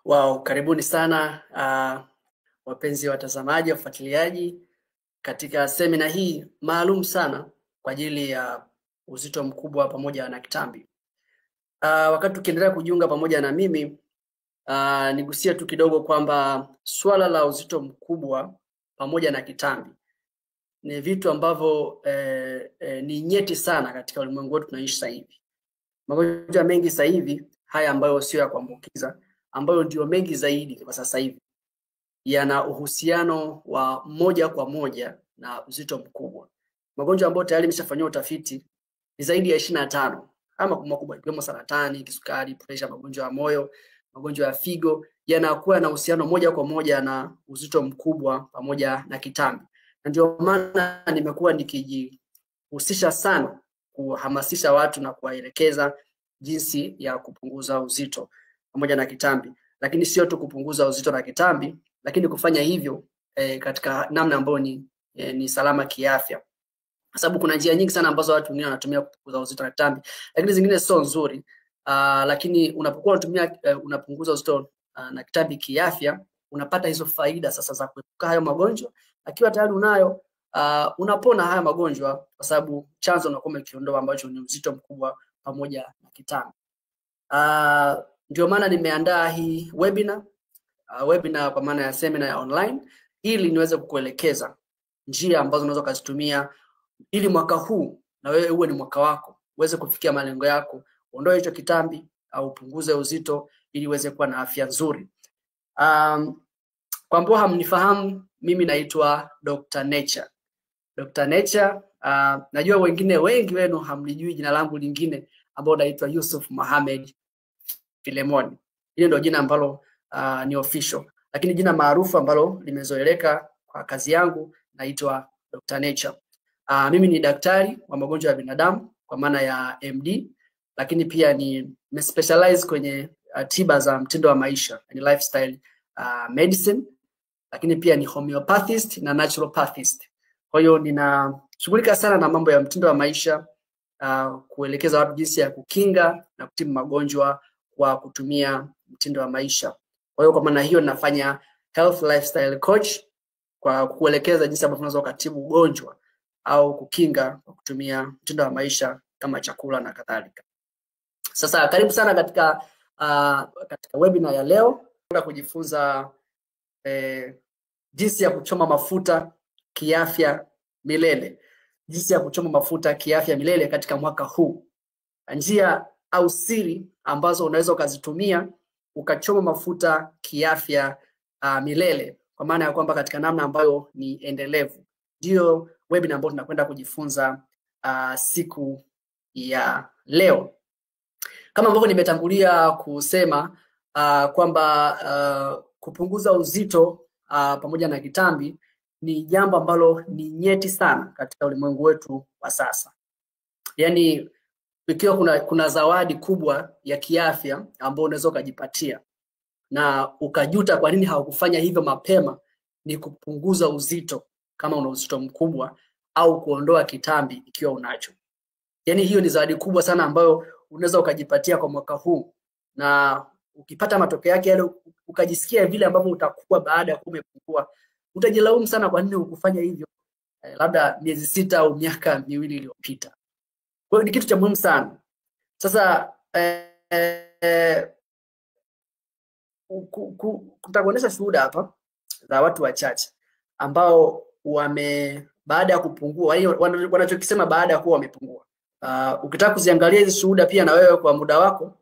Wow, karibuni sana wapenzi watazamaji, wafuatiliaji katika semina hii maalum sana kwa ajili ya uzito mkubwa pamoja na kitambi. Wakati tukiendelea kujiunga pamoja na mimi, nigusie tu kidogo kwamba swala la uzito mkubwa pamoja na kitambi ni vitu ambavyo ni nyeti sana katika ulimwengu wetu tunaishi sasa hivi. Magonjwa mengi sasa hivi haya ambayo sio ya kuambukiza, ambayo ndio mengi zaidi kwa sasa hivi, yana uhusiano wa moja kwa moja na uzito mkubwa. Magonjwa ambayo tayari yameshafanywa utafiti ni zaidi ya 25 ama makubwa, ikiwemo saratani, kisukari, presha, magonjwa ya moyo, magonjwa ya figo, yanakuwa na uhusiano moja kwa moja na uzito mkubwa pamoja na kitambi. Na ndio maana nimekuwa nikijihusisha sana kuhamasisha watu na kuwaelekeza jinsi ya kupunguza uzito pamoja na kitambi. Lakini sio tu kupunguza uzito na kitambi, lakini kufanya hivyo katika namna ambayo ni salama kiafya. Kwa sababu kuna njia nyingi sana ambazo watu wengine wanatumia kupunguza uzito na kitambi, lakini zingine sio nzuri. Lakini unapokuwa unapunguza uzito na kitambi kiafya, unapata hizo faida sasa za kuepuka hayo magonjwa. Akiwa tayari unayo, unapona haya magonjwa kwa sababu chanzo unakuwa umekiondoa, ambacho ni uzito mkubwa pamoja na kitambi. Ndio maana nimeandaa hii webinar kwa maana ya seminar ya online, ili niweze kukuelekeza njia ambazo unaweza kuzitumia ili mwaka huu na wewe uwe ni mwaka wako, uweze kufikia malengo yako, uondoe hicho kitambi au upunguze uzito ili uweze kuwa na afya nzuri. Kwa ambao hamnifahamu, mimi naitwa Dr. Nature. Dr. Nature, najua wengine wengi wenu hamlijui jina langu lingine ambao naitwa Yusuf Mohamed Filemon. Hilo ndio jina ambalo ni official, lakini jina maarufu ambalo limezoeleka kwa kazi yangu naitwa Dr. Nature. Mimi ni daktari wa magonjwa ya binadamu kwa maana ya MD, lakini pia ni specialize kwenye tiba za mtindo wa maisha, ni lifestyle medicine, lakini pia ni homeopathist na naturopathist. Kwa hiyo ninashughulika sana na mambo ya mtindo wa maisha, kuelekeza watu jinsi ya kukinga na kutibu magonjwa kwa kutumia mtindo wa maisha. Kwa hiyo kwa maana hiyo ninafanya health lifestyle coach kwa kuelekeza jinsi ambavyo unaweza kutibu ugonjwa au kukinga kwa kutumia mtindo wa maisha kama chakula na kadhalika. Sasa karibu sana katika webinar ya leo. Tunataka kujifunza jinsi ya kuchoma mafuta kiafya milele. Jinsi ya kuchoma mafuta kiafya milele katika mwaka huu. Njia au siri ambazo unaweza ukazitumia ukachoma mafuta kiafya milele, kwa maana ya kwamba katika namna ambayo ni endelevu. Ndio webinar ambayo tunakwenda kujifunza siku ya leo. Kama ambavyo nimetangulia kusema kwamba kupunguza uzito pamoja na kitambi ni jambo ambalo ni nyeti sana katika ulimwengu wetu wa sasa. Yaani ikiwa kuna zawadi kubwa ya kiafya ambayo unaweza kujipatia na ukajuta kwa nini hawakufanya hivyo mapema, ni kupunguza uzito kama una uzito mkubwa au kuondoa kitambi ikiwa unacho. Yaani hiyo ni zawadi kubwa sana ambayo unaweza ukajipatia kwa mwaka huu, na ukipata matokeo yake yale ukajisikia vile ambavyo utakuwa baada ya kumepungua, utajilaumu sana kwa nini hukufanya hivyo labda miezi 6 au miaka 2 iliyopita. Kwa hiyo ni kitu cha muhimu sana. Sasa kutakuonesha shuhuda hapa za watu wachache ambao baada ya kupungua, wanachokisema baada ya kuwa wamepungua. Ukitaka kuziangalia hizi shuhuda pia na wewe kwa muda wako,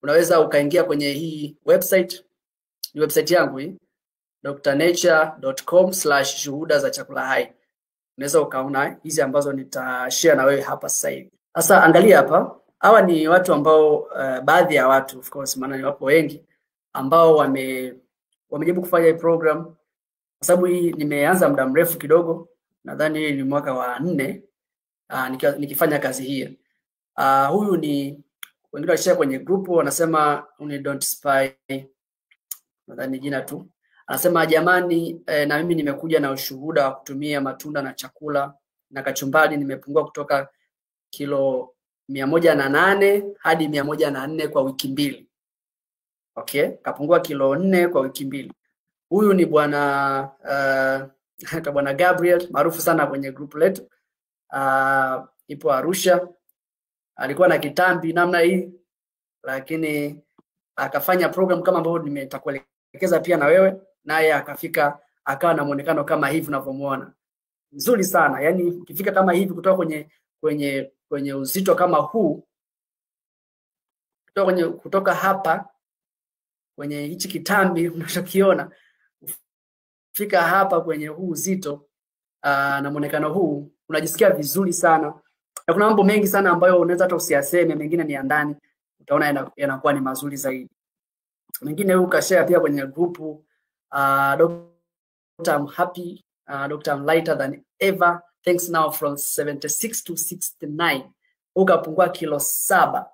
unaweza ukaingia kwenye hii website. Ni website yangu hii, drnature.com/shuhuda za chakula hai. Unaweza ukaona hizi ambazo nitashare na wewe hapa sasa hivi. Sasa angalia hapa. Hawa ni watu ambao baadhi ya watu, of course, maana ni wapo wengi ambao wamejaribu kufanya hii program, kwa sababu hii nimeanza muda mrefu kidogo, nadhani ni mwaka wa 4 nikifanya kazi hii. Huyu ni wengine walishare kwenye group, wanasema don't spy, nadhani jina tu. Anasema jamani, na mimi nimekuja na ushuhuda wa kutumia matunda na chakula na kachumbari, nimepungua kutoka kilo 108 hadi 104 kwa wiki 2. Okay, kapungua kilo 4 kwa wiki 2. Huyu ni bwana bwana Gabriel, maarufu sana kwenye group letu. Ipo Arusha. Alikuwa na kitambi namna hii, lakini akafanya program kama ambavyo nimetakuelekeza pia na wewe, naye akafika akawa na muonekano kama hivi unavyomuona. Nzuri sana. Yaani ukifika kama hivi kutoka kwenye uzito kama huu, kutoka hapa kwenye hichi kitambi unachokiona, fika hapa kwenye huu uzito na muonekano huu, unajisikia vizuri sana. Na kuna mambo mengi sana ambayo unaweza hata usiyaseme, mengine ni ya ndani, utaona yanakuwa ni mazuri zaidi. Mengine huyu kashare pia kwenye grupu, Dr. I'm happy, Dr. I'm lighter than ever, thanks now from 76 to 69. Ukapungua kilo 7.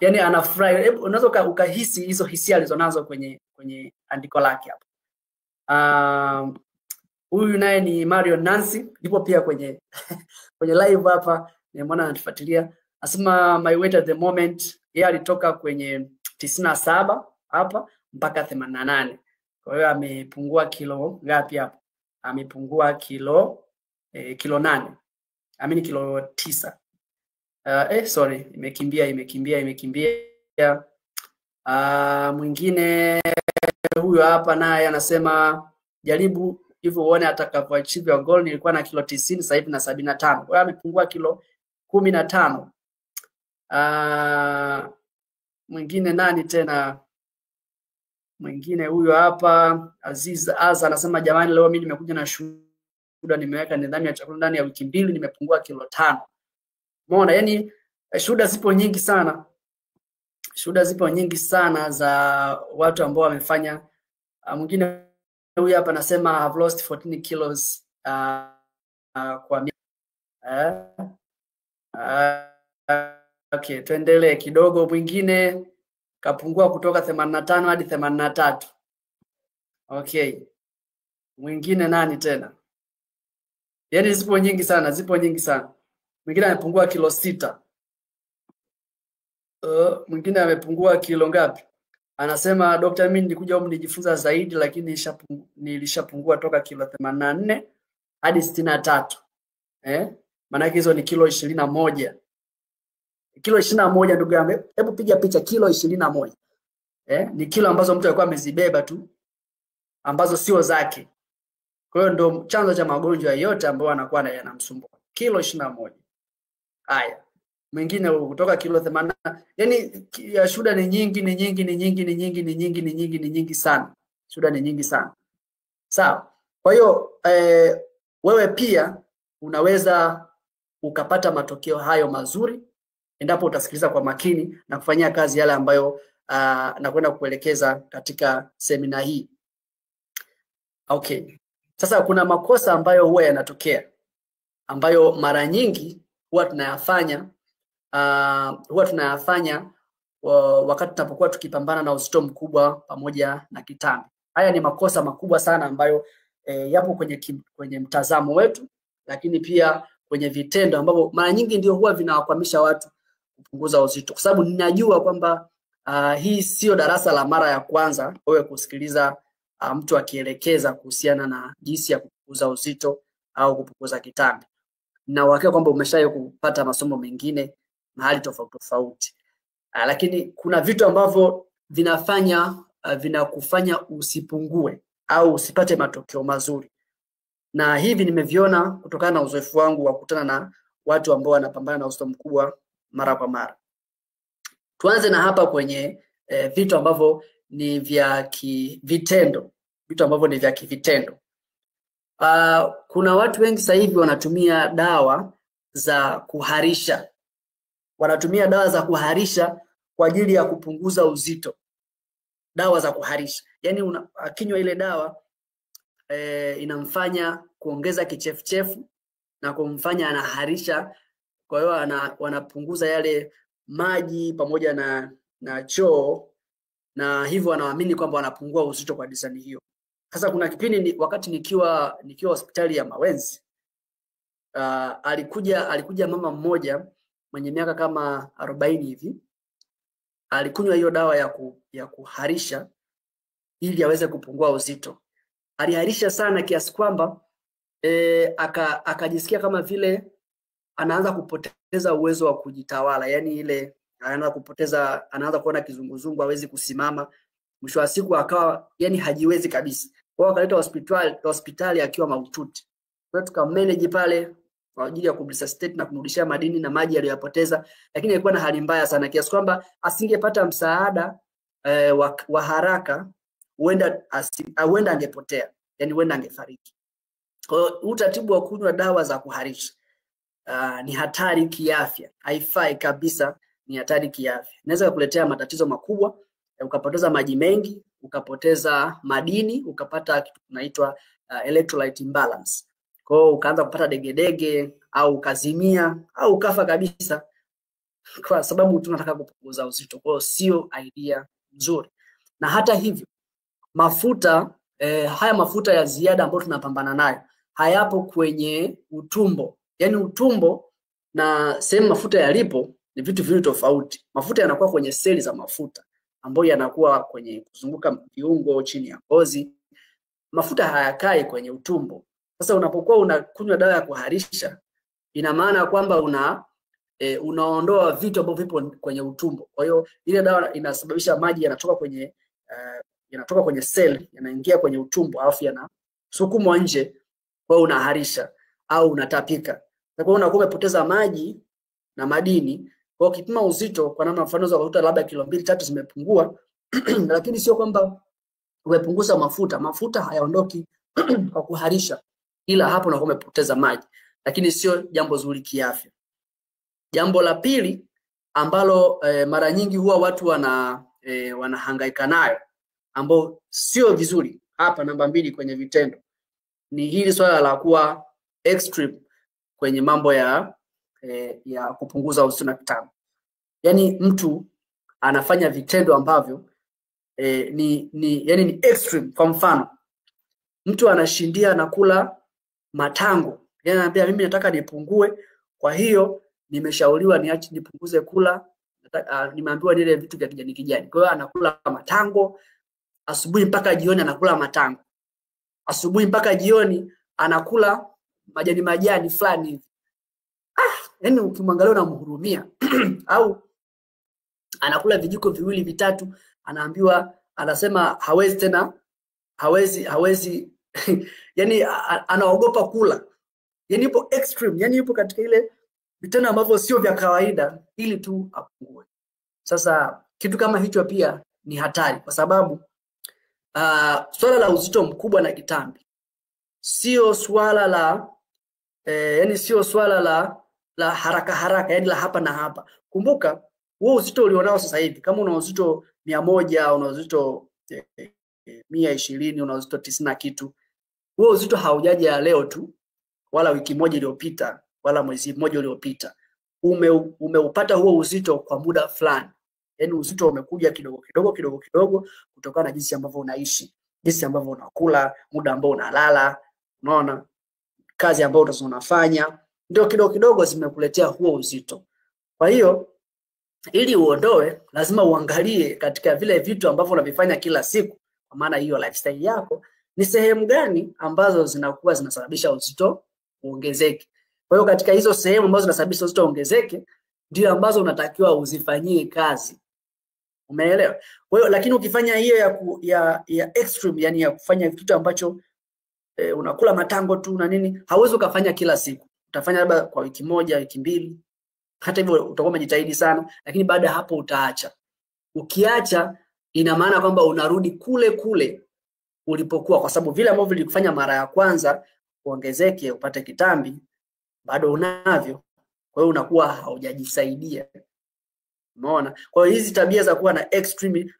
Yani anafurahi. Unaweza ukahisi hizo hisia alizonazo kwenye andiko lake hapa. Huyu naye ni Mario Nancy, yupo pia kwenye live hapa, nimeona anatufuatilia. Anasema my weight at the moment, yeye alitoka kwenye 97 hapa mpaka 88. Kwa hiyo amepungua kilo ngapi hapa? Amepungua kilo 8. Amini kilo 9. Sorry, imekimbia. Mwingine huyo hapa naye anasema jaribu hivyo uone atakapoachieve your goal. Nilikuwa na kilo 90, sasa hivi na 75. Kwa hiyo amepungua kilo 15. Mwingine nani tena? Mwingine huyo hapa Aziz Aza anasema jamani, leo mimi nimekuja na shuhuda, nimeweka nidhamu ya chakula ndani ya wiki 2, nimepungua kilo 5. Umeona, yani shuhuda zipo nyingi sana. Shuhuda zipo nyingi sana za watu ambao wamefanya. Mwingine huyu hapa anasema I've lost 14 kilos kwa okay, tuendelee kidogo. Mwingine kapungua kutoka 85 hadi 83. Okay. Mwingine nani tena? Yaani zipo nyingi sana. Mwingine amepungua kilo 6. Mwingine amepungua kilo ngapi? Anasema Dr. mimi nilikuja huko nijifunza zaidi, lakini nilishapungua toka kilo 84 hadi 63. Maana hizo ni kilo 21. Kilo 21 ndugu yangu, hebu piga picha kilo 21. Ni kilo ambazo mtu alikuwa amezibeba tu, ambazo sio zake. Kwa hiyo ndo chanzo cha magonjwa yote ambayo anakuwa yanamsumbua. Kilo 21. Haya. Mwingine kutoka kilo 80. Yaani shuhuda ni nyingi sana. Shuhuda ni nyingi sana. Sawa. Kwa hiyo wewe pia unaweza ukapata matokeo hayo mazuri endapo utasikiliza kwa makini na kufanyia kazi yale ambayo nakwenda kuelekeza katika semina hii. Okay. Sasa kuna makosa ambayo huwa yanatokea, ambayo mara nyingi huwa tunayafanya wakati tunapokuwa tukipambana na uzito mkubwa pamoja na kitambi. Haya ni makosa makubwa sana ambayo yapo kwenye mtazamo wetu, lakini pia kwenye vitendo ambavyo mara nyingi ndio huwa vinawakwamisha watu kupunguza uzito. Kwa sababu ninajua kwamba hii sio darasa la mara ya kwanza wewe kusikiliza mtu akielekeza kuhusiana na jinsi ya kupunguza uzito au kupunguza kitambi. Na uhakika kwamba umeshawahi kupata masomo mengine mahali tofauti. Lakini kuna vitu ambavyo vinakufanya usipungue au usipate matokeo mazuri. Na hivi nimeviona kutokana na uzoefu wangu wa kukutana na watu ambao wanapambana na uzito mkubwa mara kwa mara. Tuanze na hapa kwenye vitu ambavyo ni vya kivitendo. Vitu ambavyo ni vya kivitendo. Kuna watu wengi sasa hivi wanatumia dawa za kuharisha. Wanatumia dawa za kuharisha kwa ajili ya kupunguza uzito. Dawa za kuharisha. Yaani akinywa ile dawa inamfanya kuongeza kichefuchefu na kumfanya anaharisha. Kwa hiyo wanapunguza yale maji pamoja na choo, na hivyo wanaamini kwamba wanapungua uzito kwa design hiyo. Sasa kuna kipindi wakati nikiwa hospitali ya Mawenzi, alikuja mama mmoja mwenye miaka kama 40 hivi. alikunywa hiyo dawa ya kuharisha ili aweze kupungua uzito. Aliharisha sana kiasi kwamba akajisikia kama vile anaanza kupoteza uwezo wa kujitawala, yani ile anaanza kuona kizunguzungu, hawezi kusimama. Mwisho wa siku akawa yani hajiwezi kabisa. Kwa hiyo akaleta hospitali akiwa mahututi. Kwa hiyo tukamanage pale kwa ajili ya kumresuscitate na kumrudishia madini na maji aliyopoteza, lakini alikuwa na hali mbaya sana kiasi kwamba asingepata msaada wa haraka huenda angepotea, yani huenda angefariki. Kwa hiyo utaratibu wa kunywa dawa za kuharisha ni hatari kiafya, haifai kabisa, ni hatari kiafya. Inaweza kukuletea matatizo makubwa, ukapoteza maji mengi, ukapoteza madini, ukapata kitu kinaitwa electrolyte imbalance. Kwa hiyo ukaanza kupata degedege au ukazimia au ukafa kabisa kwa sababu tunataka kupunguza uzito. Kwa hiyo sio idea nzuri. Na hata hivyo mafuta haya mafuta ya ziada ambayo tunapambana nayo hayapo kwenye utumbo. Yaani utumbo na sehemu mafuta yalipo ni vitu viwili tofauti. Mafuta yanakuwa kwenye seli za mafuta ambayo yanakuwa kwenye kuzunguka viungo chini ya ngozi. Mafuta hayakai kwenye utumbo. Sasa unapokuwa unakunywa dawa ya kuharisha, ina maana kwamba unaondoa vitu ambavyo vipo kwenye utumbo. Kwa hiyo ile dawa inasababisha maji yanatoka kwenye seli, yanaingia kwenye utumbo alafu yanasukumwa nje, kwa unaharisha au unatapika. Kwa hiyo unakuwa umepoteza maji na madini. Kwa kipima uzito kwa namna mfano za kukuta labda kilo 2-3 zimepungua lakini sio kwamba umepunguza mafuta. Mafuta hayaondoki kwa kuharisha, ila hapo unakuwa umepoteza maji, lakini sio jambo zuri kiafya. Jambo la pili ambalo mara nyingi huwa watu wanahangaika nayo, ambao sio vizuri, hapa namba 2 kwenye vitendo, ni hili swala la kuwa extreme kwenye mambo ya kupunguza uzito na kitambi. Yani mtu anafanya vitendo ambavyo ni extreme. Kwa mfano, mtu anashindia anakula matango. Yaani anambia mimi nataka nipungue, kwa hiyo nimeshauriwa nipunguze kula, nimeambiwa nile vitu vya kijani kijani. Kwa hiyo anakula matango asubuhi mpaka jioni, anakula matango. Asubuhi mpaka jioni anakula majani fulani hivi. Yaani ukimwangalia unamhurumia. Au anakula vijiko 2-3, anasema hawezi tena, hawezi yani anaogopa kula. Yani yupo extreme, yani yupo katika ile vitendo ambavyo sio vya kawaida ili tu apungue. Sasa kitu kama hicho pia ni hatari, kwa sababu swala la uzito mkubwa na kitambi sio swala la yani sio swala la haraka yani la hapa na hapa. Kumbuka wewe uzito ulionao sasa hivi, kama una uzito 100, una uzito 120, una uzito 90 na kitu, wewe uzito haujaja leo tu, wala wiki moja iliyopita, wala mwezi mmoja uliopita. Umeupata huo uzito kwa muda fulani. Yaani uzito umekuja kidogo kutokana na jinsi ambavyo unaishi, jinsi ambavyo unakula, muda ambao unalala, unaona, kazi ambayo unafanya, ndio kidogo zimekuletea huo uzito. Kwa hiyo ili uondoe, lazima uangalie katika vile vitu ambavyo unavifanya kila siku, kwa maana hiyo lifestyle yako, ni sehemu gani ambazo zinakuwa zinasababisha uzito uongezeke. Kwa hiyo katika hizo sehemu ambazo zinasababisha uzito uongezeke ndio ambazo unatakiwa uzifanyie kazi. Umeelewa? Kwa hiyo lakini ukifanya hiyo ya extreme, yani ya kufanya kitu ambacho unakula matango tu na nini, hauwezi ukafanya kila siku. Utafanya labda kwa wiki moja, wiki mbili. Hata hivyo utakuwa umejitahidi sana, lakini baada hapo utaacha. Ukiacha ina maana kwamba unarudi kule ulipokuwa, kwa sababu vile ambavyo vilikufanya mara ya kwanza uongezeke upate kitambi bado unavyo. Kwa hiyo unakuwa haujajisaidia. Umeona? Kwa hiyo hizi tabia za kuwa na extreme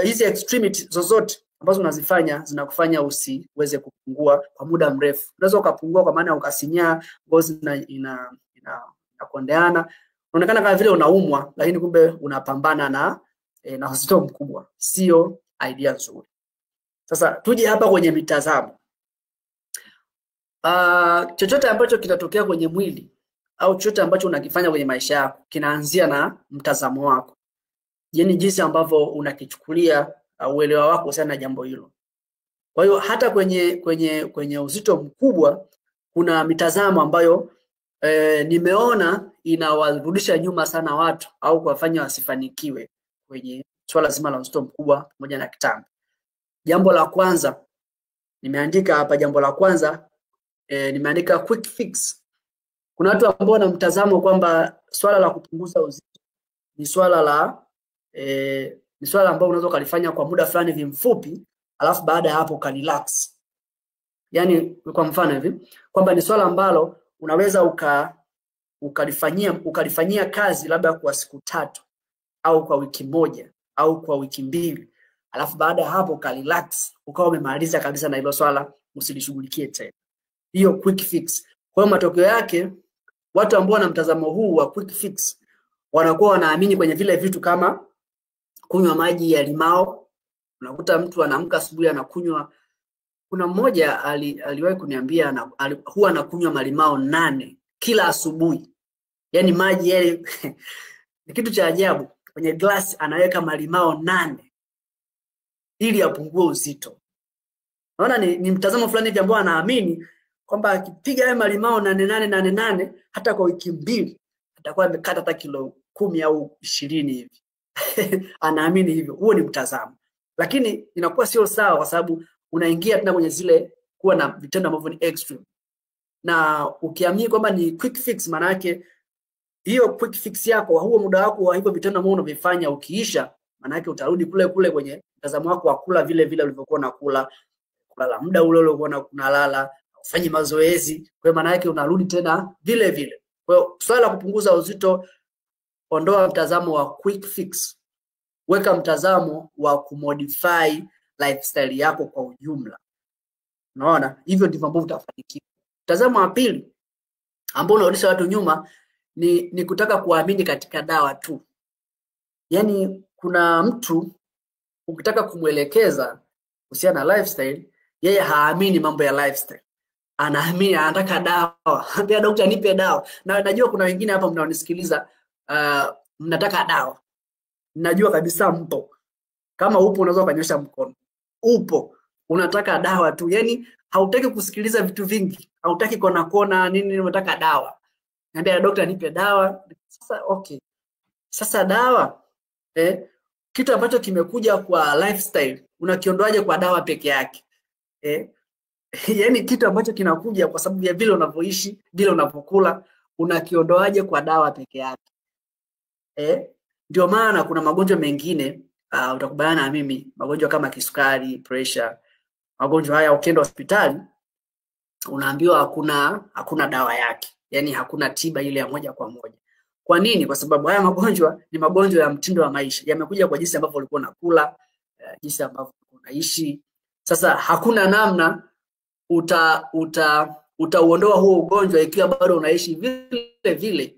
hizi extremity zozote ambazo unazifanya zinakufanya usiweze kupungua kwa muda mrefu. Unaweza ukapungua kwa maana ukasinyaa, ngozi inakondeana, unaonekana kama vile unaumwa, lakini kumbe unapambana na uzito mkubwa. Sio idea nzuri. Sasa tuje hapa kwenye mitazamo. Chochote ambacho kitatokea kwenye mwili au chochote ambacho unakifanya kwenye maisha yako kinaanzia na mtazamo wako. yani jinsi ambavyo unakichukulia uelewa wako sana jambo hilo. Kwa hiyo hata kwenye uzito mkubwa kuna mitazamo ambayo nimeona inawarudisha nyuma sana watu au kuwafanya wasifanikiwe kwenye swala zima la uzito mkubwa pamoja na kitambi. Jambo la kwanza nimeandika hapa, jambo la kwanza nimeandika quick fix. Kuna watu ambao wana mtazamo kwamba swala la kupunguza uzito ni swala ambalo unaweza kulifanya kwa muda fulani hivi mfupi, alafu baada ya hapo ka relax. Yani kwa mfano hivi kwamba ni swala ambalo unaweza ukalifanyia kazi labda kwa siku 3 au kwa wiki 1 au kwa wiki 2, alafu baada ya hapo ka relax, ukawa umemaliza kabisa na hilo swala, usilishughulikie tena. Hiyo quick fix. Kwa hiyo matokeo yake watu ambao wana mtazamo huu wa quick fix wanakuwa wanaamini kwenye vile vitu kama kunywa maji ya limao. Unakuta mtu anaamka asubuhi anakunywa. Kuna mmoja aliwahi kuniambia huwa anakunywa malimao 8 kila asubuhi. Yaani maji yale ni kitu cha ajabu. Kwenye glass anaweka malimao 8 ili apungue uzito. Naona ni mtazamo fulani hivi ambao anaamini kwamba akipiga yale malimao 8 hata kwa wiki 2 atakuwa amekata hata kilo 10 au 20 hivi. Anaamini hivyo. Huo ni mtazamo. Lakini inakuwa sio sawa kwa sababu unaingia tena kwenye zile kuwa na vitendo ambavyo ni extreme. Na ukiamini kwamba ni quick fix, maana yake hiyo quick fix yako, huo muda wako wa hivyo vitendo ambavyo unavifanya ukiisha, maana yake utarudi kule kwenye mtazamo wako wa kula vile vile ulivyokuwa unakula, kulala muda ule uliokuwa unalala, ufanye mazoezi. Kwa maana yake unarudi tena vile vile. Kwa hiyo swala la kupunguza uzito, ondoa mtazamo wa quick fix. Weka mtazamo wa kumodify lifestyle yako kwa ujumla. Unaona? Hivyo ndivyo ambavyo utafanikiwa. Mtazamo wa pili ambao unarudisha watu nyuma ni kutaka kuamini katika dawa tu. Yaani kuna mtu ukitaka kumuelekeza kuhusiana na lifestyle, yeye haamini mambo ya lifestyle. Anaamini anataka dawa. Ambia daktari nipe dawa. Na najua kuna wengine hapa mnaonisikiliza mnataka dawa. Najua kabisa mpo. Kama upo unaweza kunyosha mkono. Upo. Unataka dawa tu. Yaani hautaki kusikiliza vitu vingi. Hautaki kona nini, unataka dawa. Niambia daktari nipe dawa. Sasa okay. Sasa dawa kitu ambacho kimekuja kwa lifestyle unakiondoaje kwa dawa peke yake? Yaani kitu ambacho kinakuja kwa sababu ya vile unavyoishi, vile unavyokula, unakiondoaje kwa dawa peke yake? Ndio maana kuna magonjwa mengine utakubaliana na mimi, magonjwa kama kisukari, pressure, magonjwa haya ukienda hospitali unaambiwa hakuna dawa yake. Yaani hakuna tiba ile ya moja kwa moja. Kwa nini? Kwa sababu haya magonjwa ni magonjwa ya mtindo wa maisha. Yamekuja kwa jinsi ambavyo ulikuwa unakula, jinsi ambavyo unaishi. Sasa hakuna namna utauondoa huo ugonjwa ikiwa bado unaishi vile vile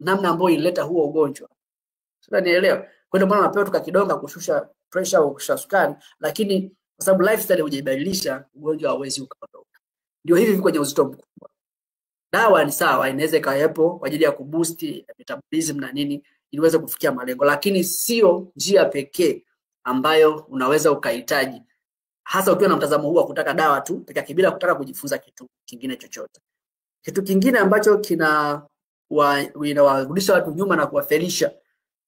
namna ambayo ileta huo ugonjwa. Sasa nielewa. Kwa ndio maana unapewa tukakidonga kushusha pressure au kushusha sukari, lakini kwa sababu lifestyle hujaibadilisha, ugonjwa hauwezi ukaondoka. Ndio hivi kwenye uzito mkubwa. Dawa ni sawa, inaweza ikawepo kwa ajili ya kuboost metabolism na nini ili uweze kufikia malengo, lakini sio njia pekee ambayo unaweza ukahitaji, hasa ukiwa na mtazamo huu wa kutaka dawa tu pekee yake bila kutaka kujifunza kitu kingine chochote. Kitu kingine ambacho inawarudisha watu nyuma na kuwafelisha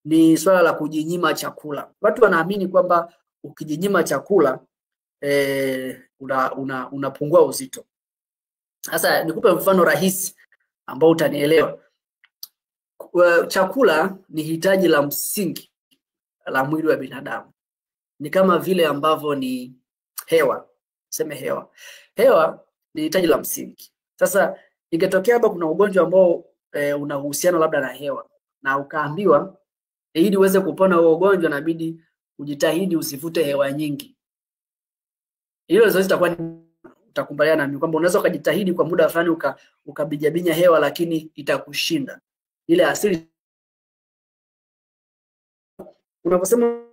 ni swala la kujinyima chakula. Watu wanaamini kwamba ukijinyima chakula unapungua uzito. Sasa nikupe mfano rahisi ambao utanielewa. Chakula ni hitaji la msingi la mwili wa binadamu. Ni kama vile ambavyo ni hewa. Sema hewa. Hewa ni hitaji la msingi. Sasa ingetokea hapa kuna ugonjwa ambao una uhusiano labda na hewa na ukaambiwa ili uweze kupona huo ugonjwa inabidi ujitahidi usivute hewa nyingi. Hilo zoezi litakuwa utakubaliana nami kwamba unaweza kujitahidi kwa muda fulani ukabijabinya hewa lakini itakushinda. Ile asili unaposema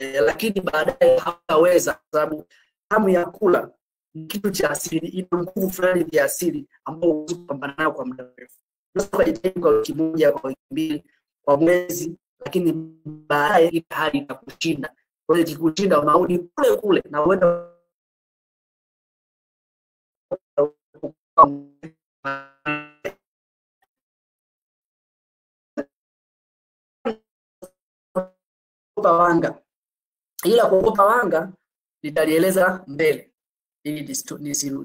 lakini baadaye haweza kwa sababu hamu ya kula ni kitu cha asili, ina nguvu fulani ya asili ambayo unapambana nayo kwa muda mrefu. unaweza kujitahidi kwa wiki moja, kwa wiki mbili, kwa mwezi, lakini baadaye ile hali itakushinda. Kwa hiyo ikikushinda unarudi kule kule na uenda kuogopa wanga. Ila kuogopa wanga nitalieleza mbele ili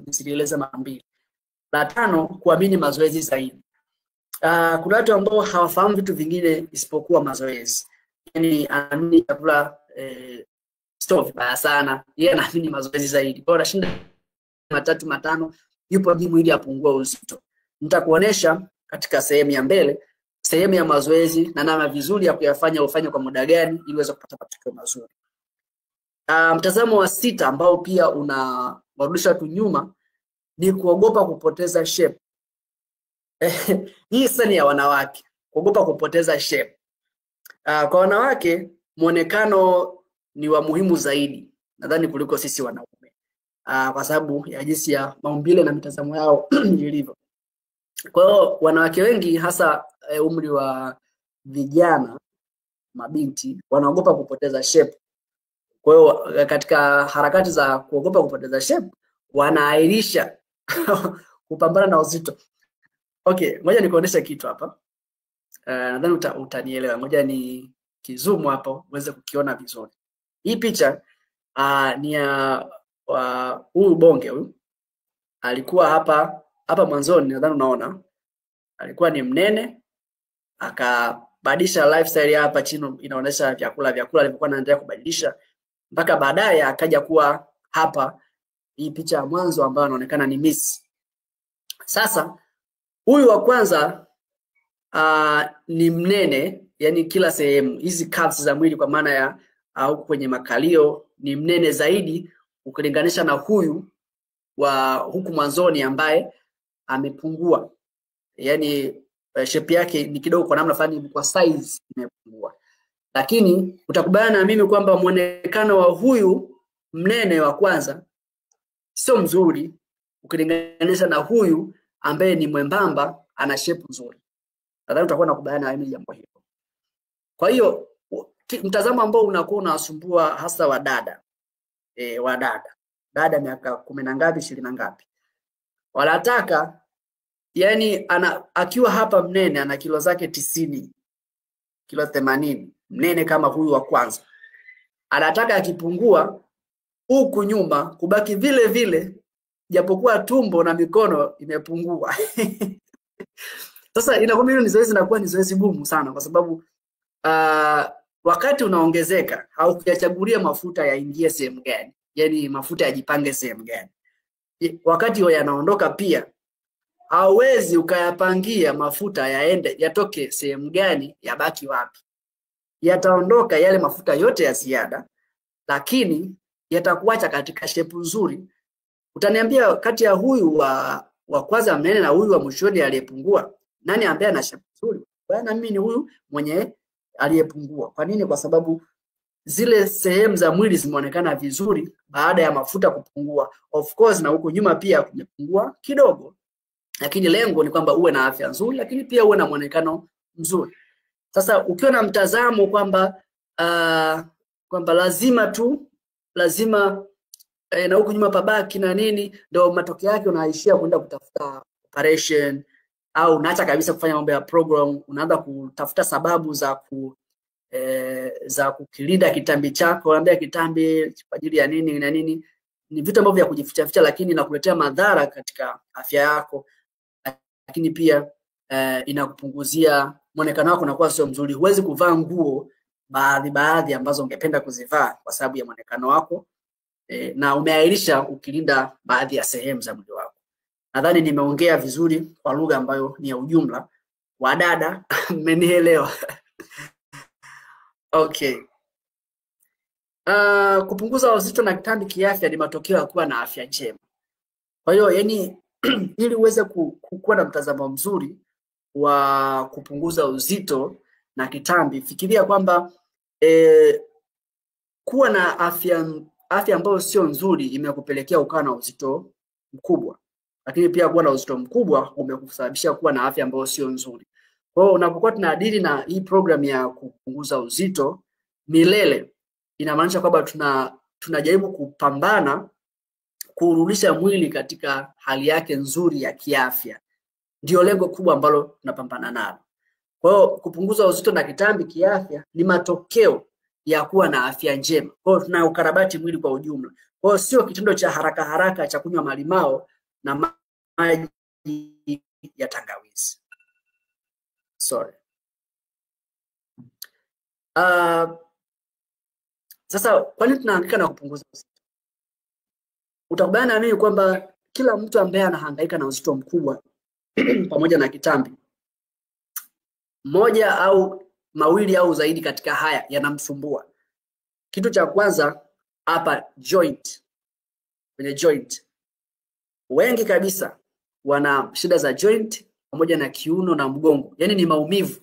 nisilieleza mara mbili. La tano, kuamini mazoezi zaidi. Kuna watu ambao hawafahamu vitu vingine isipokuwa mazoezi. Yaani anaamini chakula sio vibaya sana, yeye anaamini mazoezi zaidi. Kwa hiyo anashinda 3-5 yupo jimu ili apungue uzito. Nitakuonesha katika sehemu ya mbele sehemu ya mazoezi na namna vizuri ya kuyafanya, ufanye kwa muda gani ili uweze kupata matokeo mazuri. Mtazamo wa 6 ambao pia unawarudisha watu nyuma ni kuogopa kupoteza shape. Hii sasa ni ya wanawake, kuogopa kupoteza shape. Kwa wanawake muonekano ni wa muhimu zaidi nadhani kuliko sisi wanaume. Kwa sababu ya jinsi ya maumbile na mitazamo yao ilivyo. Kwa hiyo wanawake wengi hasa umri wa vijana, mabinti, wanaogopa kupoteza shape. Kwa hiyo katika harakati za kuogopa kupoteza shape wanaahirisha kupambana na uzito. Okay, ngoja nikuoneshe kitu hapa. Nadhani utanielewa. Ngoja ni kizoom hapo uweze kukiona vizuri. Hii picha ni ya huyu bonge huyu. Alikuwa hapa mwanzoni, nadhani unaona. Alikuwa ni mnene, akabadilisha lifestyle hapa chini inaonyesha vyakula alivyokuwa anaendelea kubadilisha mpaka baadaye akaja kuwa hapa. Hii picha ya mwanzo ambayo anaonekana ni Miss. Sasa huyu wa kwanza ni mnene, yani kila sehemu hizi curves za mwili kwa maana ya huku kwenye makalio ni mnene zaidi ukilinganisha na huyu wa huku mwanzoni ambaye amepungua. Yani shape yake ni kidogo kwa namna fulani, kwa size imepungua. Lakini utakubaliana na mimi kwamba muonekano wa huyu mnene wa kwanza sio mzuri ukilinganisha na huyu ambaye ni mwembamba ana shape nzuri. Nadhani utakuwa nakubaliana na mimi jambo hilo. Kwa hiyo mtazamo ambao unakuwa unasumbua hasa wadada. Dada miaka 10 na ngapi 20 na ngapi. Wanataka yani akiwa hapa mnene ana kilo zake 90, kilo 80, mnene kama huyu wa kwanza. Anataka akipungua huku nyuma kubaki vile vile japokuwa tumbo na mikono imepungua. Sasa inakuwa hiyo ni zoezi inakuwa ni zoezi gumu sana kwa sababu wakati unaongezeka au kuyachagulia mafuta yaingie sehemu gani, yani mafuta yajipange sehemu gani. Wakati yanaondoka pia hauwezi ukayapangia mafuta yaende yatoke sehemu gani yabaki wapi. Yataondoka yale mafuta yote ya ziada, lakini yatakuacha katika shape nzuri. Utaniambia kati ya huyu wa kwanza mnene na huyu wa mwishoni aliyepungua, nani ambaye ana shape nzuri? Bwana mimi ni huyu mwenye aliyepungua. Kwa nini? Kwa sababu zile sehemu za mwili zimeonekana vizuri baada ya mafuta kupungua. Of course na huko nyuma pia kumepungua kidogo. Lakini lengo ni kwamba uwe na afya nzuri, lakini pia uwe na muonekano mzuri. Sasa ukiwa na mtazamo kwamba lazima na huko nyuma pabaki na nini, ndio matokeo yake unaishia kwenda kutafuta operation au unaacha kabisa kufanya mambo ya program, unaanza kutafuta sababu za kukilinda kitambi chako, unaambia kitambi kwa ajili ya nini na nini. Ni vitu ambavyo vya kujificha ficha, lakini inakuletea madhara katika afya yako, lakini pia inakupunguzia muonekano wako unakuwa sio mzuri. Huwezi kuvaa nguo baadhi ambazo ungependa kuzivaa kwa sababu ya muonekano wako, na umeahirisha ukilinda baadhi ya sehemu za mwili wako. Nadhani nimeongea vizuri kwa lugha ambayo ni ya ujumla. Wadada mmenielewa? Okay. Kupunguza uzito na kitambi kiafya ni matokeo ya kuwa na afya njema. Kwa hiyo yani ili uweze kuwa na mtazamo mzuri wa kupunguza uzito na kitambi, fikiria kwamba kuwa na afya ambayo sio nzuri imekupelekea ukawa na uzito mkubwa. lakini pia kuwa na uzito mkubwa umekusababisha kuwa na afya ambayo sio nzuri. Kwa hiyo unapokuwa tunadili na hii program ya kupunguza uzito milele, inamaanisha kwamba tunajaribu kupambana kurudisha mwili katika hali yake nzuri ya kiafya. Ndio lengo kubwa ambalo tunapambana nalo. Kwa hiyo kupunguza uzito na kitambi kiafya ni matokeo ya kuwa na afya njema. Kwa hiyo tunaukarabati mwili kwa ujumla. Kwa hiyo sio kitendo cha haraka haraka cha kunywa malimao na maji ya tangawizi. Sorry. Sasa kwa nini tunahangaika na kupunguza uzito? Utakubaliana na mimi kwamba kila mtu ambaye anahangaika na uzito mkubwa pamoja na kitambi, moja au mawili au zaidi katika haya yanamsumbua. Kitu cha kwanza hapa joint. Kwenye joint, wengi kabisa wana shida za joint pamoja na kiuno na mgongo. Yaani ni maumivu.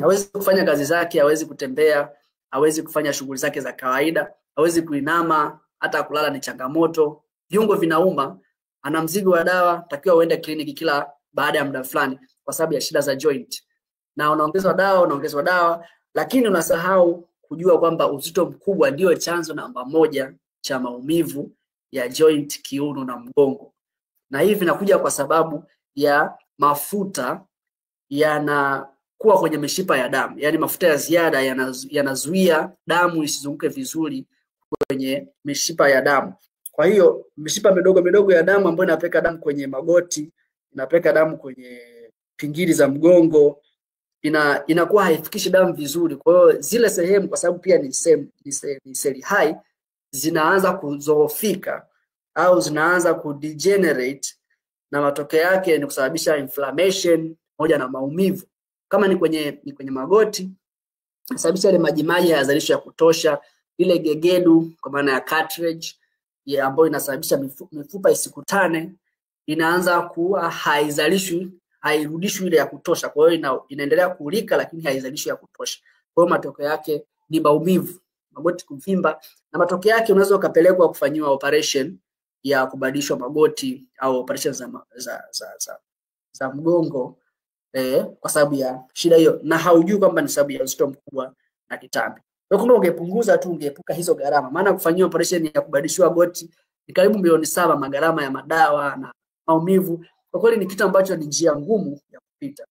Hawezi kufanya kazi zake, hawezi kutembea, hawezi kufanya shughuli zake za kawaida, hawezi kuinama, hata kulala ni changamoto. Viungo vinauma, ana mzigo wa dawa, takiwa uende kliniki kila baada ya muda fulani kwa sababu ya shida za joint. Na unaongezwa dawa, lakini unasahau kujua kwamba uzito mkubwa ndio chanzo namba moja cha maumivu ya joint, kiuno na mgongo. Na hivi vinakuja kwa sababu ya mafuta yanakuwa kwenye mishipa ya damu. Yaani mafuta ya ziada yanazuia damu isizunguke vizuri kwenye mishipa ya damu. Kwa hiyo mishipa midogo midogo ya damu ambayo inapeleka damu kwenye magoti, inapeleka damu kwenye pingili za mgongo, inakuwa haifikishi damu vizuri. Kwa hiyo zile sehemu, kwa sababu pia ni seli hai, zinaanza kuzoofika au zinaanza kudegenerate, na matokeo yake ni kusababisha inflammation moja na maumivu. Kama ni kwenye magoti, sababisha ile majimaji hayazalishwi ya kutosha, ile gegedu kwa maana ya cartilage ambayo inasababisha mifupa isikutane, inaanza kuwa hairudishwi ile ya kutosha. Kwa hiyo inaendelea kulika lakini haizalishwi ya kutosha. Kwa hiyo matokeo yake ni maumivu, magoti kuvimba, na matokeo yake unaweza ukapelekwa kufanyiwa operation ya kubadilishwa magoti au operation za mgongo kwa sababu ya shida hiyo, na haujui kwamba ni sababu ya uzito mkubwa na kitambi. Kwa hiyo ungepunguza tu, ungeepuka hizo gharama. Maana kufanyiwa operation ya kubadilishwa goti ni karibu milioni 7, magharama ya madawa na maumivu. Kwa kweli ni kitu ambacho ni njia ngumu ya kupita.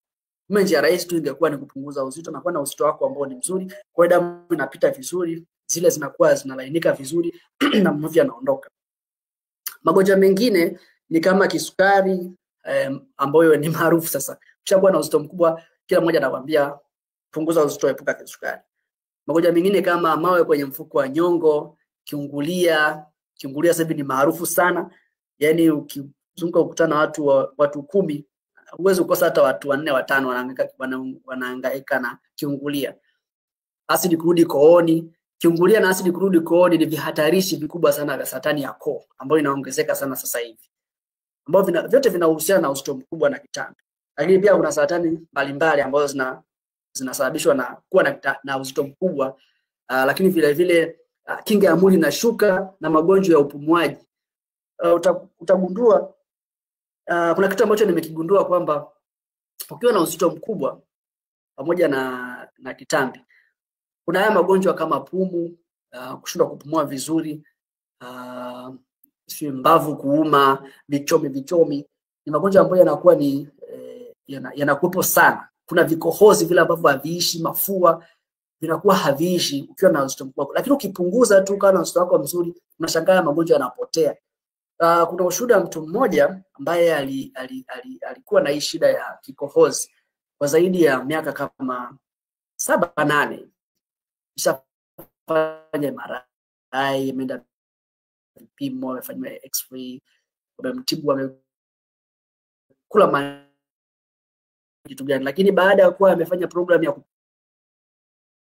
Kama njia rahisi tu ingekuwa ni kupunguza uzito na kuwa na uzito wako ambao ni mzuri, kwa damu inapita vizuri, zile zinakuwa zinalainika vizuri na maumivu yanaondoka. Magonjwa mengine ni kama kisukari ambayo ni maarufu sasa. Ukishakuwa na uzito mkubwa, kila mmoja anakuambia punguza uzito, epuka kisukari. Magonjwa mengine kama mawe kwenye mfuko wa nyongo, kiungulia sasa hivi ni maarufu sana. Yaani ukizunguka ukutana watu 10, huwezi kukosa hata watu 4 5 wanahangaika na kiungulia. Asidi kurudi kooni. Kiungulia na asidi kurudi kooni ni vihatarishi vikubwa sana vya saratani ya koo ambayo inaongezeka sana sasa hivi, ambao vyote vinahusiana na uzito mkubwa na kitambi. Lakini pia kuna saratani mbalimbali ambazo zinasababishwa na kuwa na uzito mkubwa, lakini vile vile kinga ya mwili inashuka na magonjwa ya upumuaji. Utagundua kuna kitu ambacho nimekigundua kwamba ukiwa na uzito mkubwa pamoja na kitambi, kuna haya magonjwa kama pumu, kushindwa kupumua vizuri, mbavu kuuma, vichomi, ni magonjwa ambayo yanakuwa ni yanakuwepo sana. Kuna vikohozi vile ambavyo haviishi, mafua vinakuwa haviishi ukiwa na uzito mkubwa. Lakini ukipunguza tu kana uzito wako mzuri, unashangaa magonjwa yanapotea. Kuna ushuhuda mtu mmoja ambaye alikuwa na hii shida ya kikohozi kwa zaidi ya miaka kama 7-8. Ishafanya MRI, ameenda vipimo, amefanywa x-ray, wamemtibu, wamekula kitu gani, lakini baada ya kuwa amefanya program ya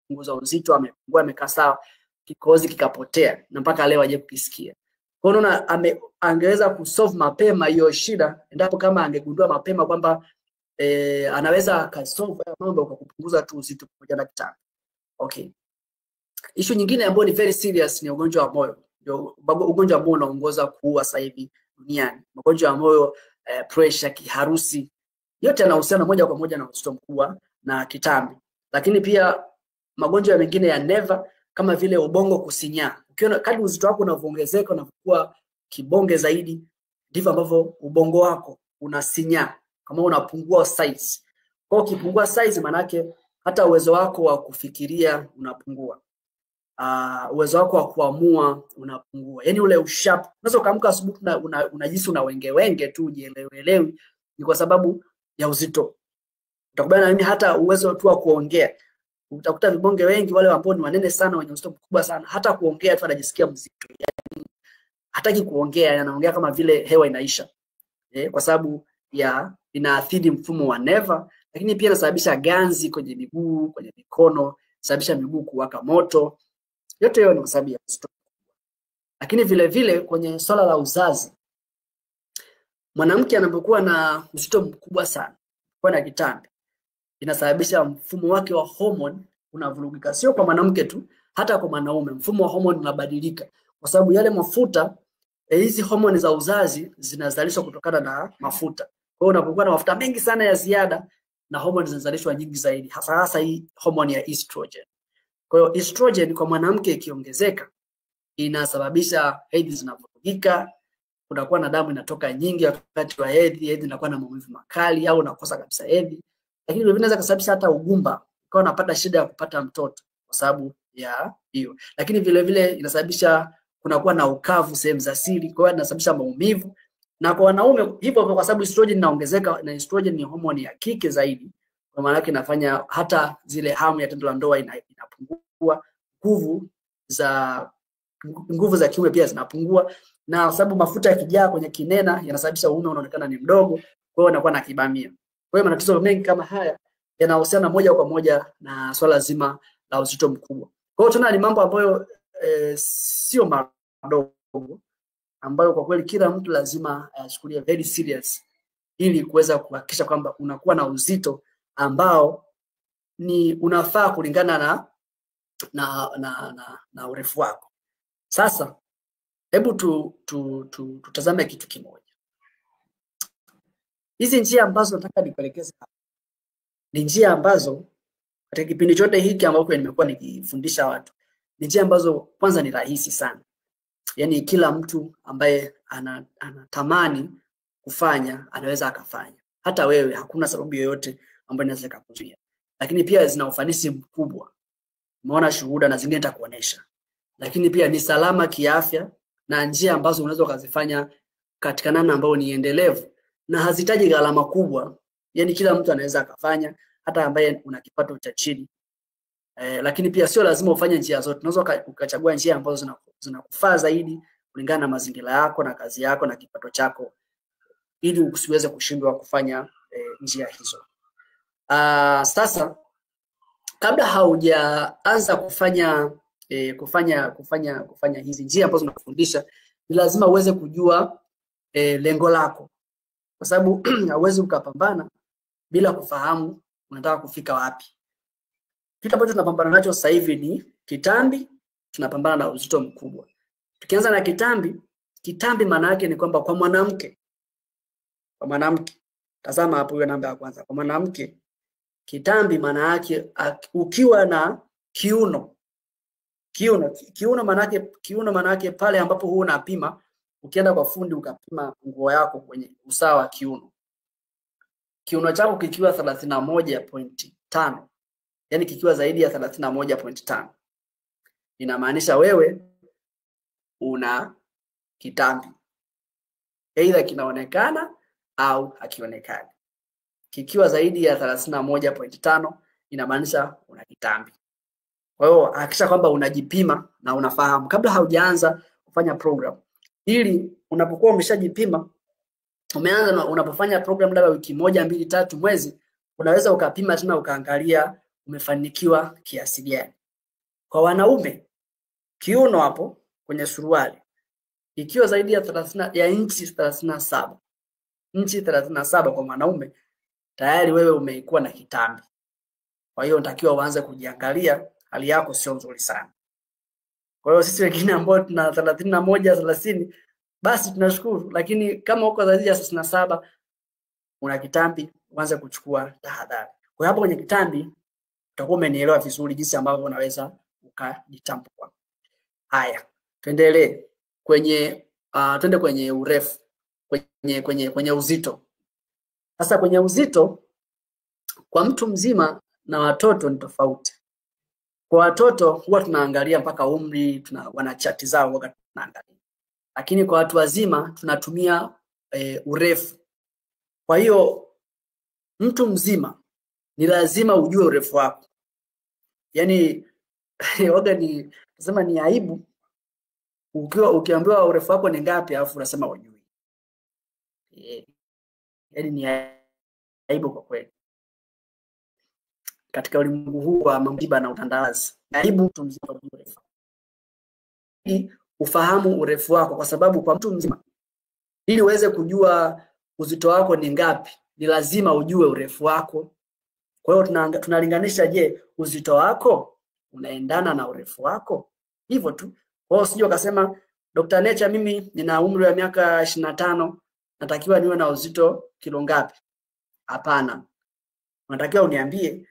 kupunguza uzito, amepungua, amekaa sawa, kikohozi kikapotea na mpaka leo haje kukisikia. Kwa hiyo unaona angeweza kusolve mapema hiyo shida endapo kama angegundua mapema kwamba anaweza akasolve mambo kwa kupunguza tu uzito pamoja na kitambi. Okay. Issue nyingine ambayo ni very serious ni ugonjwa wa moyo. Ndio ugonjwa ambao unaongoza kuua sasa hivi duniani. Magonjwa ya moyo, pressure, kiharusi, yote yanahusiana moja kwa moja na uzito mkubwa na kitambi. Lakini pia magonjwa mengine ya neva kama vile ubongo kusinyaa. Ukiona kadri uzito wako unavyoongezeka, unakuwa kibonge zaidi, ndivyo ambavyo ubongo wako unasinyaa, kama unapungua size. Kwa ukipungua size, manake hata uwezo wako wa kufikiria unapungua. Uwezo wako wa kuamua unapungua. Yaani ule usharp. Unaweza kaamka asubuhi unajisi una wenge tu, ujielewi, ni kwa sababu ya uzito. Utakubana na mimi, hata uwezo tu wa kuongea. Utakuta vibonge wengi wale ambao ni wanene sana, wenye uzito mkubwa sana, hata kuongea tu anajisikia mzito. Yaani hataki kuongea, anaongea kama vile hewa inaisha. Kwa sababu ya inaathiri mfumo wa neva, lakini pia inasababisha ganzi kwenye miguu, kwenye mikono, inasababisha miguu kuwaka moto. Yote hiyo ni kwa sababu ya uzito. Lakini vile vile kwenye swala la uzazi, mwanamke anapokuwa na uzito mkubwa sana, kwa na kitambi, inasababisha mfumo wake wa hormone unavurugika. Sio kwa mwanamke tu, hata kwa mwanaume mfumo wa hormone unabadilika, kwa sababu yale mafuta, hizi hormone za uzazi zinazalishwa kutokana na mafuta. Kwa hiyo unapokuwa na mafuta mengi sana ya ziada, na hormone zinazalishwa nyingi zaidi, hasa hii hormone ya estrogen. Kwa hiyo estrogen kwa mwanamke ikiongezeka, inasababisha hedhi zinavurugika, unakuwa na damu inatoka nyingi wakati wa hedhi inakuwa na maumivu makali au unakosa kabisa hedhi. Lakini vile inaweza kusababisha hata ugumba, kwa unapata shida ya kupata mtoto kwa sababu ya hiyo. Lakini vile vile inasababisha kunakuwa na ukavu sehemu za siri, kwa hiyo inasababisha maumivu. Na kwa wanaume hivyo, kwa sababu estrogen inaongezeka, na estrogen ni hormone ya kike zaidi, kwa maana yake inafanya hata zile hamu ya tendo la ndoa inapungua, nguvu za kiume pia zinapungua, na sababu mafuta yakijaa kwenye kinena yanasababisha uume unaonekana ni mdogo, kwa hiyo unakuwa na kibamia. Kwa hiyo matatizo mengi kama haya yanahusiana moja kwa moja na swala zima la uzito mkubwa. Kwa hiyo tunaona ni mambo ambayo sio madogo, ambayo kwa kweli kila mtu lazima achukulie very serious, ili kuweza kuhakikisha kwamba unakuwa na uzito ambao ni unafaa kulingana na urefu wako. Sasa hebu tutazame kitu kimoja. Hizi njia ambazo nataka nikuelekeze hapa ni njia ambazo katika kipindi chote hiki ambapo nimekuwa nikifundisha watu, ni njia ambazo kwanza ni rahisi sana. Yaani kila mtu ambaye anatamani kufanya anaweza akafanya. Hata wewe hakuna sababu yoyote ambayo inaweza kukuzuia. Lakini pia zina ufanisi mkubwa. Umeona shuhuda na zingine nitakuonesha. Lakini pia ni salama kiafya, na njia ambazo unaweza kuzifanya katika namna ambayo ni endelevu na hazitaji gharama kubwa. Yaani kila mtu anaweza akafanya, hata ambaye una kipato cha chini. Lakini pia sio lazima ufanye njia zote. Unaweza ukachagua njia ambazo zinakufaa zaidi kulingana na mazingira yako na kazi yako na kipato chako, ili usiweze kushindwa kufanya njia hizo. Sasa kabla haujaanza kufanya hizi njia ambazo tunafundisha, ni lazima uweze kujua lengo lako, kwa sababu hauwezi ukapambana bila kufahamu unataka kufika wapi. Kitu ambacho tunapambana nacho sasa hivi ni kitambi, tunapambana na uzito mkubwa. Tukianza na kitambi maana yake ni kwamba kwa mwanamke, tazama hapo hiyo namba ya kwanza. Kwa mwanamke kitambi maana yake ukiwa na kiuno maana yake pale ambapo huwa unapima, ukienda kwa fundi ukapima nguo yako kwenye usawa wa kiuno chako kikiwa 31.5, yani kikiwa zaidi ya 31.5, inamaanisha wewe una kitambi, aidha kinaonekana au hakionekani. Kikiwa zaidi ya 31.5 inamaanisha una kitambi. Kwa hiyo hakikisha kwamba unajipima na unafahamu kabla haujaanza kufanya program, ili unapokuwa umeshajipima, unapofanya program labda wiki 1, 2, 3, mwezi, unaweza ukapima tena ukaangalia umefanikiwa kiasi gani. Kwa wanaume, kiuno hapo kwenye suruali ikiwa zaidi ya 30 ya inchi 37, inchi 37 kwa mwanaume, tayari wewe umeikuwa na kitambi. Kwa hiyo unatakiwa uanze kujiangalia, hali yako sio nzuri sana. Kwa hiyo sisi wengine ambao tuna 31, 30, basi tunashukuru. Lakini kama uko zaidi ya 37 una kitambi, uanze kuchukua tahadhari. Kwa hiyo hapo kwenye kitambi utakuwa umenielewa vizuri jinsi ambavyo unaweza ukajitambua. Haya, tuendelee kwenye twende kwenye urefu, kwenye uzito. Sasa kwenye uzito kwa mtu mzima na watoto ni tofauti. Kwa watoto huwa tunaangalia mpaka umri, wana chati zao wakati tunaangalia. Lakini kwa watu wazima tunatumia urefu. Kwa hiyo mtu mzima ni lazima ujue urefu wako. Yaani waga ni nasema ni aibu ukiambiwa urefu wako ni ngapi alafu unasema hujui. Yaani ni aibu kwa kweli. Katika ulimwengu huu wa mambo na utandawazi, aibu mtu mzima kujua urefu. Ufahamu urefu wako, kwa sababu kwa mtu mzima ili uweze kujua uzito wako ni ngapi, ni lazima ujue urefu wako. Kwa hiyo tunalinganisha, je, uzito wako unaendana na urefu wako? Hivyo tu. Kwa hiyo usije ukasema Dr. Nature, mimi nina umri wa miaka 25, natakiwa niwe na uzito kilo ngapi? Hapana. Unatakiwa uniambie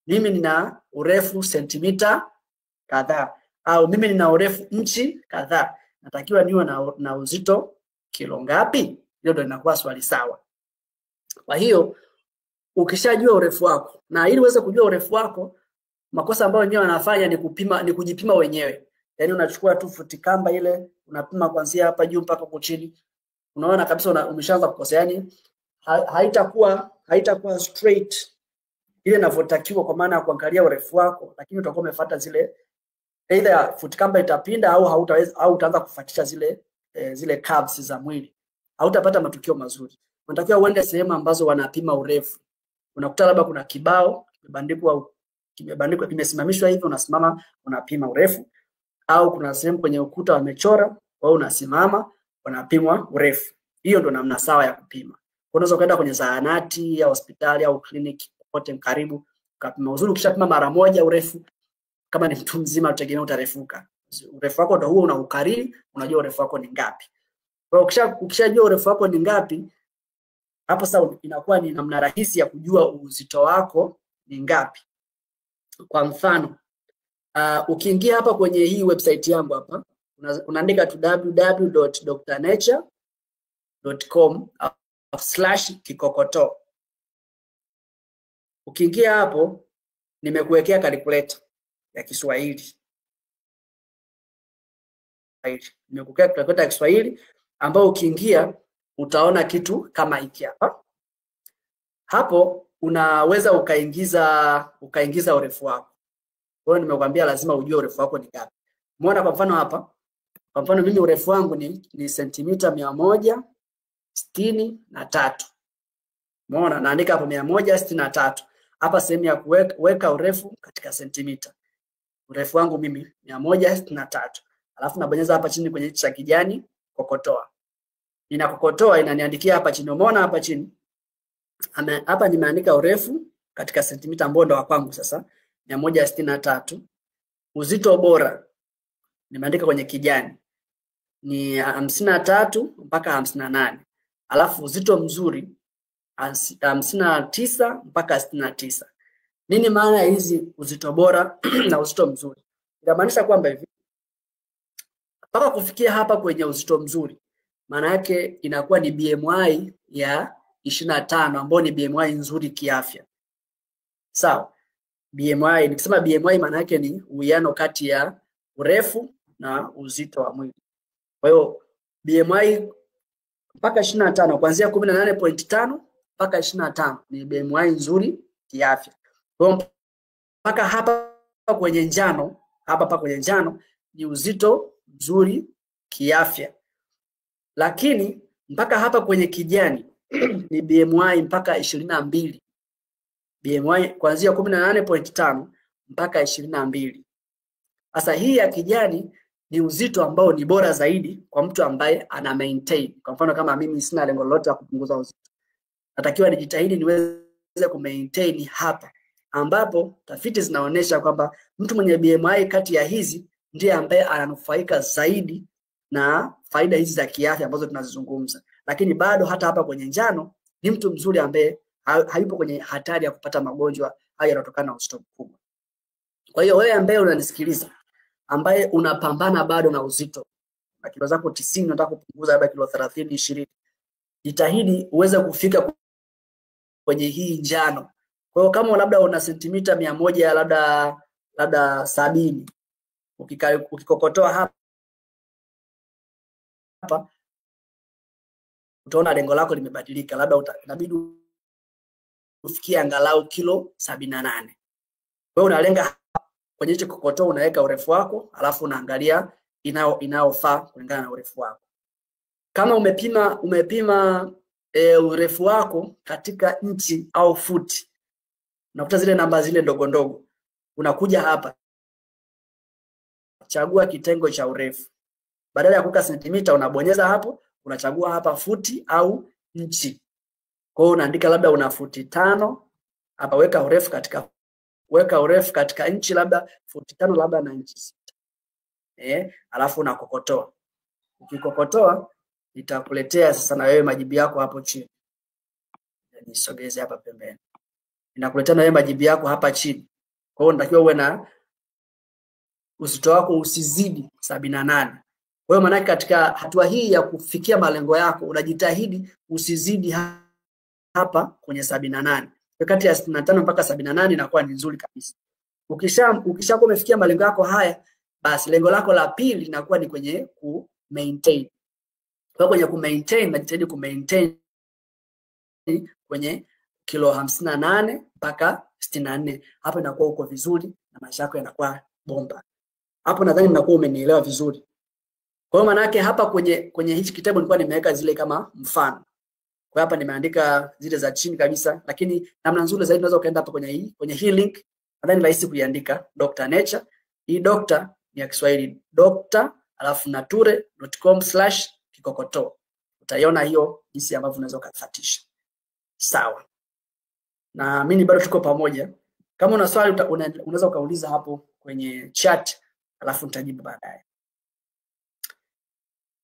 mimi nina urefu sentimita kadhaa, au mimi nina urefu inchi kadhaa, natakiwa niwe na uzito kilo ngapi? Hiyo ndio inakuwa swali sawa. Kwa hiyo ukishajua urefu wako, na ili uweze kujua urefu wako, makosa ambayo wenyewe wanafanya ni kujipima wenyewe. Yaani unachukua tu futi kamba ile, unapima kuanzia hapa juu mpaka huko chini. Unaona kabisa umeshaanza kukosea, yani haitakuwa straight ile inavyotakiwa, kwa maana ya kuangalia urefu wako, lakini utakuwa umefuata zile, either futi kamba itapinda au hautaweza, au utaanza kufuatisha zile curves za mwili. Hautapata matukio mazuri. Unatakiwa uende sehemu ambazo wanapima urefu. Unakuta labda kuna kibao kimebandikwa kimesimamishwa hivi, unasimama unapima urefu, au kuna sehemu kwenye ukuta wamechora, au unasimama unapimwa urefu. Hiyo ndio namna sawa ya kupima. Unaweza kwenda kwenye zahanati au hospitali au kliniki popote karibu, ukapima. Uzuri ukishapima mara moja urefu, kama ni mtu mzima utegemea utarefuka. Urefu wako ndio huo unaukariri, unajua urefu wako ni ngapi. Kwa hiyo ukishajua urefu wako ni ngapi, hapo sasa inakuwa ni namna rahisi ya kujua uzito wako ni ngapi. Kwa mfano, ukiingia hapa kwenye hii website yangu hapa, unaandika tu www.drnature.com/kikokoto. Ukiingia hapo, nimekuwekea calculator ya Kiswahili. Nimekuwekea calculator ya Kiswahili ambao ukiingia utaona kitu kama hiki hapa. Hapo unaweza ukaingiza urefu wako. Kwa hiyo nimekwambia lazima ujue urefu wako ni ngapi. Umeona kwa mfano hapa? Kwa mfano mimi urefu wangu ni sentimita 163. Umeona naandika hapo 163. Hapa sehemu ya kuweka urefu katika sentimita. Urefu wangu mimi 163. Alafu nabonyeza hapa chini kwenye cha kijani kokotoa. Ninakokotoa inaniandikia hapa chini. Umeona hapa chini? Hapa nimeandika urefu katika sentimita ambao ndo wa kwangu sasa 163. Uzito bora nimeandika kwenye kijani ni 53 mpaka 58. Alafu uzito mzuri 59 mpaka 69. Nini maana ya hizi uzito bora na uzito mzuri? Inamaanisha kwamba hivi mpaka kufikia hapa kwenye uzito mzuri, maana yake inakuwa ni BMI ya 25 ambayo ni BMI nzuri kiafya. Sawa? BMI, nikisema BMI maana yake ni uwiano kati ya urefu na uzito wa mwili. Kwa hiyo BMI mpaka 25, kuanzia 18.5 mpaka 25 ni BMI nzuri kiafya. Kwa hiyo mpaka hapa kwenye njano, hapa kwenye njano ni uzito mzuri kiafya. Lakini mpaka hapa kwenye kijani ni BMI mpaka 22. BMI kuanzia 18.5 mpaka 22. Sasa hii ya kijani ni uzito ambao ni bora zaidi kwa mtu ambaye ana maintain. Kwa mfano kama mimi sina lengo lolote la kupunguza uzito, natakiwa nijitahidi niweze kumaintain hapa, ambapo tafiti zinaonyesha kwamba mtu mwenye BMI kati ya hizi ndiye ambaye ananufaika zaidi na faida hizi za kiafya ambazo tunazizungumza, lakini bado hata hapa kwenye njano ni mtu mzuri ambaye hayupo kwenye hatari ya kupata magonjwa haya yanayotokana na uzito mkubwa. Kwa hiyo wewe ambaye unanisikiliza, ambaye unapambana bado na uzito, na kilo zako 90 unataka kupunguza labda kilo 30 20, jitahidi uweze kufika kwenye hii njano. Kwa hiyo kama labda una sentimita 100 labda 70, ukikokotoa hapa utaona lengo lako limebadilika, labda inabidi ufikie angalau kilo 78. Wewe unalenga kwenye hicho kokotoa, unaweka urefu wako, alafu unaangalia inaofaa kulingana na urefu wako. Kama umepima urefu wako katika inchi au futi, unakuta zile namba zile ndogo ndogo, unakuja hapa, chagua kitengo cha urefu. Badala ya kuweka sentimita unabonyeza hapo, unachagua hapa futi au inchi. Kwa hiyo unaandika labda una futi 5, hapa weka urefu katika inchi labda futi 5 labda na inchi 6. Alafu unakokotoa. Ukikokotoa itakuletea sasa na wewe majibu yako hapo chini. Nisogeze hapa pembeni. Inakuletea na wewe majibu yako hapa chini. Kwa hiyo unatakiwa uwe na uzito wako usizidi 78. Kwa hiyo maana katika hatua hii ya kufikia malengo yako unajitahidi usizidi hapa kwenye 78. Kati ya 65 mpaka 78 inakuwa ni nzuri kabisa. Ukishakuwa umefikia malengo yako haya, basi lengo lako la pili linakuwa ni kwenye ku maintain. Kwa kwenye ku maintain, najitahidi ku maintain kwenye kilo 58 mpaka 64. Hapo inakuwa uko vizuri na maisha yako yanakuwa bomba. Hapo nadhani mnakuwa umenielewa vizuri. Kwa hiyo maana yake hapa kwenye hichi kitabu nilikuwa nimeweka zile kama mfano. Kwa hapa nimeandika zile za chini kabisa, lakini namna nzuri zaidi unaweza ukaenda hapa kwenye hii link. Nadhani rahisi kuiandika Dr. Nature. Hii Dr. ni ya Kiswahili, Dr. alafu nature.com/kikokoto. Utaiona hiyo jinsi ambavyo unaweza kufuatisha. Sawa. Na mimi bado tuko pamoja. Kama una swali unaweza ukauliza hapo kwenye chat, alafu nitajibu baadaye.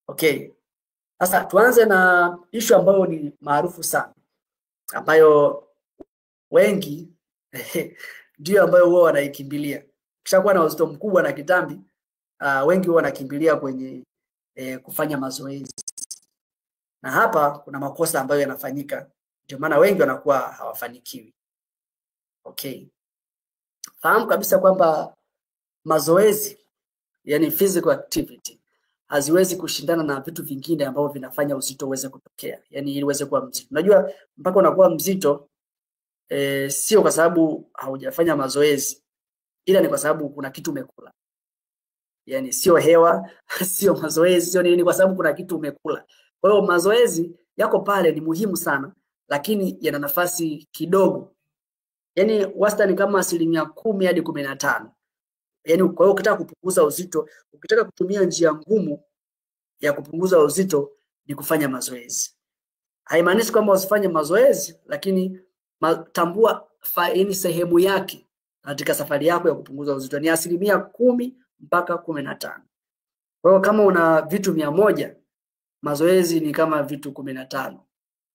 Okay. Sasa tuanze na issue ambayo ni maarufu sana, ambayo wengi ndio ambayo huwa wanaikimbilia. Kishakuwa na uzito mkubwa na kitambi, wengi huwa wanakimbilia kwenye kufanya mazoezi. Na hapa kuna makosa ambayo yanafanyika, ndio maana wengi wanakuwa hawafanikiwi. Okay. Fahamu kabisa kwamba mazoezi, yani physical activity, haziwezi kushindana na vitu vingine ambavyo vinafanya uzito uweze kutokea. Yani ili uweze kuwa mzito. Unajua mpaka unakuwa mzito sio kwa sababu haujafanya mazoezi, ila ni kwa sababu kuna kitu umekula. Yani sio hewa, sio mazoezi, sio nini, kwa sababu kuna kitu umekula. Kwa hiyo mazoezi yako pale ni muhimu sana, lakini yana nafasi kidogo. Yani wastani kama 10% hadi 15. Yani kwa hiyo ukitaka kupunguza uzito, ukitaka kutumia njia ngumu ya kupunguza uzito ni kufanya mazoezi. Haimaanishi kwamba usifanye mazoezi, lakini tambua ni sehemu yake katika safari yako ya kupunguza uzito. Ni 10% mpaka 15. Kwa hiyo kama una vitu 100, mazoezi ni kama vitu 15.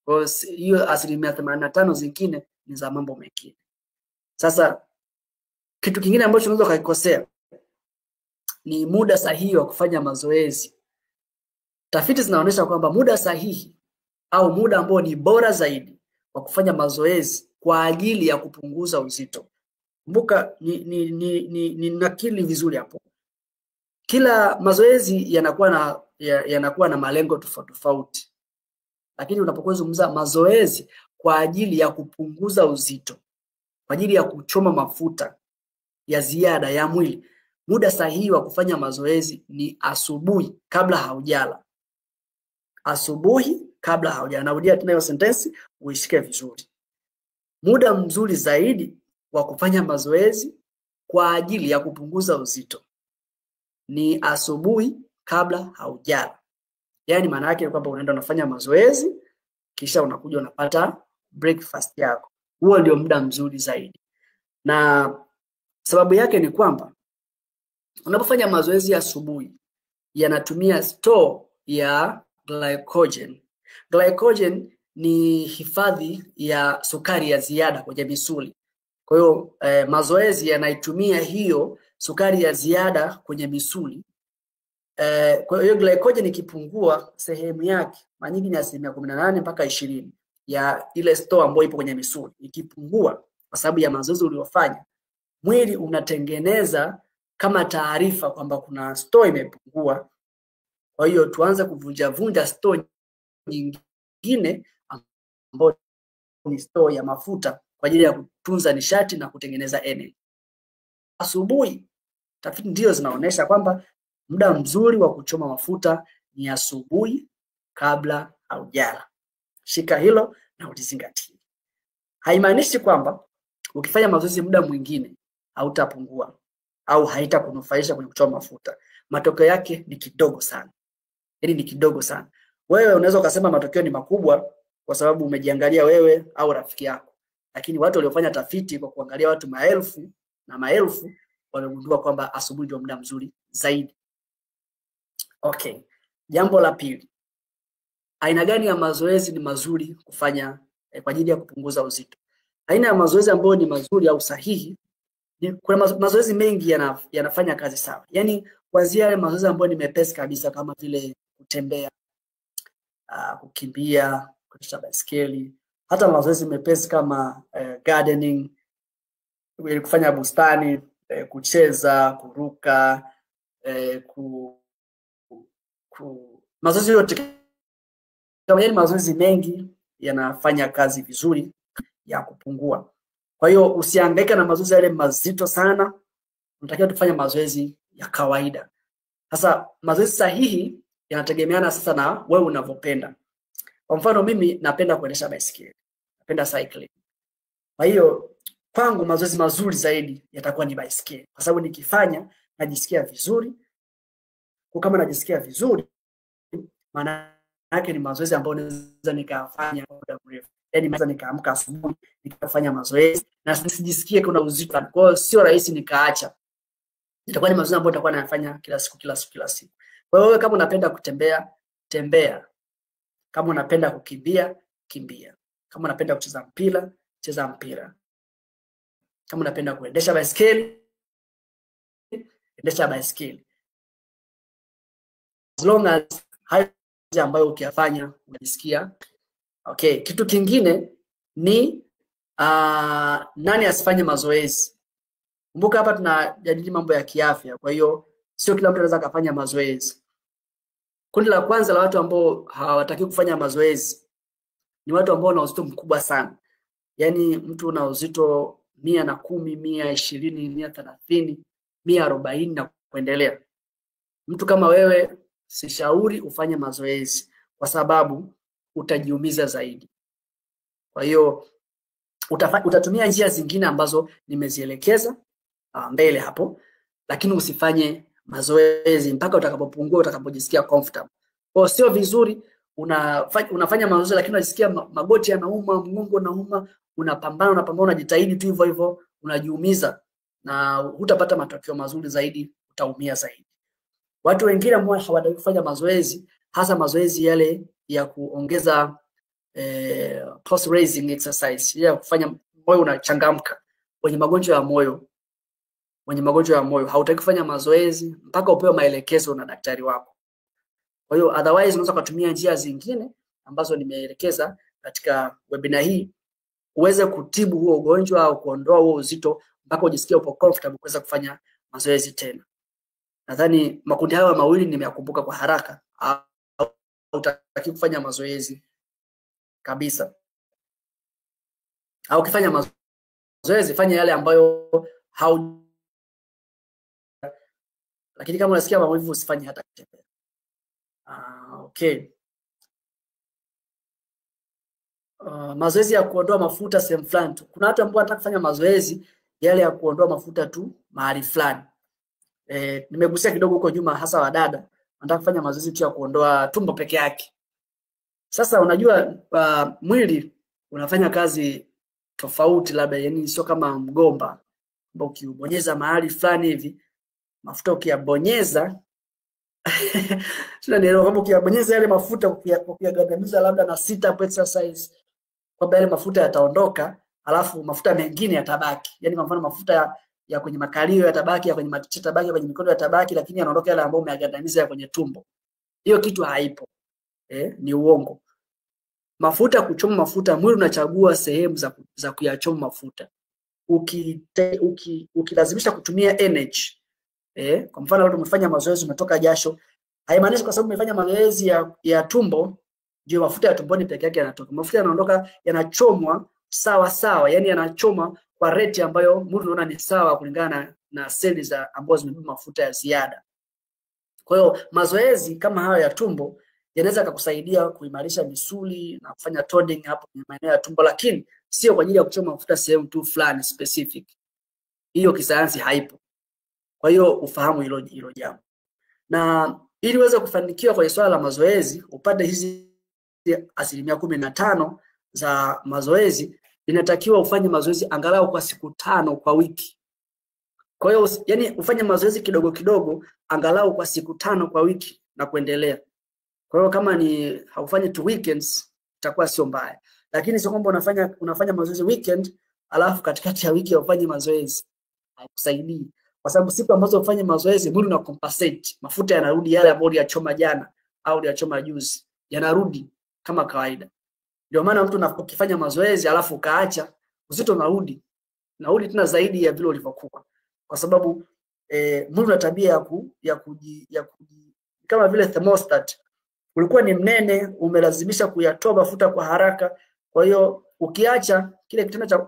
Kwa hiyo 85% zingine ni za mambo mengine. Sasa kitu kingine ambacho unaweza kukosea ni muda sahihi wa kufanya mazoezi. Tafiti zinaonyesha kwamba muda sahihi au muda ambao ni bora zaidi wa kufanya mazoezi kwa ajili ya kupunguza uzito. Kumbuka ni nakili vizuri hapo. Kila mazoezi yanakuwa na malengo tofauti tofauti. Lakini unapozungumza mazoezi kwa ajili ya kupunguza uzito, kwa ajili ya kuchoma mafuta ya ziada ya mwili, muda sahihi wa kufanya mazoezi ni asubuhi kabla haujala. Asubuhi kabla haujala. Narudia tena hiyo sentensi uishike vizuri. Muda mzuri zaidi wa kufanya mazoezi kwa ajili ya kupunguza uzito ni asubuhi kabla haujala. Yaani maana yake kwamba unaenda unafanya mazoezi kisha unakuja unapata breakfast yako. Huo ndio muda mzuri zaidi. Na sababu yake ni kwamba unapofanya mazoezi asubuhi yanatumia store ya glycogen. Glycogen ni hifadhi ya sukari ya ziada kwenye misuli. Kwa hiyo mazoezi yanaitumia hiyo sukari ya ziada kwenye misuli. Kwa hiyo glycogen ikipungua sehemu yake, mara nyingi ni 18% mpaka 20% ya ile store ambayo ipo kwenye misuli. Ikipungua kwa sababu ya mazoezi uliyofanya, mwili unatengeneza kama taarifa kwamba kuna store imepungua. Kwa hiyo tuanze kuvunja store nyingine ambayo ni store ya mafuta kwa ajili ya kutunza nishati na kutengeneza energy. Asubuhi, tafiti ndio zinaonyesha kwamba muda mzuri wa kuchoma mafuta ni asubuhi kabla haujala. Shika hilo na ulizingatie. Haimaanishi kwamba ukifanya mazoezi muda mwingine hautapungua au haitakunufaisha kwenye kuchoma mafuta. Matokeo yake ni kidogo sana. Yaani ni kidogo sana. Wewe unaweza ukasema matokeo ni makubwa kwa sababu umejiangalia wewe au rafiki yako. Lakini watu waliofanya tafiti kwa kuangalia watu maelfu na maelfu wamegundua kwamba asubuhi ndio muda mzuri zaidi. Okay. Jambo la pili. Aina gani ya mazoezi ni mazuri kufanya kwa ajili ya kupunguza uzito? Aina ya mazoezi ambayo ni mazuri au sahihi, kuna mazoezi mengi yanafanya kazi sawa. Yaani kuanzia yale mazoezi ambayo ni mepesi kabisa kama vile kutembea, kukimbia, kuendesha baiskeli, hata mazoezi mepesi kama gardening, kufanya bustani, kucheza, kuruka, mazoezi yote kama yale mazoezi mengi yanafanya kazi vizuri ya kupungua. Kwa hiyo usihangaika na mazoezi yale mazito sana, unatakiwa tufanye mazoezi ya kawaida. Sasa mazoezi sahihi yanategemeana sasa na wewe unavyopenda. Kwa mfano mimi napenda kuendesha baiskeli, napenda cycling. Kwa hiyo kwangu mazoezi mazuri zaidi yatakuwa ni baiskeli, kwa sababu nikifanya najisikia vizuri. Kwa kama najisikia vizuri, maana yake ni mazoezi ambayo naweza nikafanya kwa muda mrefu. Yaani naweza nikaamka asubuhi nikafanya mazoezi na sijisikie kuna uzito. Kwa hiyo sio rahisi nikaacha. Itakuwa ni mazoezi ambayo nitakuwa nayafanya kila siku. Kwa hiyo kama unapenda kutembea, tembea. Kama unapenda kukimbia, kimbia. Kama unapenda kucheza mpira, cheza mpira. Kama unapenda kuendesha baiskeli, endesha baiskeli. As long as hayo ambayo ukiyafanya unajisikia okay. Kitu kingine ni nani asifanye mazoezi. Kumbuka hapa tunajadili mambo ya kiafya, kwa hiyo sio kila mtu anaweza kufanya mazoezi. Kundi la kwanza la watu ambao hawataki kufanya mazoezi ni watu ambao wana uzito mkubwa sana. Yaani mtu una uzito 110, 120, 130, 140 na kuendelea. Mtu kama wewe sishauri ufanye mazoezi kwa sababu utajiumiza zaidi. Kwa hiyo utatumia njia zingine ambazo nimezielekeza mbele hapo, lakini usifanye mazoezi mpaka utakapopungua, utakapojisikia comfortable. Kwa sio vizuri unafanya mazoezi lakini unajisikia magoti yanauma, mgongo unauma, unapambana unajitahidi tu hivyo unajiumiza na hutapata matokeo mazuri zaidi, utaumia zaidi. Watu wengine ambao hawataki kufanya mazoezi, hasa mazoezi yale ya kuongeza pulse raising exercise, ya kufanya moyo unachangamka, wenye magonjwa ya moyo hautaki kufanya mazoezi mpaka upewe maelekezo na daktari wako. Kwa hiyo otherwise unaweza kutumia njia zingine ambazo nimeelekeza katika webinar hii uweze kutibu huo ugonjwa au kuondoa huo uzito mpaka ujisikie upo comfortable kuweza kufanya mazoezi tena. Nadhani makundi haya mawili nimeyakumbuka kwa haraka. Hautaki kufanya mazoezi kabisa. Au ukifanya mazoezi fanya yale ambayo lakini kama unasikia maumivu usifanye hata kutembea. Okay. Mazoezi ya kuondoa mafuta sehemu fulani tu. Kuna watu ambao wanataka kufanya mazoezi yale ya kuondoa mafuta tu mahali fulani. Nimegusia kidogo huko nyuma, hasa wadada wanataka kufanya mazoezi tu ya kuondoa tumbo peke yake. Sasa unajua mwili unafanya kazi tofauti, labda yani sio kama mgomba ambao ukiubonyeza mahali fulani hivi mafuta ukiyabonyeza Tunanielewa kwamba ukiyabonyeza yale mafuta ukiyagandamiza labda na sit up exercise, kwamba yale mafuta yataondoka, alafu mafuta mengine yatabaki. Yaani kwa mfano mafuta ya kwenye makalio yatabaki, ya kwenye matiti yatabaki, kwenye mikono yatabaki, lakini yanaondoka yale ambayo umeyagandamiza ya kwenye tumbo. Hiyo kitu haipo. Ni uongo. Mafuta, kuchoma mafuta, mwili unachagua sehemu za kuyachoma mafuta. Ukilazimisha kutumia energy, kwa mfano leo umefanya mazoezi, umetoka jasho, haimaanishi kwa sababu umefanya mazoezi ya tumbo ndio mafuta ya tumboni peke yake yanatoka. Mafuta yanaondoka, yanachomwa sawa sawa, yani yanachoma kwa rate ambayo mwili unaona ni sawa kulingana na seli ambazo zimebeba mafuta ya ziada. Kwa hiyo mazoezi kama hayo ya tumbo yanaweza kukusaidia kuimarisha misuli na kufanya toning hapo kwenye maeneo ya tumbo, lakini sio kwa ajili ya kuchoma mafuta sehemu tu fulani specific. Hiyo kisayansi haipo. Kwa hiyo ufahamu hilo jambo. Na ili uweze kufanikiwa kwenye swala la mazoezi, upate hizi 15% za mazoezi, inatakiwa ufanye mazoezi angalau kwa siku 5 kwa wiki. Kwa hiyo yani ufanye mazoezi kidogo kidogo angalau kwa siku 5 kwa wiki na kuendelea. Kwa hiyo kama ni haufanyi tu weekends itakuwa sio mbaya. Lakini sio kwamba unafanya mazoezi weekend alafu katikati ya wiki ufanye mazoezi. Haikusaidii. Kwa sababu siku ambazo ufanye mazoezi mwili una compensate. Mafuta yanarudi yale ambayo uliyachoma jana au uliyachoma juzi. Yanarudi kama kawaida. Ndio maana mtu unapofanya mazoezi alafu ukaacha, uzito unarudi. Unarudi tena zaidi ya vile ulivyokuwa. Kwa sababu mwili una tabia ya kama vile thermostat. Ulikuwa ni mnene, umelazimisha kuyatoa mafuta kwa haraka. Kwa hiyo ukiacha kile kitendo cha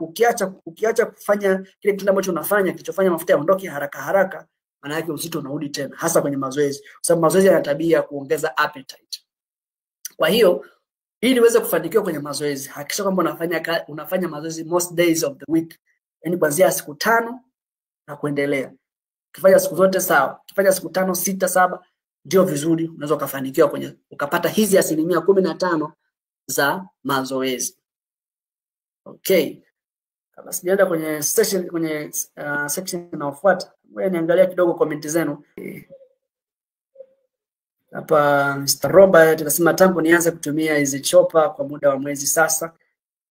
ukiacha kufanya kile kitendo ambacho unafanya kilichofanya mafuta yaondoke haraka, maana yake uzito unarudi tena, hasa kwenye mazoezi. Kwa sababu mazoezi yana tabia ya kuongeza appetite. Kwa hiyo ili uweze kufanikiwa kwenye mazoezi, hakikisha kwamba unafanya mazoezi most days of the week. Yaani kuanzia siku 5 na kuendelea. Ukifanya siku zote sawa. Ukifanya siku 5, 6, 7 ndio vizuri, unaweza kufanikiwa ukapata hizi 15% za mazoezi. Okay. Kama sijaenda kwenye section inayofuata, wewe niangalia kidogo comment zenu. Hapa Mr. Robert anasema tangu nianze kutumia hizi chopa kwa muda wa mwezi sasa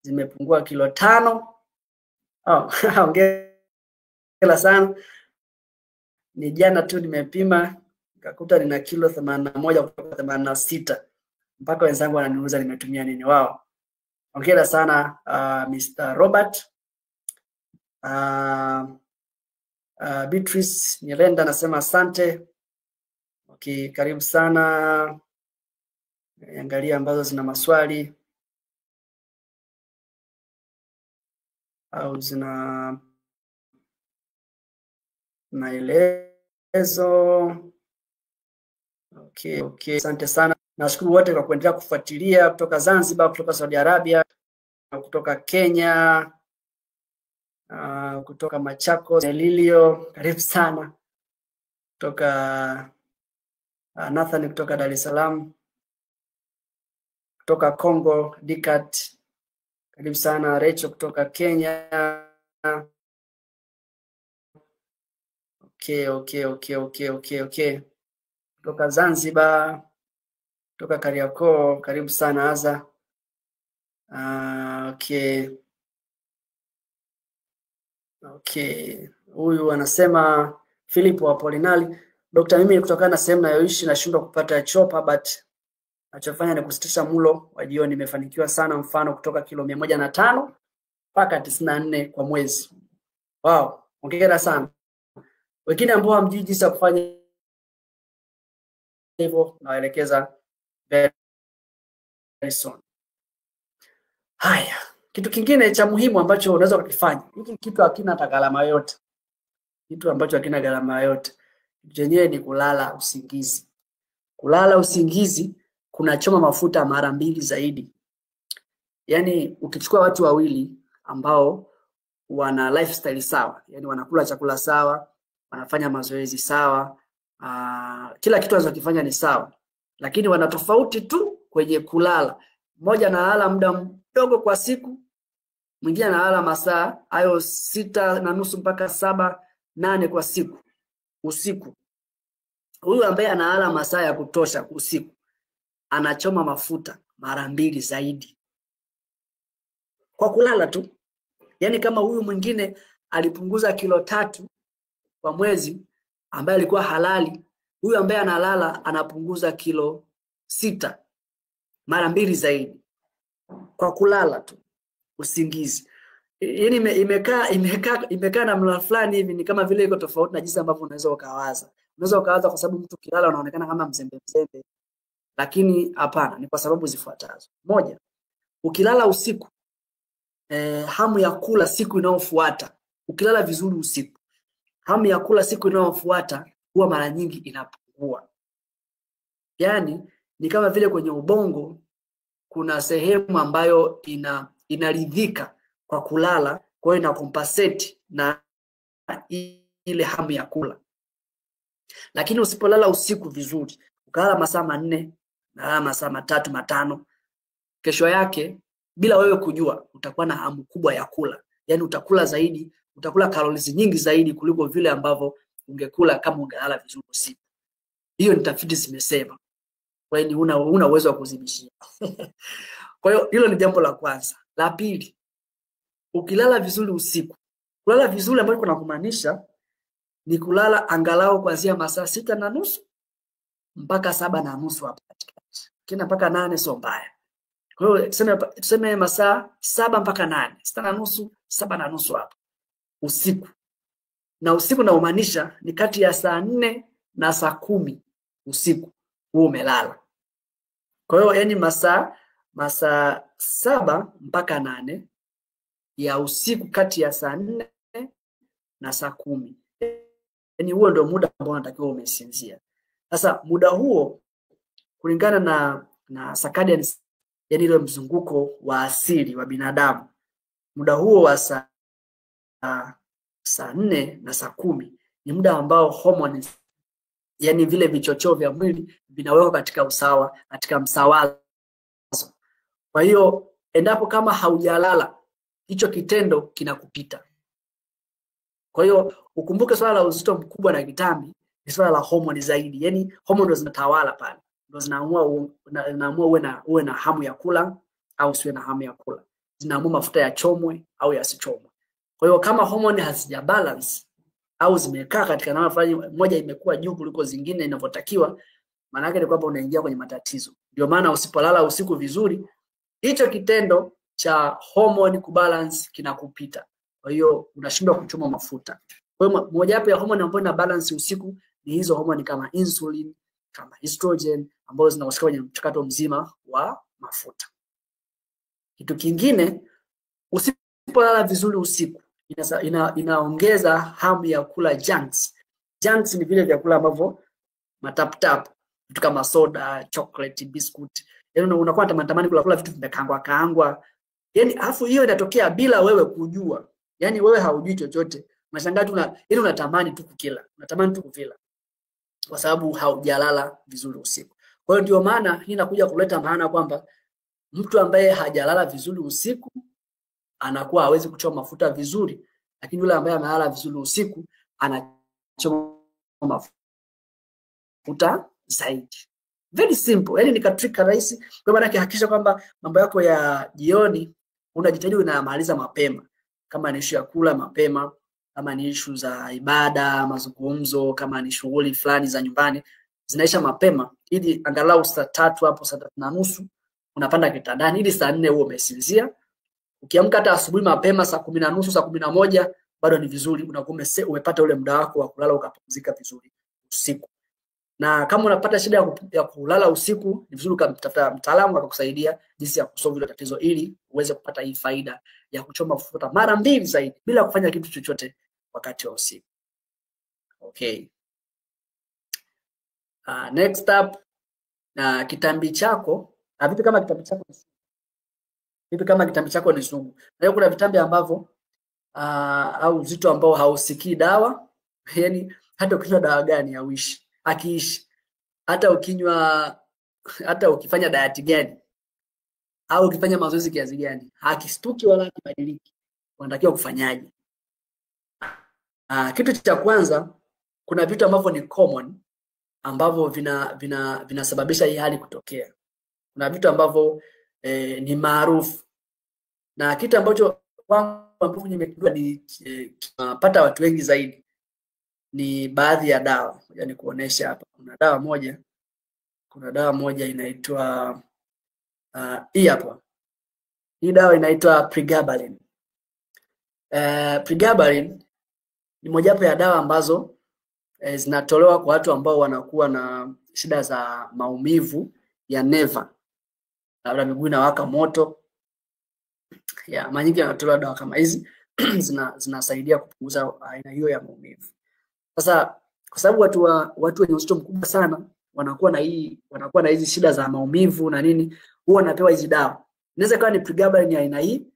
zimepungua kilo 5. Hongera sana. Ni jana tu nimepima nikakuta nina kilo 81 kutoka 86. Mpaka wenzangu wananiuliza nimetumia nini wao. Hongera sana Mr. Robert. Beatrice Nyelenda anasema asante. Okay, karibu sana. Angalia ambazo zina maswali au zina maelezo. Okay, asante sana. Nashukuru wote kwa kuendelea kufuatilia kutoka Zanzibar, kutoka Saudi Arabia, kutoka Kenya, kutoka Machakos, Lilio, karibu sana. Kutoka Nathan kutoka Dar es Salaam, kutoka Congo, Dikat, karibu sana. Rachel kutoka Kenya. Okay. Kutoka Zanzibar, kutoka Kariakoo, karibu sana Aza. Okay. Huyu anasema Philip wa Polinali, Dr. mimi kutokana na sehemu nayoishi nashindwa kupata chopa, but nachofanya ni kusitisha mlo wa jioni. Nimefanikiwa sana, mfano kutoka kilo 105 mpaka 94 kwa mwezi. Wow, hongera sana. Wengine ambao hamjui jinsi ya kufanya hivyo nawaelekeza very soon. Haya, kitu kingine cha muhimu ambacho unaweza kukifanya. Hiki kitu hakina gharama yote. Kitu ambacho hakina gharama yote. Chenyewe ni kulala usingizi. Kulala usingizi kunachoma mafuta mara 2 zaidi. Yaani ukichukua watu wawili ambao wana lifestyle sawa, yani wanakula chakula sawa, wanafanya mazoezi sawa, kila kitu wanachokifanya ni sawa, lakini wana tofauti tu kwenye kulala. Mmoja analala muda mdogo kwa siku, mwingine analala masaa hayo 6:30 mpaka 7, 8 kwa siku usiku. Huyu ambaye analala masaa ya kutosha usiku anachoma mafuta mara 2 zaidi kwa kulala tu. Yaani kama huyu mwingine alipunguza kilo 3 kwa mwezi ambaye alikuwa halali, huyu ambaye analala anapunguza kilo 6, mara 2 zaidi kwa kulala tu, usingizi. Yaani imekaa namna fulani hivi, ni kama vile iko tofauti na jinsi ambavyo unaweza ukawaza. Unaweza ukawaza kwa sababu mtu kilala unaonekana kama mzembe, lakini hapana, ni kwa sababu zifuatazo. Moja, ukilala usiku hamu ya kula siku inayofuata, ukilala vizuri usiku, hamu ya kula siku inayofuata huwa mara nyingi inapungua. Yaani ni kama vile kwenye ubongo kuna sehemu ambayo inaridhika kwa kulala, kwa hiyo ina compensate na ile hamu ya kula. Lakini usipolala usiku vizuri, ukalala masaa 4, na masaa 3, 5, kesho yake bila wewe kujua utakuwa na hamu kubwa ya kula. Yaani utakula zaidi, utakula calories nyingi zaidi kuliko vile ambavyo ungekula kama ungelala vizuri usiku. Hiyo ni tafiti zimesema. Kwa hiyo una uwezo wa kuzidishia. Kwa hiyo hilo ni jambo la kwanza. La pili, ukilala vizuri usiku. Kulala vizuri ambapo kuna kumaanisha ni kulala angalau kuanzia masaa 6:30 mpaka 7:30 hapo katikati. Kina mpaka 8 sio mbaya. Kwa hiyo tuseme masaa 7 mpaka 8, 6:30, 7:30 hapo usiku. Na usiku na umaanisha ni kati ya saa 4 na saa 10 usiku huo umelala. Kwa hiyo yani masaa 7 mpaka 8 ya usiku, kati ya saa 4 na saa 10. Yani huo ndio muda ambao unatakiwa umesinzia. Sasa muda huo kulingana na circadian, yani ile mzunguko wa asili wa binadamu, muda huo wa saa 4 na saa 10 ni muda ambao hormones, yani vile vichocheo vya mwili vinawekwa katika usawa, katika msawazo. Kwa hiyo endapo kama haujalala, hicho kitendo kinakupita. Kwa hiyo ukumbuke swala la uzito mkubwa na kitambi ni swala la hormone zaidi. Yani hormone ndo zinatawala pale. Ndo zinaamua uwe na hamu ya kula au usiwe na hamu ya kula. Zinaamua mafuta ya chomwe au yasichomwe. Kwa hiyo kama hormone hazija balance au zimekaa katika namna fulani, moja imekuwa juu kuliko zingine inavyotakiwa, maana yake ni kwamba unaingia kwenye matatizo. Ndio maana usipolala usiku vizuri, hicho kitendo cha hormone kubalance kinakupita. Kwa hiyo unashindwa kuchoma mafuta. Kwa hiyo moja wapo ya hormone ambayo ina balance usiku ni hizo hormone kama insulin, kama estrogen, ambazo zinahusika kwenye mchakato mzima wa mafuta. Kitu kingine, usipolala vizuri usiku inaongeza hamu ya kula junks. Junks ni vile vyakula ambavyo matap, vitu kama soda, chocolate, biscuit. Yaani unakuwa unatamani kula vitu vimekaangwa. Yaani afu hiyo inatokea bila wewe kujua. Yaani wewe haujui chochote. Unashangaa tu yaani unatamani tu kukila. Unatamani tu kuvila. Kwa sababu haujalala vizuri usiku. Kwa hiyo ndio maana hii inakuja kuleta maana kwamba mtu ambaye hajalala vizuri usiku anakuwa hawezi kuchoma mafuta vizuri, lakini yule ambaye analala vizuri usiku anachoma mafuta zaidi. Very simple. Yaani ni trick rahisi. Kwa maana hakikisha kwamba mambo yako ya jioni unajitahidi unamaliza mapema. Kama ni issue ya kula mapema, kama ni issue za ibada, mazungumzo, kama ni shughuli fulani za nyumbani, zinaisha mapema ili angalau saa 3 hapo, saa 3:30 unapanda kitandani ili saa 4 uwe umesinzia. Ukiamka hata asubuhi mapema saa 10:30, saa 11 bado ni vizuri, unakuwa umepata ule muda wako wa kulala ukapumzika vizuri usiku. Na kama unapata shida ya kulala usiku, ni vizuri kumtafuta mtaalamu akakusaidia jinsi ya kusolve hilo tatizo ili uweze kupata hii faida ya kuchoma mafuta mara 2 zaidi bila kufanya kitu chochote wakati wa usiku. Okay. Next up, kitambi chako. Vipi kama kitambi chako ni sugu? Vipi kama kitambi chako ni sugu? Na hiyo kuna vitambi ambavyo au uzito ambao hausikii dawa. Yaani hata ukinywa dawa gani hauishi. Akiishi. Hata ukifanya diet gani au ukifanya mazoezi kiasi gani, hakistuki wala hakibadiliki. Unatakiwa kufanyaje? Kitu cha kwanza, kuna vitu ambavyo ni common ambavyo vinasababisha hii hali kutokea. Kuna vitu ambavyo ni maarufu, na kitu ambacho kwangu nimegundua ni kinapata watu wengi zaidi ni baadhi ya dawa. Yaani kuonesha hapa kuna dawa moja inaitwa hii hapa. Hii dawa inaitwa Pregabalin. Pregabalin ni mojawapo ya dawa ambazo zinatolewa kwa watu ambao wanakuwa na shida za maumivu ya neva, labda miguu inawaka moto. Mara nyingi anatolewa dawa kama hizi zinasaidia kupunguza aina hiyo ya maumivu. Sasa kwa sababu watu wenye uzito mkubwa sana wanakuwa na hizi shida za maumivu na nini, huwa wanapewa hizi dawa. Inaweza kuwa ni Pregabalin ya aina hii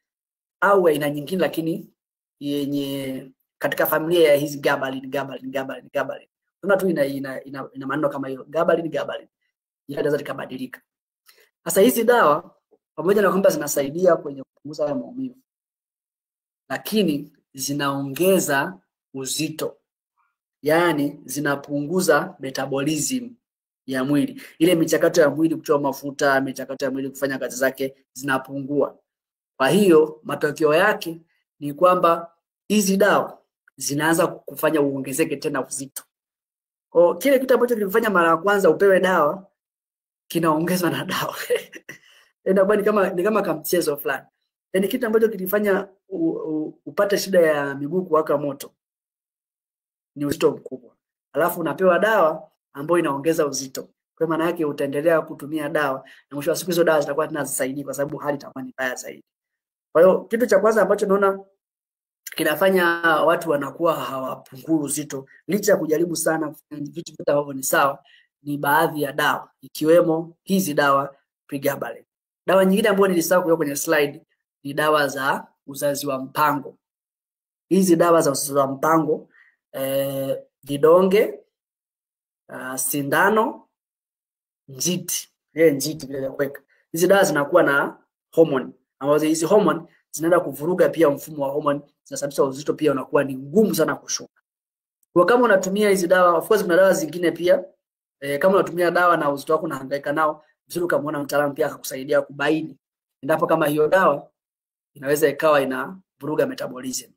au aina nyingine, lakini yenye katika familia ya hizi Gabalin. Unaona tu ina maneno kama hiyo, Gabalin. Ila inaweza likabadilika. Sasa hizi dawa pamoja na kwamba zinasaidia kwenye kupunguza maumivu, lakini zinaongeza uzito. Yaani zinapunguza metabolism ya mwili. Ile michakato ya mwili kutoa mafuta, michakato ya mwili kufanya kazi zake zinapungua. Kwa hiyo matokeo yake ni kwamba hizi dawa zinaanza kufanya uongezeke tena uzito. Kwa kile kitu ambacho kilifanya mara ya kwanza upewe dawa kinaongezwa na dawa. Inakuwa ni kama kamchezo fulani. Yaani kitu ambacho kilifanya upate shida ya miguu kuwaka moto ni uzito mkubwa. Alafu unapewa dawa ambayo inaongeza uzito. Kwa maana yake utaendelea kutumia dawa na mwisho wa siku hizo dawa zitakuwa tena hazisaidii kwa sababu hali itakuwa ni mbaya zaidi. Kwa hiyo kitu cha kwanza ambacho naona kinafanya watu wanakuwa hawapungui uzito licha ya kujaribu sana vitu vyote ambavyo ni sawa, ni baadhi ya dawa ikiwemo hizi dawa Pregabalin. Dawa nyingine ambayo nilisahau kuweka kwenye slide ni dawa za uzazi wa mpango. Hizi dawa za uzazi wa mpango vidonge, sindano, njiti vile kuweka. Hizi dawa zinakuwa na hormone, ambazo hizi hormone zinaenda kuvuruga pia mfumo wa hormone, zinasababisha uzito pia unakuwa ni ngumu sana kushuka. Kwa kama unatumia hizi dawa, of course kuna dawa zingine pia kama unatumia dawa na uzito wako unahangaika nao, vizuri kumuona mtaalamu pia akakusaidia kubaini endapo kama hiyo dawa inaweza ikawa inavuruga metabolism.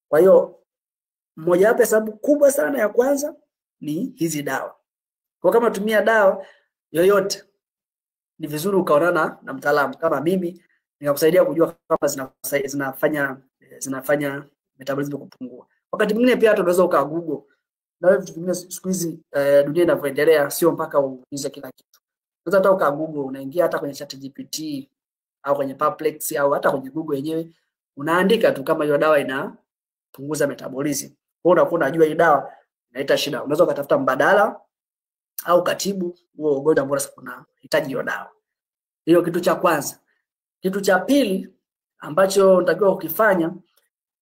Kwa hiyo mmoja wapo sababu kubwa sana ya kwanza ni hizi dawa. Kwa kama unatumia dawa yoyote ni vizuri ukaonana na mtaalamu kama mimi nikakusaidia kujua kama zinafanya metabolism kupungua. Wakati mwingine pia unaweza ukagoogle. Na vitu vingine siku hizi dunia inavyoendelea sio mpaka uulize kila kitu. Unaweza hata ukagoogle, unaingia hata kwenye ChatGPT au kwenye Perplexity au hata kwenye Google yenyewe, unaandika tu kama hiyo dawa inapunguza metabolism. Kwa hiyo unakuwa unajua hii dawa inaleta shida. Unaweza ukatafuta mbadala au katibu huo ugonjwa ambao unahitaji hiyo dawa. Hiyo kitu cha kwanza. Kitu cha pili ambacho unatakiwa ukifanya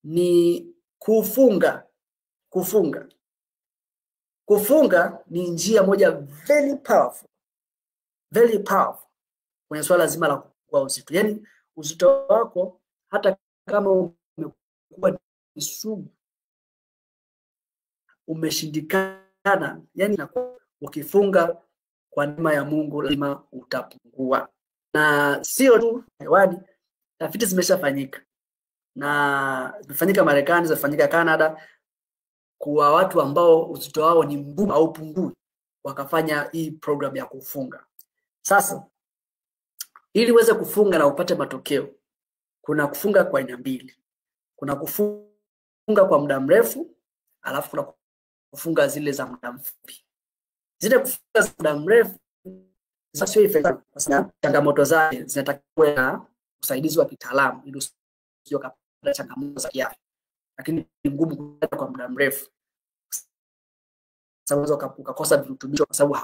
ni kufunga. Kufunga ni njia moja very powerful kwenye swala zima la kukua uzito. Yaani uzito wako hata kama umekuwa ni sugu, umeshindikana, yani ukifunga kwa neema ya Mungu lazima utapungua. Na sio tu hewani, tafiti zimeshafanyika. Na zimefanyika Marekani, zimefanyika Canada, kwa watu ambao uzito wao ni mgumu au pungui, wakafanya hii program ya kufunga. Sasa ili uweze kufunga na upate matokeo, kuna kufunga kwa aina mbili. Kuna kufunga kwa muda mrefu, alafu kuna kufunga zile za muda mfupi. Zile kufunga za muda mrefu sio effective kwa sababu changamoto zake zinatakiwa na usaidizi wa kitaalamu ili usije kupata changamoto za kiafya. Lakini ni ngumu kwa muda mrefu. Sababu ukakosa virutubisho kwa sababu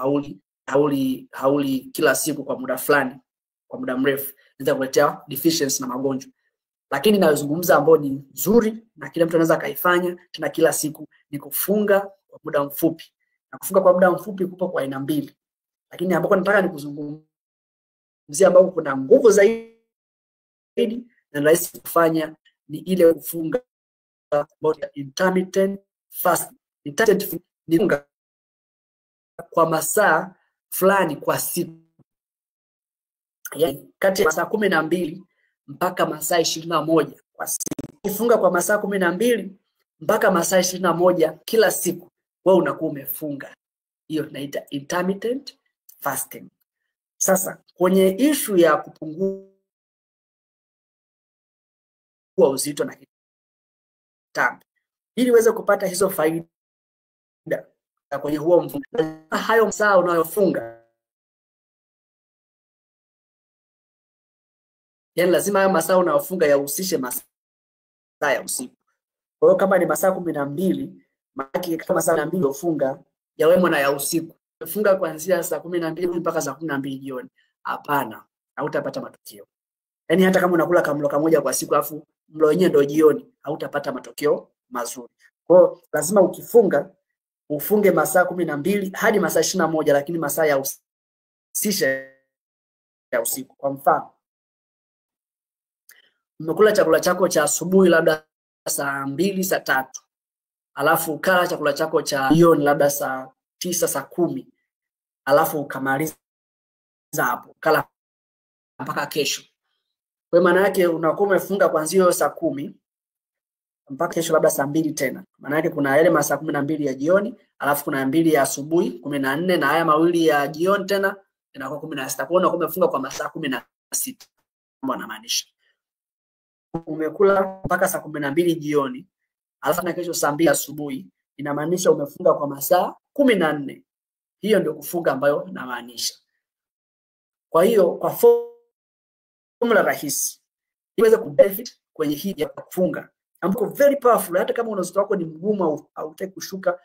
hauli kila siku kwa muda fulani, kwa muda mrefu, inaweza kuletea deficiency na magonjwa. Lakini nazungumza ambao ni nzuri na kila mtu anaweza kaifanya tena kila siku ni kufunga kwa muda mfupi. Na kufunga kwa muda mfupi kupo kwa aina mbili. Lakini hapo nataka nikuzungumzia ambao kuna nguvu zaidi na rahisi kufanya ni ile kufunga intermittent fasting. Intermittent ni kwa masaa fulani kwa siku. Yani kati ya masaa 12 mpaka masaa 21 kwa siku. Ukifunga kwa masaa 12 mpaka masaa 21 kila siku, wewe unakuwa umefunga. Hiyo tunaita intermittent fasting. Sasa kwenye issue ya kupungua uzito na kitambi, ili uweze kupata hizo faida kwenye huo mfumo, hayo masaa unayofunga, yani lazima hayo masaa unayofunga yahusishe masaa ya usiku. Kwa hiyo kama ni masaa 12, maana kama masaa 12 ufunga yawemo na ya usiku. Ufunga kuanzia saa 12 mpaka saa 12 jioni. Hapana, hautapata matokeo. Yaani hata kama unakula kamlo kamoja kwa siku afu mlo wenyewe ndio jioni, hautapata matokeo mazuri. Kwa hiyo lazima ukifunga ufunge masaa 12 hadi masaa 21, lakini masaa ya usishe ya usiku. Kwa mfano, umekula chakula chako cha asubuhi labda saa 2 saa 3, alafu ukala chakula chako cha jioni labda saa 9 saa 10, alafu ukamaliza hapo kala mpaka kesho. Kwa maana yake unakuwa umefunga kuanzia saa 10 mpaka kesho labda saa 2 tena. Maana yake kuna yale masaa 12 ya jioni, alafu kuna 2 ya asubuhi 14, na haya mawili ya jioni tena inakuwa 16. Kwa hiyo unakuwa umefunga kwa masaa 16. Kama unamaanisha umekula mpaka saa 12 jioni, alafu na kesho saa 2 asubuhi, inamaanisha umefunga kwa masaa 14. Hiyo ndio kufunga ambayo namaanisha. Kwa hiyo kwa formula rahisi iweze kubenefit kwenye hii ya kufunga, ambapo very powerful, hata kama uzito wako ni mgumu au hutaki kushuka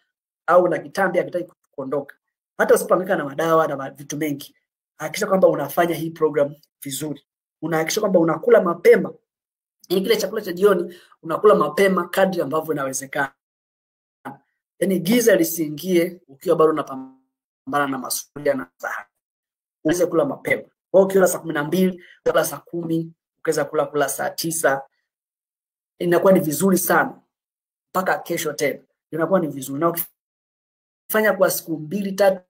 au na kitambi hakitaki kuondoka, hata usipohangaika na madawa na vitu mengi, hakikisha kwamba unafanya hii program vizuri. Unahakikisha kwamba unakula mapema. Yaani kile chakula cha jioni unakula mapema kadri ambavyo inawezekana. Yaani giza lisiingie ukiwa bado unapambana na masuala na saha. Uweze kula mapema. Kwa hiyo ukila saa 12, ukila saa 10, ukaweza kula saa 9, inakuwa ni vizuri sana. Mpaka kesho tena. Inakuwa ni vizuri. Na ukifanya kwa siku 2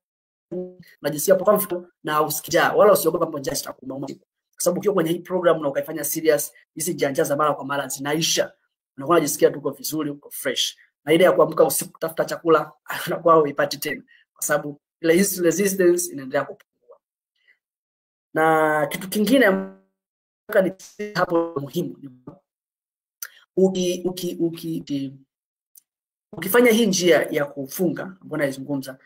3 unajisikia comfortable na usikija wala usiogope kwamba njaa itakuuma. Kwa sababu ukiwa kwenye hii program na ukaifanya serious, hizi janja za mara kwa mara zinaisha. Unakuwa unajisikia tuko vizuri, uko fresh. Na ile ya kuamka usiku kutafuta chakula unakuwa uipati tena, kwa sababu ile resistance inaendelea kupungua. Na kitu kingine ni hapo muhimu, ukifanya hii njia ya kufunga ambayo naizungumza,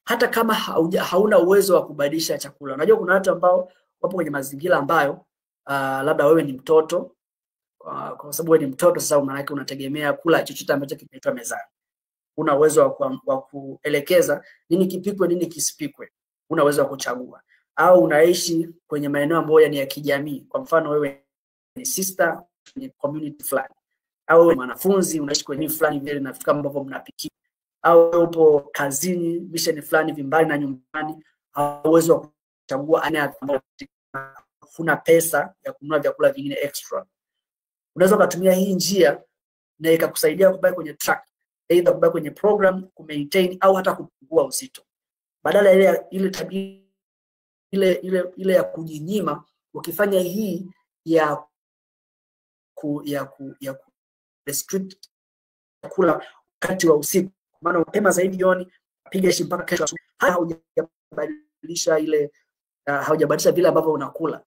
hata kama hauna uwezo wa kubadilisha chakula. Unajua kuna watu ambao wapo kwenye mazingira ambayo labda wewe ni mtoto, kwa sababu wewe ni mtoto sasa, maana yake unategemea kula chochote ambacho kimeitwa mezani. Una uwezo wa kuelekeza nini kipikwe nini kisipikwe. Una uwezo wa kuchagua. Au unaishi kwenye maeneo ambayo ni ya kijamii. Kwa mfano wewe ni sister kwenye community fulani, au wewe ni mwanafunzi unaishi kwenye fulani vile na vitu kama ambavyo mnapikia, au upo kazini mission fulani vimbali na nyumbani, au uwezo wa kuchagua aina ambayo huna pesa ya kununua vyakula vingine extra. Unaweza kutumia hii njia na ikakusaidia kubaki kwenye track, either kubaki kwenye program, kumaintain au hata kupungua uzito. Badala ile ya kujinyima, ukifanya hii ya restrict kula wakati wa usiku, maana mapema zaidi jioni, piga ishi mpaka kesho asubuhi, haujabadilisha ile haujabadilisha vile ambavyo unakula.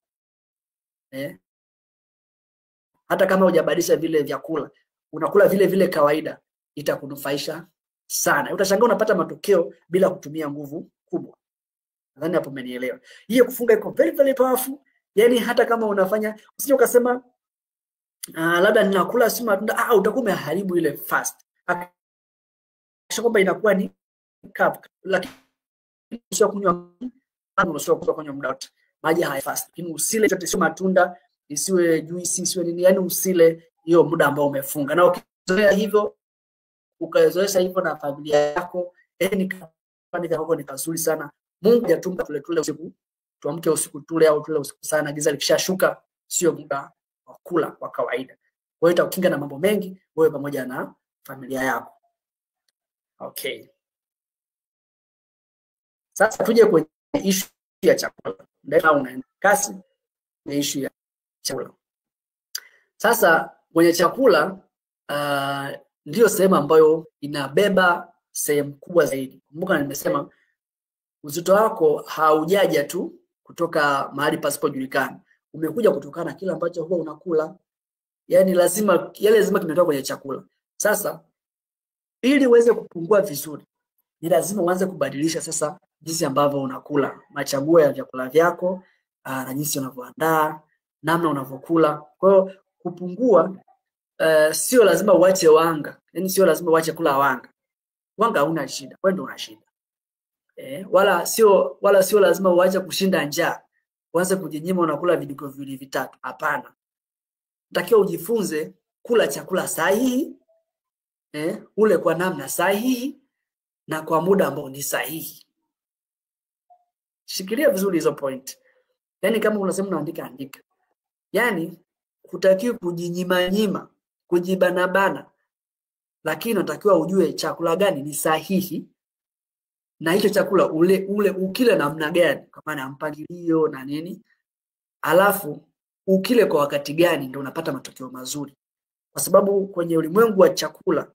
Hata kama hujabadilisha vile vyakula, unakula vile vile kawaida, itakunufaisha sana. Utashangaa unapata matokeo bila kutumia nguvu kubwa. Nadhani hapo umenielewa. Hiyo kufunga iko very very powerful. Yaani hata kama unafanya, usije ukasema labda ninakula si matunda, utakuwa umeharibu ile fast. Kisha kwamba inakuwa ni cup, lakini sio kunywa kunywa muda wote. Maji haya fast. Lakini usile chochote, sio matunda, isiwe juice, isiwe nini, yani usile hiyo muda ambao umefunga. Na ukizoea hivyo, ukazoesha hivyo na familia yako, ni kufanya kwako ni kazuri sana. Mungu hajatumba tule usiku, tuamke usiku tule au tule usiku sana, giza likishashuka, sio muda wa kula kwa kawaida. Wewe utakinga na mambo mengi, wewe pamoja na familia yako. Okay. Sasa tuje kwenye issue ya chakula. Ndio unaenda kasi ni issue ya chakula. Sasa kwenye chakula ndio sehemu ambayo inabeba sehemu kubwa zaidi. Kumbuka nimesema uzito wako haujaja tu kutoka mahali pasipojulikana. Umekuja kutokana na kile ambacho huwa unakula. Yaani lazima kimetoka kwenye chakula. Sasa ili uweze kupungua vizuri, ni lazima uanze kubadilisha sasa jinsi ambavyo unakula, machaguo ya vyakula vyako, na jinsi unavyoandaa, namna unavyokula. Kwa hiyo kupungua sio lazima uache wanga. Yaani sio lazima uache kula wanga. Wanga hauna shida, wewe ndio una shida. Wala sio lazima uache kushinda njaa. Uanze kujinyima unakula vijiko viwili vitatu. Hapana. Unatakiwa ujifunze kula chakula sahihi, ule kwa namna sahihi na kwa muda ambao ni sahihi. Shikilia vizuri hizo point. Yaani kama unasema unaandika. Yaani hutakiwi kujinyima, kujibana. Lakini unatakiwa ujue chakula gani ni sahihi na hicho chakula ule ukile namna gani, kama na mpangilio na nini. Alafu ukile kwa wakati gani ndio unapata matokeo mazuri. Kwa sababu kwenye ulimwengu wa chakula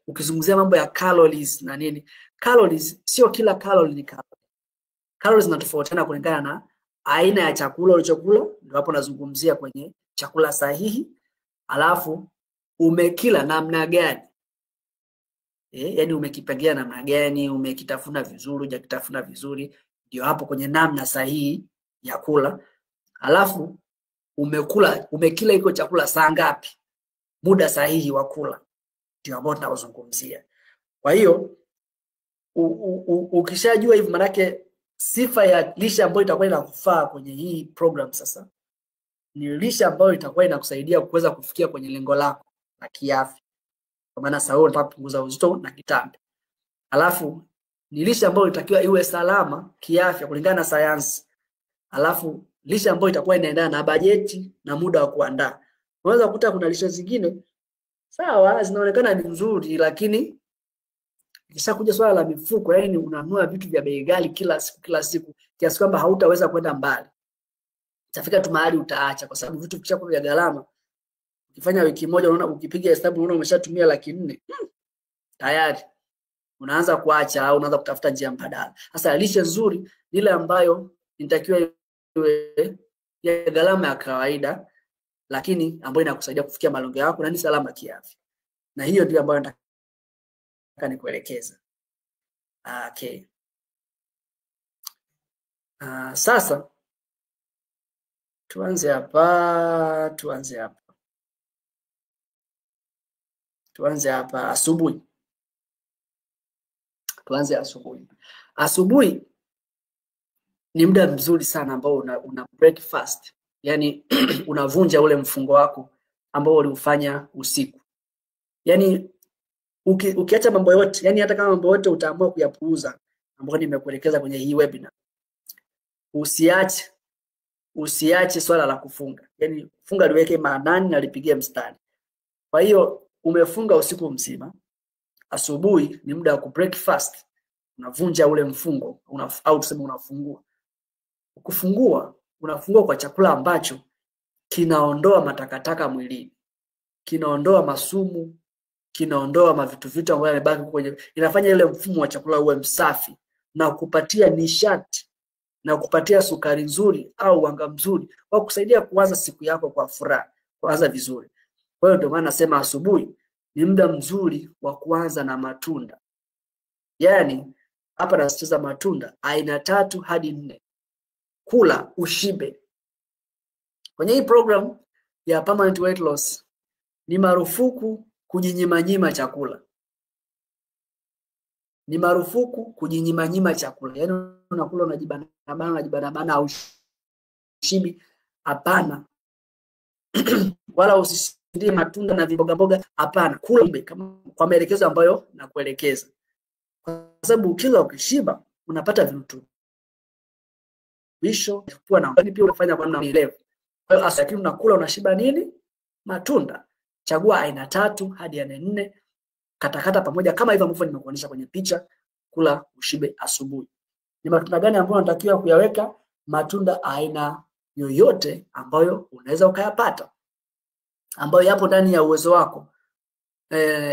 ukizungumzia mambo ya calories na nini, calories sio kila calorie ni calorie. Calories zinatofautiana kulingana na aina ya chakula ulichokula. Ndio hapo nazungumzia kwenye chakula sahihi. Alafu umekila namna gani? Yaani umekipangia namna gani, umekitafuna vizuri, hujakitafuna vizuri, ndio hapo kwenye namna sahihi ya kula. Alafu umekila iko chakula saa ngapi, muda sahihi wa kula, ndio ambao tunazungumzia. Kwa hiyo ukishajua hivi, manake sifa ya lishe ambayo itakuwa inakufaa kwenye hii program sasa ni lishe ambayo itakuwa inakusaidia kuweza kufikia kwenye lengo lako la kiafya. Kwa maana sasa wewe unataka kupunguza uzito na kitambi. Alafu ni lishe ambayo itakiwa iwe salama kiafya kulingana na sayansi. Alafu lishe ambayo itakuwa inaendana na bajeti na muda wa kuandaa. Unaweza kukuta kuna lishe zingine sawa zinaonekana ni nzuri, lakini kisha kuja swala la mifuko, yaani unanunua vitu vya bei ghali kila siku kiasi kwamba hautaweza kwenda mbali. Itafika tu mahali utaacha, kwa sababu vitu vikishakuwa vya gharama, ukifanya wiki moja unaona, ukipiga hesabu unaona umeshatumia 400,000 tayari unaanza kuacha au unaanza kutafuta njia mbadala. Sasa lishe nzuri ni ile ambayo inatakiwa iwe ya gharama ya kawaida, lakini ambayo inakusaidia kufikia malengo yako na ni salama kiafya. Na hiyo ndio ambayo nataka nikuelekeza. Okay. Sasa tuanze hapa asubuhi. Tuanze asubuhi. Asubuhi ni muda mzuri sana ambao una breakfast. Yaani unavunja ule mfungo wako ambao uliufanya usiku. Yaani ukiacha mambo yote, yaani hata kama mambo yote utaamua kuyapuuza ambayo nimekuelekeza kwenye hii webinar, usiache swala la kufunga. Yaani funga liweke maanani na lipigie mstari. Kwa hiyo umefunga usiku mzima, asubuhi ni muda wa kubreakfast. Unavunja ule mfungo, au tuseme unafungua. Unafungua kwa chakula ambacho kinaondoa matakataka mwilini, kinaondoa masumu, kinaondoa mavitu ambayo yamebaki kwenye, inafanya ile mfumo wa chakula uwe msafi na kupatia nishati na kupatia sukari nzuri au wanga mzuri wa kusaidia kuanza siku yako kwa furaha, kuanza vizuri. Kwa hiyo ndio maana nasema asubuhi ni muda mzuri wa kuanza na matunda. Yaani hapa nasitiza matunda aina 3 hadi 4. Kula ushibe. Kwenye hii program ya permanent weight loss ni marufuku kujinyima chakula. Ni marufuku kujinyima chakula. Yaani unakula unajibana au ushibi, hapana. Wala usishindie matunda na mboga, hapana. Kula kama kwa maelekezo ambayo nakuelekeza. Kwa sababu kila ukishiba unapata virutubisho kuwa na pia unafanya kwa namna ile. Kwa hiyo asakini unakula unashiba nini? Matunda. Chagua aina 3 hadi 4. Katakata pamoja kama hivyo ambavyo nimekuonyesha kwenye picha. kula ushibe asubuhi. Ni matunda gani ambayo unatakiwa kuyaweka? Matunda aina yoyote ambayo unaweza ukayapata, ambayo yapo ndani ya uwezo wako,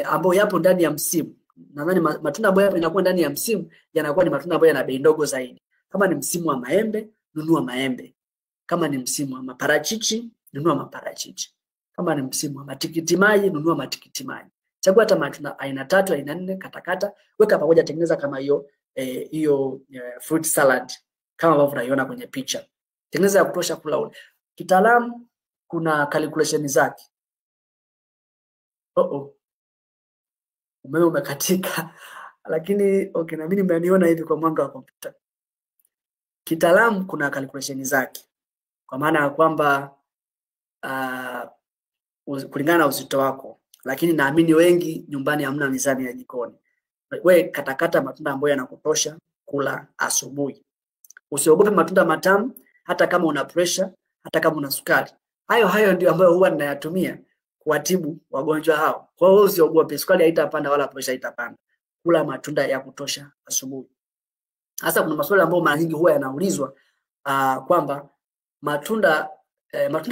ambayo yapo ndani ya msimu. Nadhani matunda ambayo yanakuwa ndani ya msimu yanakuwa ni matunda ambayo yana bei ndogo zaidi. Kama ni msimu wa maembe, nunua maembe. Kama ni msimu wa maparachichi, nunua maparachichi. Kama ni msimu wa matikiti maji, nunua matikiti maji. Chagua hata matunda aina 3, aina 4, katakata, weka pamoja, tengeneza kama hiyo fruit salad kama ambavyo unaiona kwenye picha. Tengeneza ya kutosha, kula ule. Kitaalamu kuna calculation zake. Umeme umekatika. Lakini okay, na mimi nimeniona hivi kwa mwanga wa kompyuta. Kitaalamu kuna calculation zake. Kwa maana ya kwamba kulingana na uzito wako. Lakini naamini wengi nyumbani hamna mizani ya jikoni. Wewe katakata matunda ambayo yanakutosha kula asubuhi. Usiogope matunda matamu, hata kama una pressure, hata kama una sukari. Hayo ndio ambayo huwa ninayatumia kuwatibu wagonjwa hao. Kwa hiyo usiogope, sukari haitapanda wala pressure haitapanda. Kula matunda ya kutosha asubuhi. Hasa kuna maswali ambayo mara nyingi huwa yanaulizwa kwamba matunda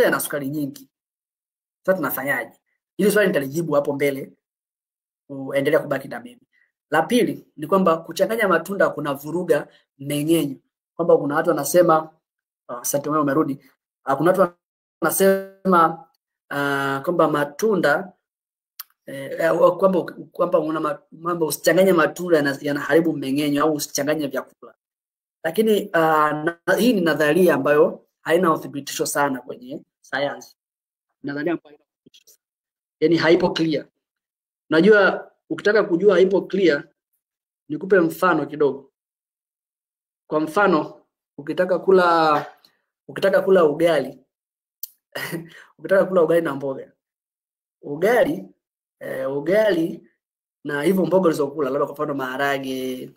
yana sukari nyingi. Sasa tunafanyaje? Hili swali nitalijibu hapo mbele. Uendelea kubaki na mimi. La pili ni kwamba kuchanganya matunda kuna vuruga mmeng'enyo. Kwamba kuna watu wanasema asante wewe umerudi. Kuna watu wanasema kwamba matunda kwamba una mambo usichanganye matunda yanaharibu mmeng'enyo au usichanganye vyakula. Lakini hii ni nadharia ambayo haina uthibitisho sana kwenye sayansi. Nadharia ambayo haina uthibitisho. Yaani haipo clear. Unajua ukitaka kujua haipo clear, nikupe mfano kidogo. Kwa mfano, ukitaka kula ugali ukitaka kula ugali na mboga. Ugali na hivyo mboga ulizokula, labda kwa mfano maharage,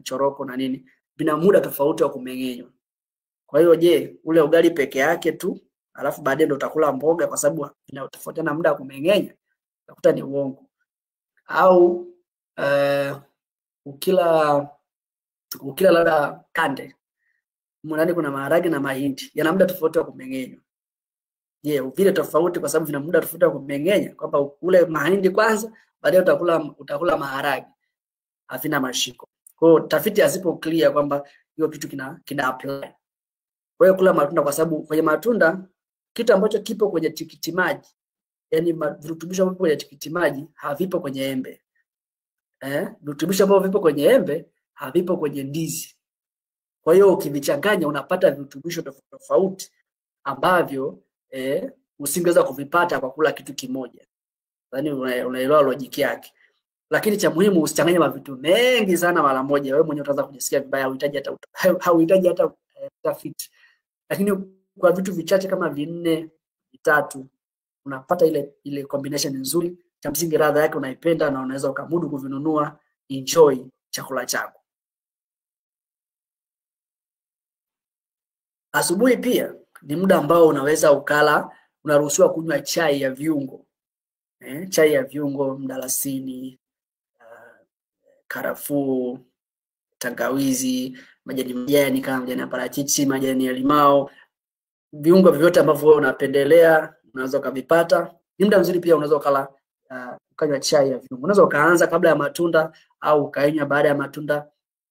choroko na nini, vina muda tofauti wa kumeng'enywa. Kwa hiyo je, ule ugali peke yake tu, alafu baadaye ndo utakula mboga kwa sababu inatofautiana muda wa kumeng'enya? Utakuta ni uongo. Au ukila labda kande, ndani kuna maharage na mahindi, yana muda tofauti wa kumeng'enywa. Je, vile tofauti kwa sababu vina muda tofauti wa kumeng'enya, kwamba ule mahindi kwanza baadaye utakula maharage, havina mashiko. Kwa hiyo tafiti hazipo clear kwamba hiyo kitu kina apply. Kwa hiyo kula matunda, kwa sababu kwenye matunda kitu ambacho kipo kwenye tikiti maji, yani virutubisho ambavyo kwenye tikiti maji havipo kwenye embe. Virutubisho ambavyo vipo kwenye embe havipo kwenye ndizi. Kwa hiyo ukivichanganya unapata virutubisho tofauti ambavyo usingeweza kuvipata kwa kula kitu kimoja. Yaani unaelewa logic yake. Lakini cha muhimu usichanganye mavitu mengi sana mara moja. Wewe mwenyewe utaanza kujisikia vibaya, hauhitaji hata tafiti. Lakini kwa vitu vichache kama 4, 3 unapata ile combination nzuri. Cha msingi ladha yake unaipenda na unaweza ukamudu kuvinunua. Enjoy chakula chako. Asubuhi pia ni muda ambao unaweza unaruhusiwa kunywa chai ya viungo. Chai ya viungo, mdalasini, karafuu, tangawizi, majani kama majani ya parachichi, majani ya limao. Viungo vyote ambavyo wewe unapendelea unaweza kuvipata. Ni muda mzuri pia unaweza ukanywa chai ya viungo. Unaweza ukaanza kabla ya matunda au ukainywa baada ya matunda,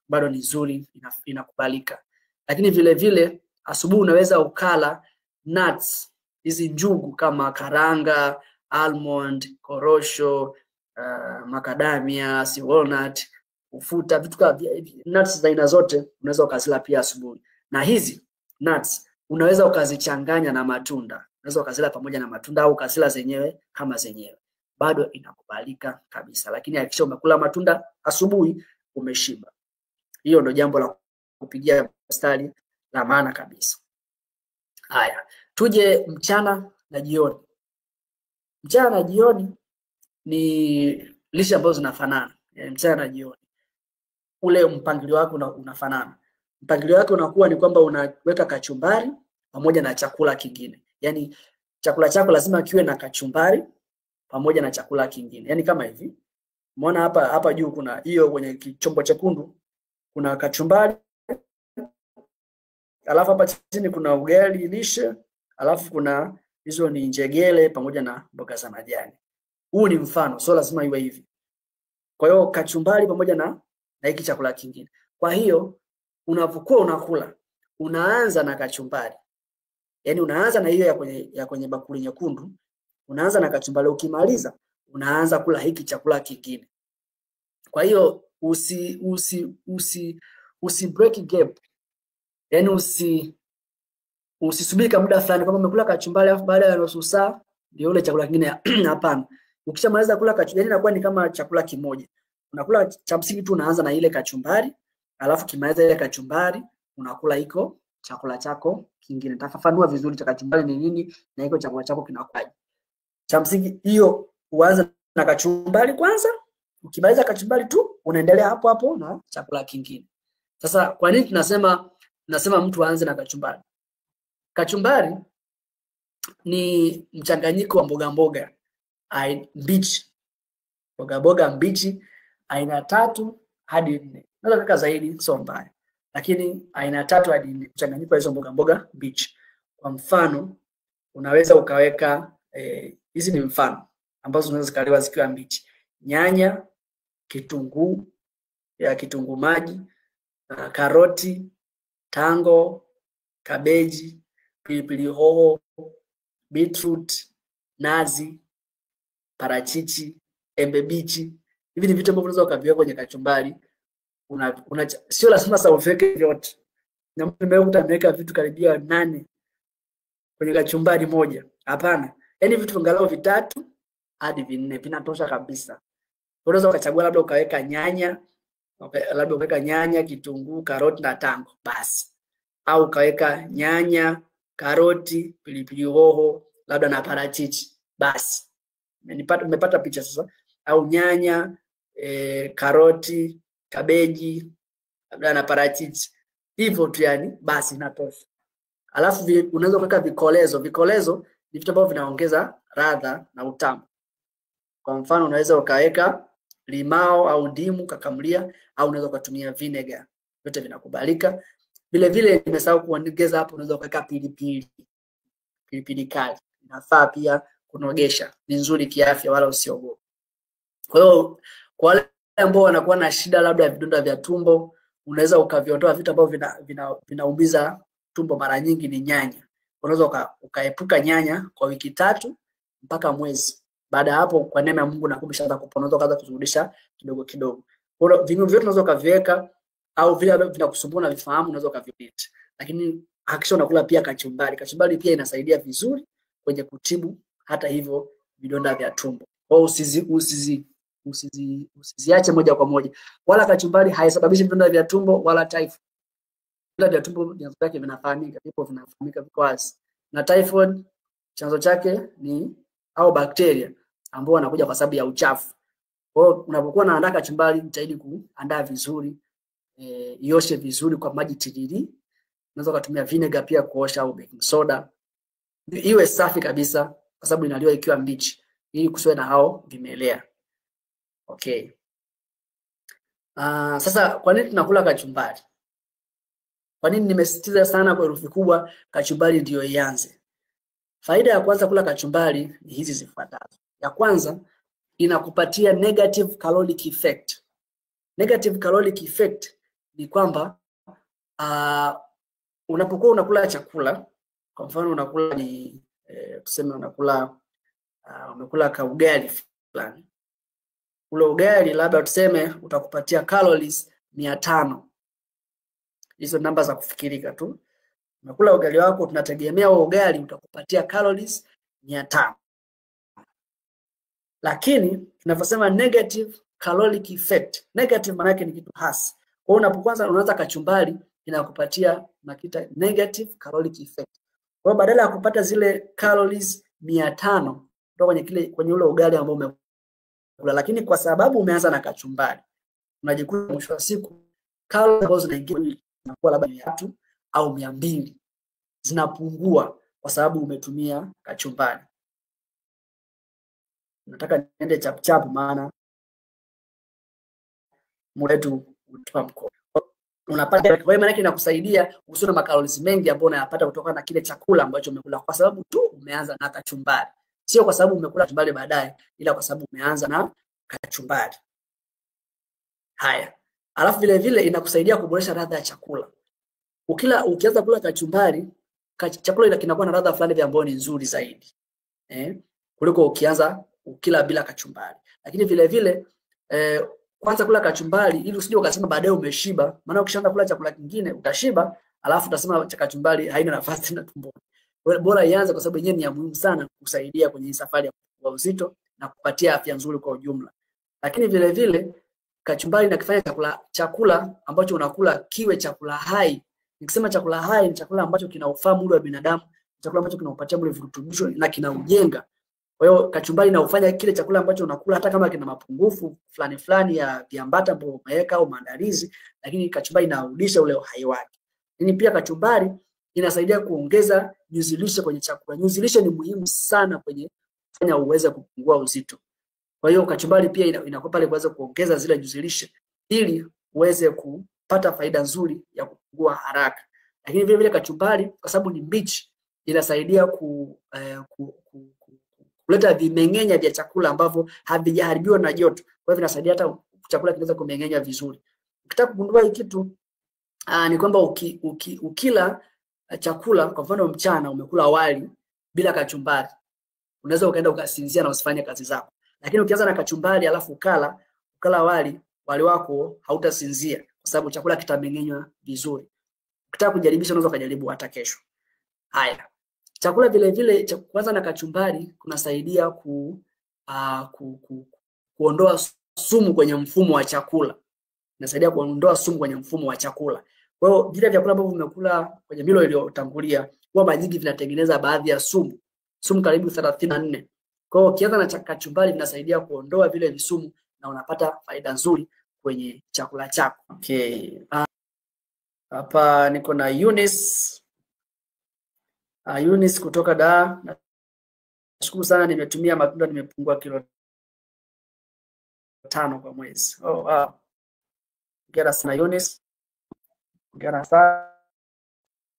bado ni nzuri, inakubalika. Lakini vile vile asubuhi unaweza ukala nuts, hizi njugu kama karanga, almond, korosho, macadamia, walnut, ufuta, vitu kama nuts za aina zote unaweza ukazila pia asubuhi. Na hizi nuts unaweza ukazichanganya na matunda. Unaweza ukazila pamoja na matunda au ukazila zenyewe kama zenyewe. Bado inakubalika kabisa. Lakini hakikisha umekula matunda asubuhi, umeshiba. Hiyo ndio jambo la kupigia mstari la maana kabisa. Haya, tuje mchana na jioni. Mchana na jioni ni lishe ambazo zinafanana. Mchana na jioni ule mpangilio wako unafanana. Mpangilio wako unakuwa ni kwamba unaweka kachumbari pamoja na chakula kingine. Yaani chakula chako lazima kiwe na kachumbari pamoja na chakula kingine. Yaani kama hivi, Umeona hapa juu kuna hiyo kwenye chombo chekundu kuna kachumbari, alafu hapa chini kuna ugali lishe, alafu kuna hizo ni njegele pamoja na mboga za majani. Huu ni mfano, sio lazima iwe hivi. Kwa hiyo kachumbari pamoja na hiki chakula kingine. Kwa hiyo unapokuwa unakula, unaanza na kachumbari. Yaani unaanza na hiyo ya kwenye bakuli nyekundu, unaanza na kachumbari, ukimaliza unaanza kula hiki chakula kingine. Kwa hiyo usi break gap. Yaani usisubiri kwa muda fulani kama umekula kachumbari alafu baada ya nusu saa ndio ule chakula kingine. Hapana. Ukishamaliza kula kachumbari inakuwa ni kama chakula kimoja. Unakula cha msingi tu, unaanza na ile kachumbari, alafu kimaliza ile kachumbari unakula hiko chakula chako kingine. Nitafafanua vizuri cha kachumbari ni nini na hiko chakula chako kinakuaje. Cha msingi hiyo uanze na kachumbari kwanza, ukimaliza kachumbari tu unaendelea hapo hapo na chakula kingine. Sasa kwa nini tunasema mtu aanze na kachumbari? Kachumbari ni mchanganyiko wa mboga mbichi. Mboga mbichi aina 3 hadi 4. Naweza kaka zaidi sio mbaya. Lakini aina 3 hadi 4 mchanganyiko wa hizo mboga mbichi. Kwa mfano unaweza ukaweka hizi ni mfano ambazo unaweza kaliwa zikiwa mbichi. Nyanya, kitunguu maji, karoti, tango, kabeji, pilipili hoho, beetroot, nazi, parachichi, embe bichi. Hivi ni vitu ambavyo unaweza ukaviweka kwenye kachumbari. Sio lazima sasa uweke vyote. Na mtu amekuta ameweka vitu karibia 8 kwenye kachumbari moja. Hapana. Yaani vitu angalau 3 hadi 4 vinatosha kabisa. Unaweza ukachagua labda ukaweka nyanya, kitunguu, karoti na tango basi. Au ukaweka nyanya, karoti, pilipili hoho, labda na parachichi basi. Umepata picha sasa? Au nyanya, karoti, kabeji, labda na parachichi. Hivyo tu yani basi inatosha. Alafu unaweza kuweka vikolezo. Vikolezo ni vitu ambavyo vinaongeza ladha na utamu. Kwa mfano unaweza ukaweka limao au ndimu kakamulia, au unaweza kutumia vinegar. Yote vinakubalika. Vile vile nimesahau kuongeza hapo, unaweza kuweka pilipili kali. Inafaa pia kunogesha. Ni nzuri kiafya, wala usiogope. Kwa hiyo kwa wale ambao wanakuwa na shida labda ya vidonda vya tumbo, unaweza ukaviondoa vitu ambavyo vinaumiza tumbo mara nyingi ni nyanya. Unaweza ukaepuka nyanya kwa wiki 3 mpaka mwezi. Baada hapo kwa neema ya Mungu na kumshaanza kupona, unaweza kuanza kurudisha kidogo kidogo. Kwa hiyo viungo vyote unaweza ukaviweka, au vile ambavyo vinakusumbua na vifahamu unaweza ukavidhibiti. Lakini hakikisha unakula pia kachumbari. Kachumbari pia inasaidia vizuri kwenye kutibu hata hivyo vidonda vya tumbo. Kwa usiziache moja kwa moja. Wala kachumbari haisababishi vidonda vya tumbo wala typhoid. Vidonda vya tumbo vyanzo vyake vinafahamika, viko wazi. Na typhoid chanzo chake ni au bakteria ambao wanakuja kwa sababu ya uchafu. Kwa hiyo unapokuwa unaandaa kachumbari, jitahidi kuandaa vizuri, ioshe vizuri kwa maji tiriri. Unaweza kutumia vinegar pia kuosha au baking soda. Iwe safi kabisa kwa sababu inaliwa ikiwa mbichi ili kusiwe na hao vimelea. Okay. Sasa kwa nini tunakula kachumbari? Kwa nini nimesisitiza sana kwa herufi kubwa kachumbari ndio ianze? Faida ya kwanza kula kachumbari ni hizi zifuatazo. Ya kwanza, inakupatia negative caloric effect. Negative caloric effect ni kwamba unapokuwa unakula chakula, kwa mfano unakula ni tuseme umekula ka ugali fulani. Ule ugali labda tuseme utakupatia calories 500. Hizo namba za kufikirika tu. Unakula ugali wako, tunategemea ugali utakupatia calories 500. Lakini tunavyosema negative caloric effect, negative maana yake ni kitu hasi. Kwa hiyo unapoanza unaanza kachumbari inakupatia nakita negative caloric effect. Kwa hiyo badala ya kupata zile calories 500 kutoka kwenye ule ugali ambao umekula, lakini kwa sababu umeanza na kachumbari, unajikuta mwisho wa siku calories ambazo zinaingia zinakuwa labda 300 au 200 zinapungua kwa sababu umetumia kachumbari. Nataka niende chap maana muda wetu utupa mkono. Unapata kwa hiyo maana inakusaidia usiwe na makalorisi mengi ambayo unayapata kutokana na kile chakula ambacho umekula, kwa sababu tu umeanza na kachumbari. Sio kwa sababu umekula kachumbari baadaye, ila kwa sababu umeanza na kachumbari. Haya. Alafu vile vile inakusaidia kuboresha ladha ya chakula. Ukianza kula kachumbari, chakula ile kinakuwa na ladha fulani ambayo ni nzuri zaidi. Kuliko ukianza ukila bila kachumbari. Lakini vile vile kwanza kula kachumbari ili usije ukasema baadaye umeshiba. Maana ukishaanza kula chakula kingine utashiba, alafu utasema kachumbari haina nafasi na tumboni. Bora ianze kwa sababu yenyewe ni ya muhimu sana kusaidia kwenye safari ya kupungua uzito na kupatia afya nzuri kwa ujumla. Lakini vile vile kachumbari inakifanya chakula ambacho unakula kiwe chakula hai. Nikisema chakula hai ni chakula ambacho kinaufaa mwili wa binadamu, chakula ambacho kinaupatia mwili virutubisho na kinaujenga. Kwa hiyo kachumbari inaufanya kile chakula ambacho unakula hata kama kina mapungufu fulani ya viambata ambavyo umeweka au maandalizi, lakini kachumbari inarudisha ule uhai wake. Lakini pia kachumbari inasaidia kuongeza nyuzi lishe kwenye chakula. Nyuzi lishe ni muhimu sana kwenye kufanya uweze kupungua uzito. Kwa hiyo kachumbari pia inakupa pale kuweza kuongeza zile nyuzi lishe ili uweze kupata faida nzuri ya kupungua haraka. Lakini vile vile kachumbari kwa sababu ni mbichi inasaidia kuleta vimeng'enya vya chakula ambavyo havijaharibiwa na joto. Kwa hivyo vinasaidia hata chakula kinaweza kumeng'enya vizuri. Ukitaka kugundua hii kitu ni kwamba ukila chakula kwa mfano mchana umekula wali bila kachumbari, unaweza ukaenda ukasinzia na usifanye kazi zako. Lakini ukianza na kachumbari alafu ukala wali wako hautasinzia kwa sababu chakula kitameng'enywa vizuri. Ukitaka kujaribisha unaweza kujaribu hata kesho. Haya. Chakula vile vile kwanza na kachumbari kunasaidia kuondoa sumu kwenye mfumo wa chakula. Inasaidia kuondoa sumu kwenye mfumo wa chakula. Kwa hiyo vile vyakula ambavyo umekula kwenye milo iliyotangulia huwa mara nyingi vinatengeneza baadhi ya sumu karibu 34. Kwa hiyo ukianza na kachumbari vinasaidia kuondoa vile visumu na unapata faida nzuri kwenye chakula chako. Okay. Hapa niko na Eunice. Eunice kutoka Dar. Nashukuru sana nimetumia matunda nimepungua kilo 5 kwa mwezi. Hongera sana Eunice. Hongera sana.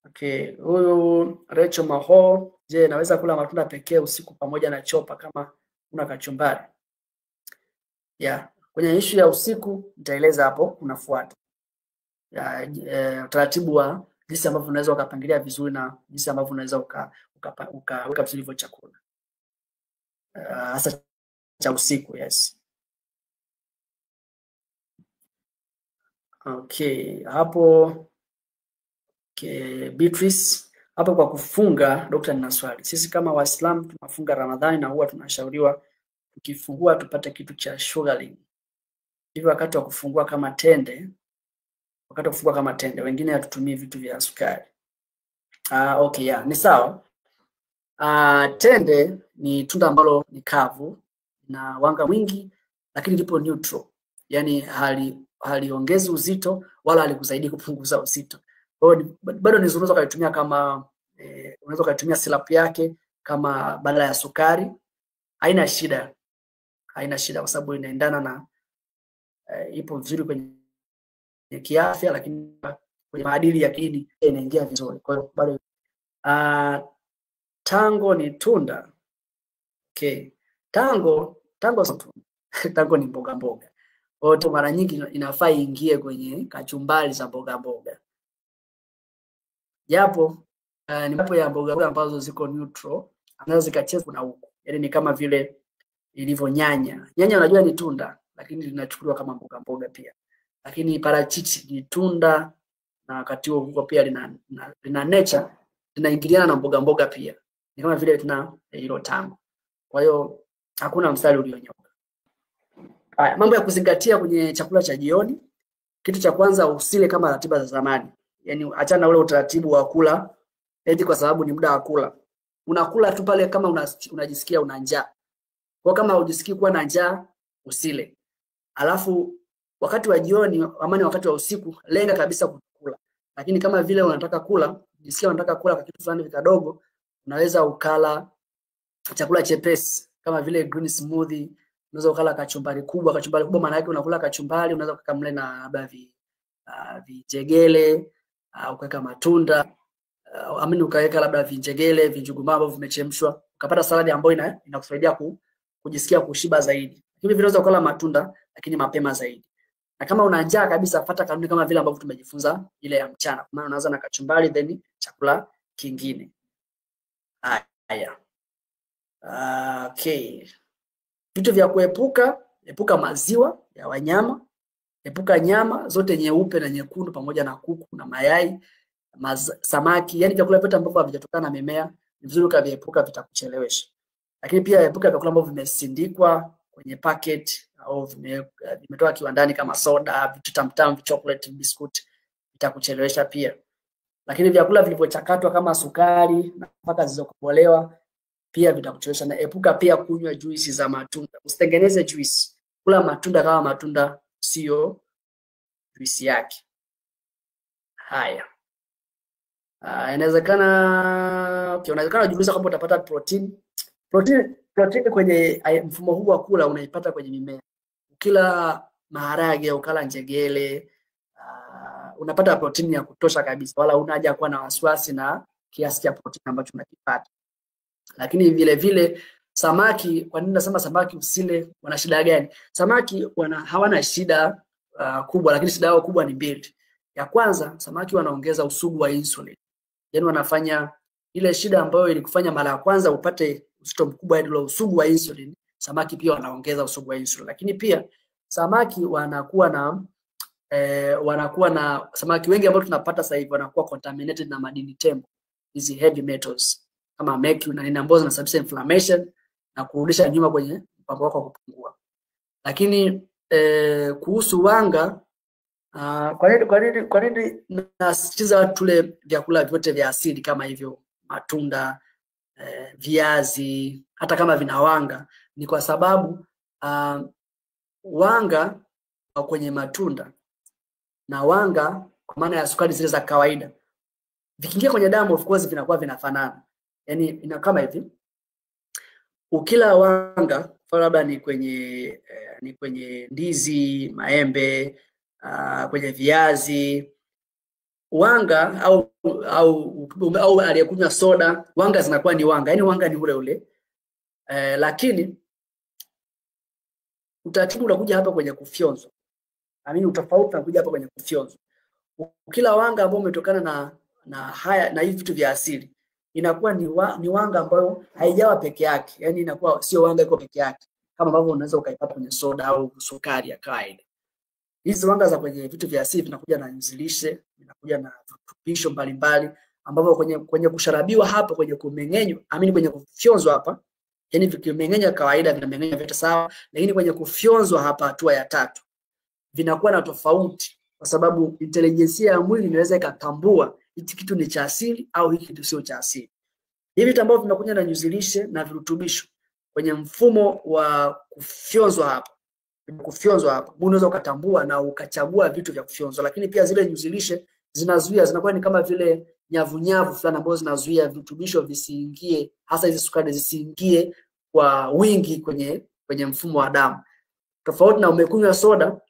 Okay, huyu Rachel Maho, je, naweza kula matunda pekee usiku pamoja na chopa kama una kachumbari? Kwenye issue ya usiku nitaeleza hapo unafuata. Utaratibu wa jinsi ambavyo unaweza ukapangilia vizuri na jinsi ambavyo unaweza ukaweka vizuri hivyo chakula. Hasa cha usiku, yes. Okay, hapo Beatrice, hapo kwa kufunga Dr. nina swali. Sisi kama Waislamu tunafunga Ramadhani na huwa tunashauriwa tukifungua tupate kitu cha sugaring. Hivyo wakati wa kufungua kama tende, wengine hatutumii vitu vya sukari. Okay, ni sawa. Tende ni tunda ambalo ni kavu na wanga mwingi lakini lipo neutral. Yaani haliongezi uzito wala halikusaidii kupunguza uzito. Kwa hiyo bado unaweza kuitumia kama unaweza kuitumia syrup yake kama badala ya sukari. Haina shida kwa sababu inaendana na ipo vizuri kwenye kiafya, lakini kwenye maadili ya kidini inaingia vizuri. Kwa hiyo bado tango ni tunda. Okay. Tango ni mboga. Kwa hiyo mara nyingi inafaa ingie kwenye kachumbari za mboga. Japo ni mambo ya mboga ambazo ziko neutral, anaweza zikacheza na huko. Yaani ni kama vile ilivyo nyanya. Nyanya unajua ni tunda, lakini linachukuliwa kama mboga pia. Lakini parachichi ni tunda na wakati huo pia lina nature, linaingiliana na mboga pia. Ni kama vile tuna hilo tango. Kwa hiyo hakuna mstari ulionyooka. Haya, mambo ya kuzingatia kwenye chakula cha jioni. Kitu cha kwanza, usile kama ratiba za zamani. Yaani achana na ule utaratibu wa kula eti kwa sababu ni muda wa kula. Unakula tu pale kama unajisikia una njaa. Kwa kama hujisikii kuwa na njaa usile. Alafu wakati wa jioni amani wakati wa usiku lenga kabisa kukula. Lakini kama vile unataka kula, jisikia unataka kula kwa kitu fulani kidogo, unaweza ukala chakula chepesi kama vile green smoothie Unaweza ukala kachumbari kubwa. Kachumbari kubwa maana yake unakula kachumbari, unaweza kukamle na labda vijegele, ukaweka matunda, amini ukaweka labda vinjegele, vinjugumaa ambavyo vimechemshwa. Ukapata saladi ambayo inakusaidia kujisikia kushiba zaidi. Hivi vinaweza kula matunda lakini mapema zaidi. Na kama una njaa kabisa, fuata kanuni kama vile ambavyo tumejifunza ile ya mchana. Kwa maana unaanza na kachumbari then chakula kingine. Haya. Okay. Vitu vya kuepuka, epuka maziwa ya wanyama, epuka nyama zote nyeupe na nyekundu pamoja na kuku na mayai, samaki, yani vyakula vyote ambavyo havijatokana na mimea, ni vizuri ukaviepuka, vitakuchelewesha. Lakini pia epuka vyakula ambavyo vimesindikwa kwenye packet au vimetoka kiwandani kama soda, vitu tamtam, chocolate, biscuit, vitakuchelewesha pia. Lakini vyakula vilivyochakatwa kama sukari na nafaka zilizokobolewa pia vitakuchelewesha. Na epuka pia kunywa juisi za matunda. Usitengeneze juisi. Kula matunda kama matunda, sio juisi yake. Haya. Inawezekana unajiuliza kwamba utapata protein. Protein kwenye mfumo huu wa kula unaipata kwenye mimea. Ukila maharage, ukala njegele, unapata protein ya kutosha kabisa, wala huna haja kuwa na wasiwasi na kiasi cha protein ambacho unakipata. Lakini vile vile samaki, kwa nini nasema samaki usile, wana shida gani? Samaki hawana shida kubwa, lakini shida yao kubwa ni mbili. Ya kwanza, samaki wanaongeza usugu wa insulin. Yaani wanafanya ile shida ambayo ilikufanya mara ya kwanza upate uzito mkubwa, ile usugu wa insulin, samaki pia wanaongeza usugu wa insulin. Lakini pia samaki wanakuwa na samaki wengi ambao tunapata sasa hivi wanakuwa contaminated na madini tembo, hizi heavy metals kama mercury na nini, ambazo zinasababisha inflammation na kurudisha nyuma kwenye mpango wako wa kupungua. Lakini kuhusu wanga, kwa nini nasisitiza watu tule vyakula vyote vya asili kama hivyo matunda, viazi, hata kama vina wanga? Ni kwa sababu wanga wa kwenye matunda na wanga kwa maana ya sukari zile za kawaida vikiingia kwenye damu, of course vinakuwa vinafanana. Yaani ina kama hivi, ukila wanga labda ni kwenye ndizi, maembe, kwenye viazi, wanga au aliyekunywa soda, wanga zinakuwa ni wanga, yani wanga ni ule ule. Lakini utaratibu unakuja hapa kwenye kufyonzwa. Utofauti unakuja hapa kwenye kufyonzwa. Ukila wanga ambao umetokana na hivi vitu vya asili, inakuwa ni wanga ambayo haijawa peke yake. Yani inakuwa sio wanga iko peke yake kama ambavyo unaweza ukaipata kwenye soda au sukari ya kawaida. Hizi wanga za kwenye vitu vya asili vinakuja na nyuzi lishe, vinakuja na virutubisho mbalimbali ambavyo kwenye kusharabiwa hapa, kwenye kumeng'enywa, kwenye kufyonzwa hapa, yani vikimeng'enywa kawaida vinameng'enywa vyote sawa, lakini kwenye kufyonzwa hapa hatua ya 3 vinakuwa na tofauti, kwa sababu intelijensia ya mwili inaweza ikatambua hiki kitu ni cha asili au hiki kitu sio cha asili. Hivi vitu ambavyo vinakuja na nyuzi lishe na virutubisho kwenye mfumo wa kufyonzwa hapa, unaweza ukatambua na ukachagua vitu vya kufyonzwa. Lakini pia zile nyuzi lishe zinakuwa ni kama vile nyavunyavu fulani ambazo zinazuia virutubisho visiingie, hasa hizi sukari zisiingie kwa wingi kwenye mfumo wa damu. Tofauti na umekunywa soda,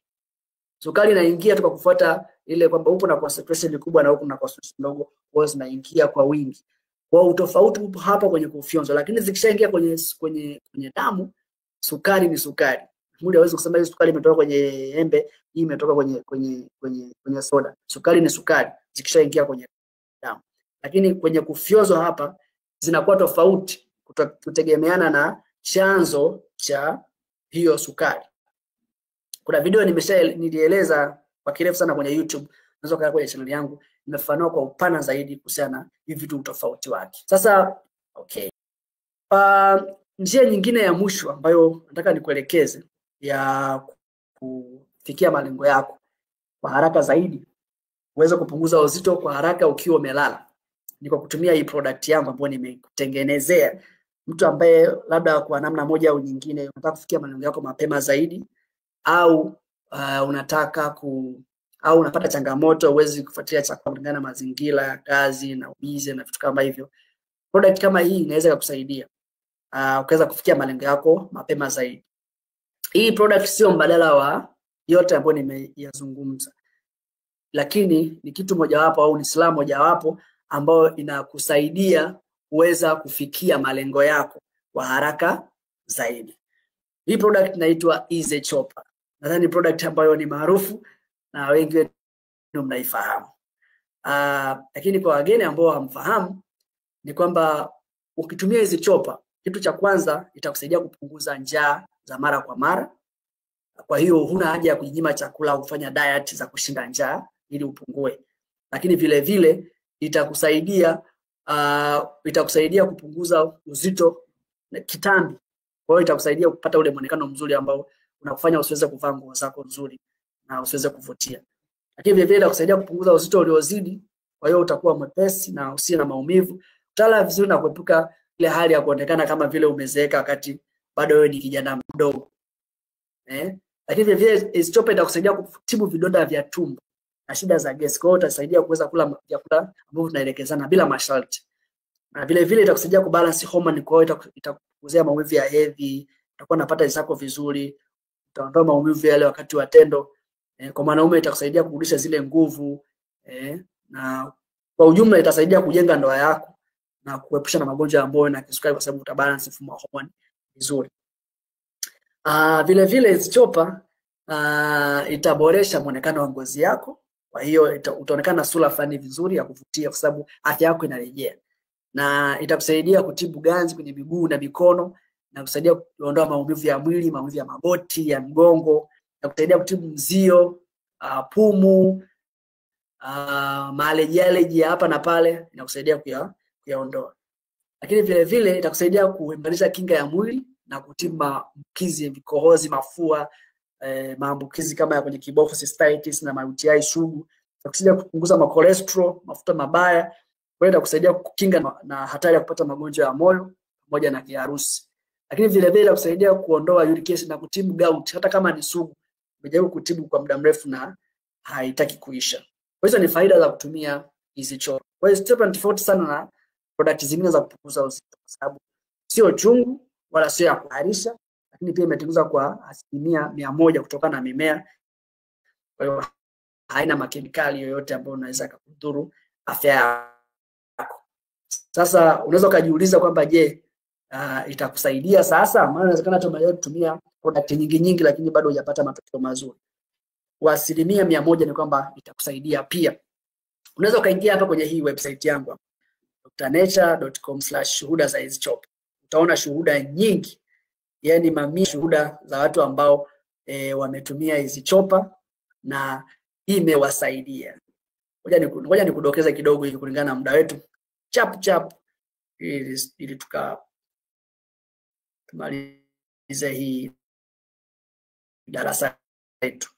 sukari inaingia tu kwa kufuata ile kwamba upo na concentration kubwa na upo na concentration ndogo, kwa zinaingia kwa wingi. Kwa utofauti upo hapa kwenye kufyonzwa. Lakini zikishaingia kwenye damu, sukari ni sukari. Mwili hawezi kusema hii sukari imetoka kwenye embe, hii imetoka kwenye soda. Sukari ni sukari zikishaingia kwenye damu. Lakini kwenye kufyonzwa hapa zinakuwa tofauti kutegemeana na chanzo cha hiyo sukari. Kuna video nilieleza kwa kirefu sana kwenye YouTube, unaweza kukaa kwenye channel yangu, nimefafanua kwa upana zaidi kuhusiana na hivi vitu utofauti wake. Sasa okay. Njia nyingine ya mwisho ambayo nataka nikuelekeze ya kufikia malengo yako kwa haraka zaidi, uweze kupunguza uzito kwa haraka ukiwa umelala, ni kwa kutumia hii product yangu ambayo nimekutengenezea. Mtu ambaye labda kwa namna moja au nyingine unataka kufikia malengo yako mapema zaidi, au au unapata changamoto, uwezi kufuatilia chakula kulingana na mazingira ya kazi na ubize na vitu kama hivyo, product kama hii inaweza kukusaidia ukaweza kufikia malengo yako mapema zaidi. hii product sio mbadala wa yote ambayo nimeyazungumza, lakini ni kitu mojawapo au ni silaha mojawapo ambayo inakusaidia kuweza kufikia malengo yako kwa haraka zaidi. Hii product inaitwa Easy Chopper. Nadhani product ambayo ni maarufu na wengi wenu mnaifahamu. Lakini kwa wageni ambao hamfahamu ni kwamba ukitumia Easy Chopper, kitu cha kwanza itakusaidia kupunguza njaa za mara kwa mara. Kwa hiyo huna haja ya kujinyima chakula au kufanya diet za kushinda njaa ili upungue. Lakini vile vile itakusaidia kupunguza uzito kitambi. Kwa hiyo itakusaidia kupata ule muonekano mzuri ambao unakufanya usiweze kuvaa nguo zako nzuri na usiweze kuvutia. Lakini vile vile itakusaidia kupunguza uzito uliozidi, kwa hiyo utakuwa mwepesi na usiye na maumivu. Utala vizuri na kuepuka ile hali ya kuonekana kama vile umezeeka wakati bado wewe ni kijana mdogo. Lakini vile vile Easy Chopper itakusaidia kutibu vidonda vya tumbo na shida za gesi. Kwa hiyo utasaidia kuweza kula vyakula ambavyo tunaelekezana bila masharti. Na vile vile itakusaidia kubalance hormone, kwa hiyo itakupunguzia maumivu ya hedhi, utakuwa unapata zako vizuri, utaondoa maumivu yale wakati wa tendo. Kwa mwanaume itakusaidia kurudisha zile nguvu, na kwa ujumla itasaidia kujenga ndoa yako na kuepusha na magonjwa ambayo na kisukari, kwa sababu utabalance mfumo wa hormone vizuri. Vile vile Easy Chopper itaboresha muonekano wa ngozi yako. Kwa hiyo utaonekana sura fulani vizuri ya kuvutia, kwa sababu afya yako inarejea. Na itakusaidia kutibu ganzi kwenye miguu na mikono, na kusaidia kuondoa maumivu ya mwili, maumivu ya magoti, ya mgongo, na kusaidia kutibu mzio, pumu, allergy hapa na pale, inakusaidia kuyaondoa. Lakini vile vile itakusaidia kuimarisha kinga ya mwili na kutibu maambukizi, vikohozi, mafua, maambukizi kama ya kwenye kibofu, cystitis na UTI sugu. Itakusaidia kupunguza cholesterol, mafuta mabaya. Kwa hiyo itakusaidia kukinga na hatari ya kupata magonjwa ya moyo pamoja na kiharusi. Lakini vile vile itakusaidia kuondoa uric acid na kutibu gout, hata kama ni sugu, umejaribu kutibu kwa muda mrefu na haitaki kuisha. Kwa hizo ni faida za kutumia Easy Chopper. Kwa hiyo Easy Chopper ni tofauti sana na product zingine za kupunguza uzito, kwa sababu sio chungu wala sio ya kuharisha, lakini pia imetengenezwa kwa 100% kutokana na mimea. Kwa hiyo haina makemikali yoyote ambayo unaweza kudhuru afya yako. Sasa unaweza kujiuliza kwamba je, itakusaidia sasa? Maana inawezekana tumeanza kutumia product nyingi lakini bado hujapata matokeo mazuri. Kwa 100% ni kwamba itakusaidia pia. Unaweza kaingia hapa kwenye hii website yangu drnature.com/shuhuda za Easy Chopper. Utaona shuhuda nyingi, yani mamia shuhuda za watu ambao wametumia Easy Chopper na imewasaidia. Ngoja nikudokeza kidogo hivi kulingana na muda wetu. Chap ili tumalize hii darasa letu.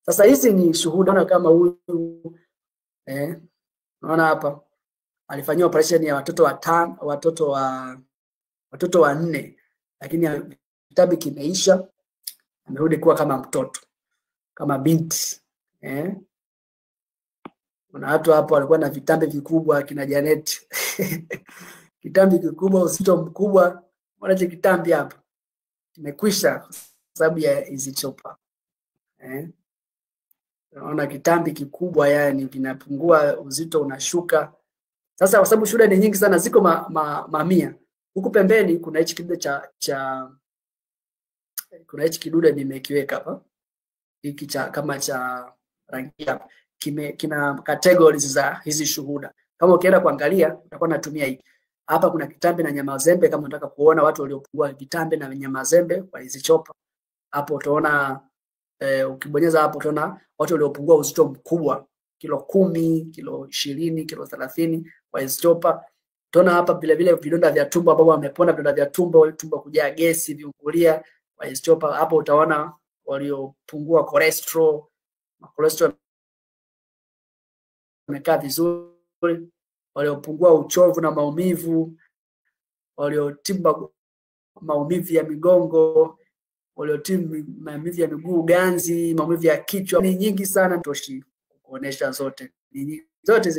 Sasa hizi ni shuhuda kama huyu unaona hapa alifanyia operation ya watoto wanne, lakini kitabu kimeisha, amerudi kuwa kama mtoto, kama binti. Kuna watu hapo walikuwa na vitambi vikubwa, kina Janet kitambi kikubwa, uzito mkubwa. Unaona kitambi hapa kimekwisha sababu ya Easy Chopper. Unaona kitambi kikubwa, yani kinapungua, uzito unashuka. Sasa kwa sababu shuhuda ni nyingi sana, ziko mamia. Huku pembeni kuna hichi kidude kuna hichi kidude nimekiweka hapa. Hiki kama cha rangi hapa. Kina categories za hizi shuhuda. Kama ukienda kuangalia utakuwa unatumia hiki. Hapa kuna kitambi na nyama zembe, kama unataka kuona watu waliopungua vitambi na nyama zembe kwa Easy Chopper. Hapo utaona ukibonyeza hapo utaona watu waliopungua uzito mkubwa, kilo 10, kilo 20, kilo 30 kwa Easy Chopper. Utaona hapa vile vile vidonda vya tumbo ambao wamepona vidonda vya tumbo kujaa gesi, viungulia kwa Easy Chopper. Hapo utaona waliopungua cholesterol wamekaa vizuri, waliopungua uchovu na maumivu, waliotibu maumivu ya migongo, waliotibu maumivu ya miguu, ganzi, maumivu ya kichwa. Ni nyingi sana, toshi kuonesha zote. Zote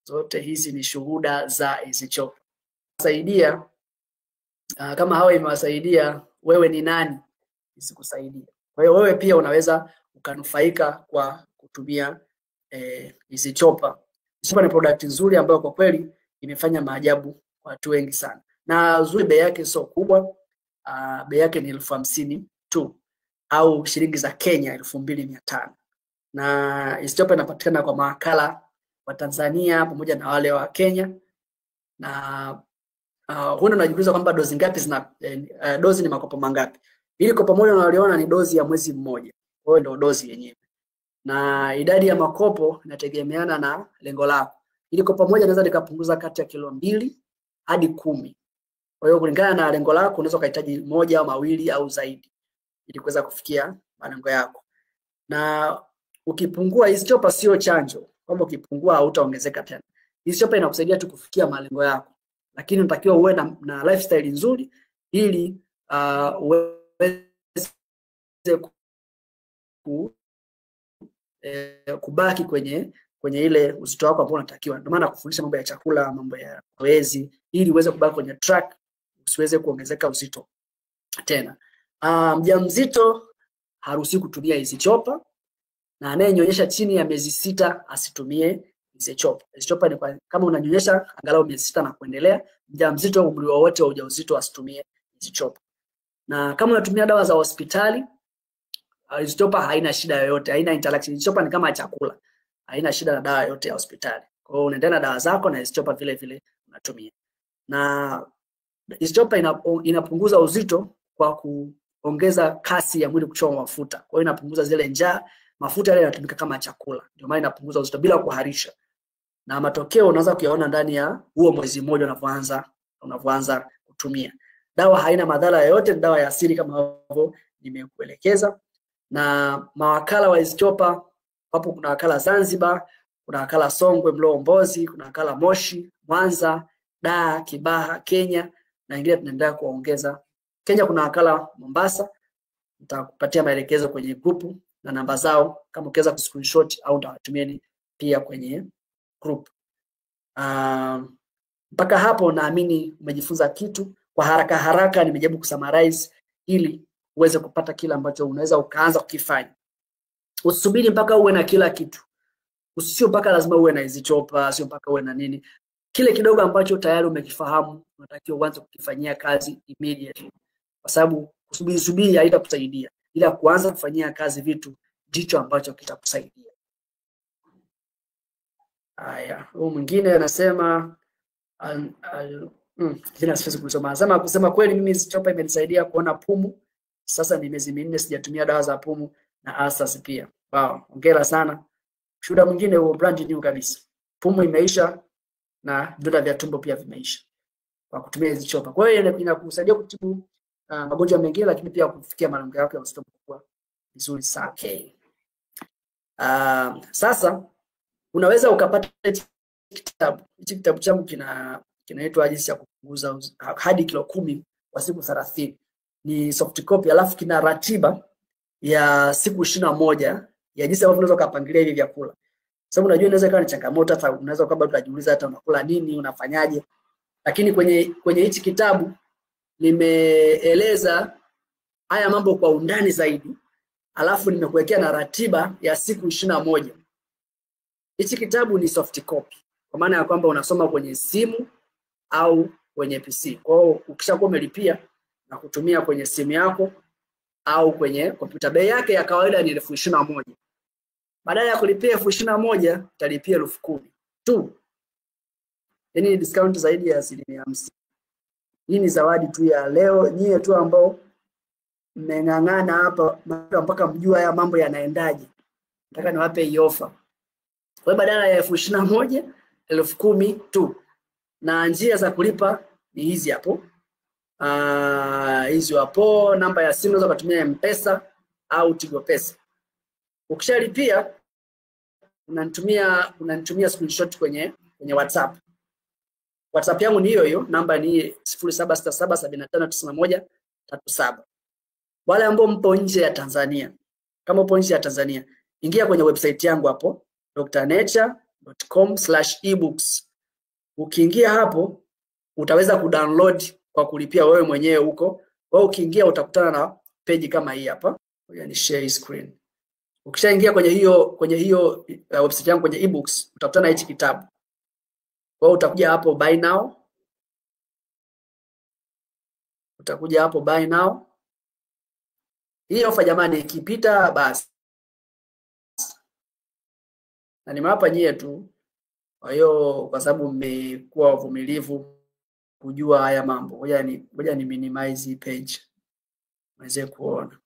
Zote hizi ni shuhuda za Easy Chopper. Saidia kama hawa imewasaidia, wewe ni nani isikusaidia? Kwa hiyo wewe pia unaweza ukanufaika kwa kutumia Easy Chopper. Easy Chopper ni product nzuri ambayo kwa kweli imefanya maajabu kwa watu wengi sana. Na uzuri bei yake sio kubwa. Bei yake ni 50,000 tu au shilingi za Kenya 2,500. Na Easy Chopper inapatikana kwa mawakala wa Tanzania pamoja na wale wa Kenya. Na huenda unajiuliza kwamba dozi ngapi dozi ni makopo mangapi? Ili kopo moja unaliona ni dozi ya mwezi mmoja. Kwa hiyo ndio dozi yenyewe. Na idadi ya makopo inategemeana na lengo lako. Ili kopo moja linaweza likapunguza kati ya kilo 2 hadi 10. Kwa hiyo kulingana na lengo lako unaweza kuhitaji 1 au 2 au zaidi ili kuweza kufikia malengo yako. Na ukipungua, Easy Chopper sio chanjo kwamba ukipungua hautaongezeka tena. Easy Chopper inakusaidia tu kufikia malengo yako. Lakini unatakiwa uwe na lifestyle nzuri ili uweze kubaki kwenye ile uzito wako ambao unatakiwa. Ndio maana kufundisha mambo ya chakula, mambo ya zoezi ili uweze kubaki kwenye track, usiweze kuongezeka uzito tena. Mjamzito haruhusiwi kutumia Easy Chopper, na anayenyonyesha chini ya miezi 6 asitumie Easy Chopper. Easy Chopper ni kama unanyonyesha angalau miezi 6 na kuendelea. Mjamzito umri wowote wa ujauzito asitumie Easy Chopper. Na kama unatumia dawa za hospitali, Easy Chopper haina shida yoyote, haina interaction. Easy Chopper ni kama chakula, haina shida na dawa yote ya hospitali. Kwa hiyo unaendelea na dawa zako na Easy Chopper vile vile unatumia. Na Easy Chopper inapunguza uzito kwa kuongeza kasi ya mwili kuchoma mafuta. Kwa hiyo inapunguza zile njaa, mafuta yale yanatumika kama chakula. Ndio maana inapunguza uzito bila kuharisha. Na matokeo unaweza kuyaona ndani ya huo mwezi mmoja unavyoanza kutumia. Dawa haina madhara yoyote, ni dawa ya asili kama ambavyo nimekuelekeza. Na mawakala wa Easy Chopper hapo, kuna wakala Zanzibar, kuna wakala Songwe, Mloombozi, kuna wakala Moshi, Mwanza, Dar, Kibaha, Kenya na ingine tunaendelea kuongeza. Kenya kuna wakala Mombasa, nitakupatia maelekezo kwenye group na namba zao kama ukiweza kuscreenshot au nitawatumieni pia kwenye group. Mpaka hapo naamini umejifunza kitu. Kwa haraka nimejaribu kusummarize ili uweze kupata kila ambacho unaweza ukaanza kukifanya. Usubiri mpaka uwe na kila kitu. Usio mpaka lazima uwe na Easy Chopper, sio mpaka uwe na nini. Kile kidogo ambacho tayari umekifahamu unatakiwa uanze kukifanyia kazi immediately. Kwa sababu kusubiri haitakusaidia. Ila kuanza kufanyia kazi vitu ndicho ambacho kitakusaidia. Haya, huyu mwingine anasema jina siwezi kusoma. Anasema kusema kweli mimi Easy Chopper imenisaidia kuona pumu. Sasa ni miezi 4 sijatumia dawa za pumu na asas pia. Wow, hongera sana. Shuhuda mwingine huo brand new kabisa. Pumu imeisha na vidonda vya tumbo pia vimeisha kwa kutumia Easy Chopper. Kwa hiyo inakusaidia kutibu magonjwa mengine lakini pia kufikia malengo yako ya uzito mkubwa vizuri sana. Okay. Sasa unaweza ukapata kitabu. Hichi kitabu changu kinaitwa Jinsi ya Kupunguza hadi kilo 10 kwa siku 30. Ni soft copy, alafu kina ratiba ya siku 21 ya jinsi ambavyo unaweza kupangilia hivi vyakula. Sababu unajua inaweza kuwa ni changamoto, hata unaweza kwamba utajiuliza hata unakula nini, unafanyaje. Lakini kwenye hichi kitabu nimeeleza haya mambo kwa undani zaidi. Alafu nimekuwekea na ratiba ya siku 21. Hichi kitabu ni soft copy, kwa maana ya kwamba unasoma kwenye simu au kwenye PC. Kwa hiyo ukishakuwa umelipia na kutumia kwenye simu yako au kwenye kompyuta, bei yake ya kawaida ni 21,000. Badala ya kulipia 21,000 utalipia 10,000 tu. Yaani discount zaidi ya 50%. Hii ni zawadi tu ya leo, nyie tu ambao mmeng'ang'ana hapa mpaka mjua haya mambo yanaendaje. Nataka niwape hii offer. Kwa badala ya 21,000, 10,000 tu. Na njia za kulipa ni hizi hapo. Hizi hapo, namba ya simu unaweza kutumia M-Pesa au Tigo Pesa. Ukishalipia unanitumia screenshot kwenye WhatsApp. WhatsApp yangu ni hiyo, namba ni 0767759137. Wale ambao mpo nje ya Tanzania, kama upo nje ya Tanzania, ingia kwenye website yangu hapo drnature.com www.com/ebooks. Ukiingia hapo utaweza kudownload kwa kulipia wewe mwenyewe huko. Kwa ukiingia utakutana na page kama hii hapa. Ngoja ni share screen. Ukishaingia kwenye hiyo website yangu kwenye ebooks utakutana na hichi kitabu. Kwa utakuja hapo buy now. Utakuja hapo buy now. Hii ofa jamani ikipita basi. Na nimewapa nyie tu. Kwa hiyo kwa sababu mmekuwa wavumilivu kujua haya mambo. Ngoja ni minimize hii page. Mweze kuona.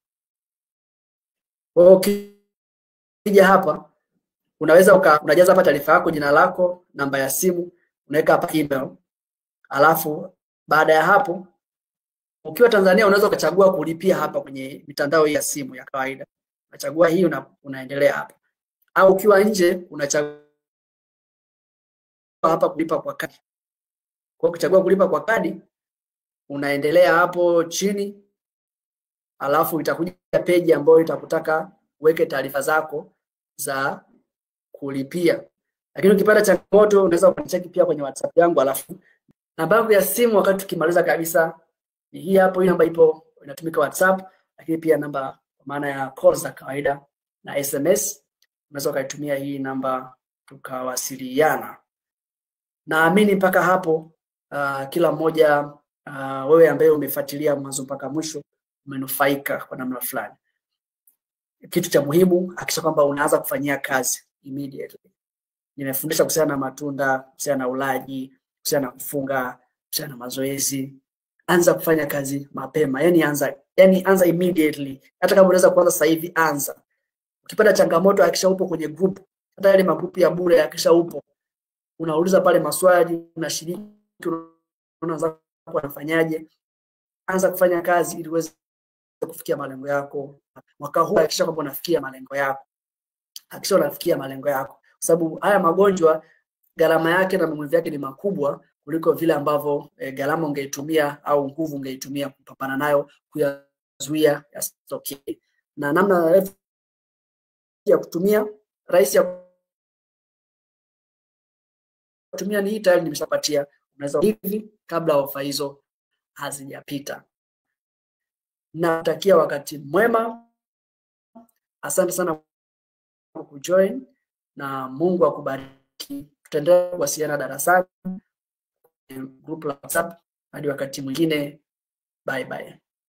Kwa hiyo ukija hapa unaweza unajaza hapa taarifa yako, jina lako, namba ya simu, unaweka hapa email. Alafu baada ya hapo ukiwa Tanzania unaweza ukachagua kulipia hapa kwenye mitandao ya simu ya kawaida. Unachagua hii unaendelea hapa. Au ukiwa nje unachagua hapa kulipa kwa kadi. Kwa kuchagua kulipa kwa kadi unaendelea hapo chini. Alafu itakuja page ambayo itakutaka uweke taarifa zako za kulipia. Lakini ukipata changamoto unaweza kunicheki pia kwenye WhatsApp yangu. Alafu namba yangu ya simu wakati tukimaliza kabisa ni hii hapo. Hii namba ipo inatumika WhatsApp, lakini pia namba kwa maana ya calls za kawaida na SMS unaweza kuitumia hii namba tukawasiliana. Naamini mpaka hapo kila mmoja wewe ambaye umefuatilia mwanzo mpaka mwisho umenufaika kwa namna fulani. Kitu cha muhimu hakikisha kwamba unaanza kufanyia kazi immediately. Nimefundisha kuhusiana na matunda, kuhusiana na ulaji, kuhusiana na kufunga, kuhusiana na mazoezi. Anza kufanya kazi mapema. Yaani anza immediately. Hata kama unaweza kuanza sasa hivi anza. Ukipata changamoto hakikisha upo kwenye group. Hata yale magrupu ya bure hakikisha upo. Unauliza pale maswali, unashiriki, unaanza kufanyaje. Anza kufanya kazi ili uweze kufikia malengo yako. Mwaka huu hakikisha kwamba unafikia malengo yako. Hakikisha unafikia malengo yako. Kwa sababu haya magonjwa gharama yake na maumivu yake ni makubwa kuliko vile ambavyo gharama ungeitumia au nguvu ungeitumia kupambana nayo, kuyazuia yasitokee. Na namna ya kutumia rahisi ya kutumia ni hii tayari nimeshapatia. Unaweza hivi kabla ofa hizo hazijapita. Natakia wakati mwema. Asante sana kwa kujoin na Mungu akubariki. Tutaendelea kuwasiliana darasani, group la WhatsApp hadi wakati mwingine. Bye bye.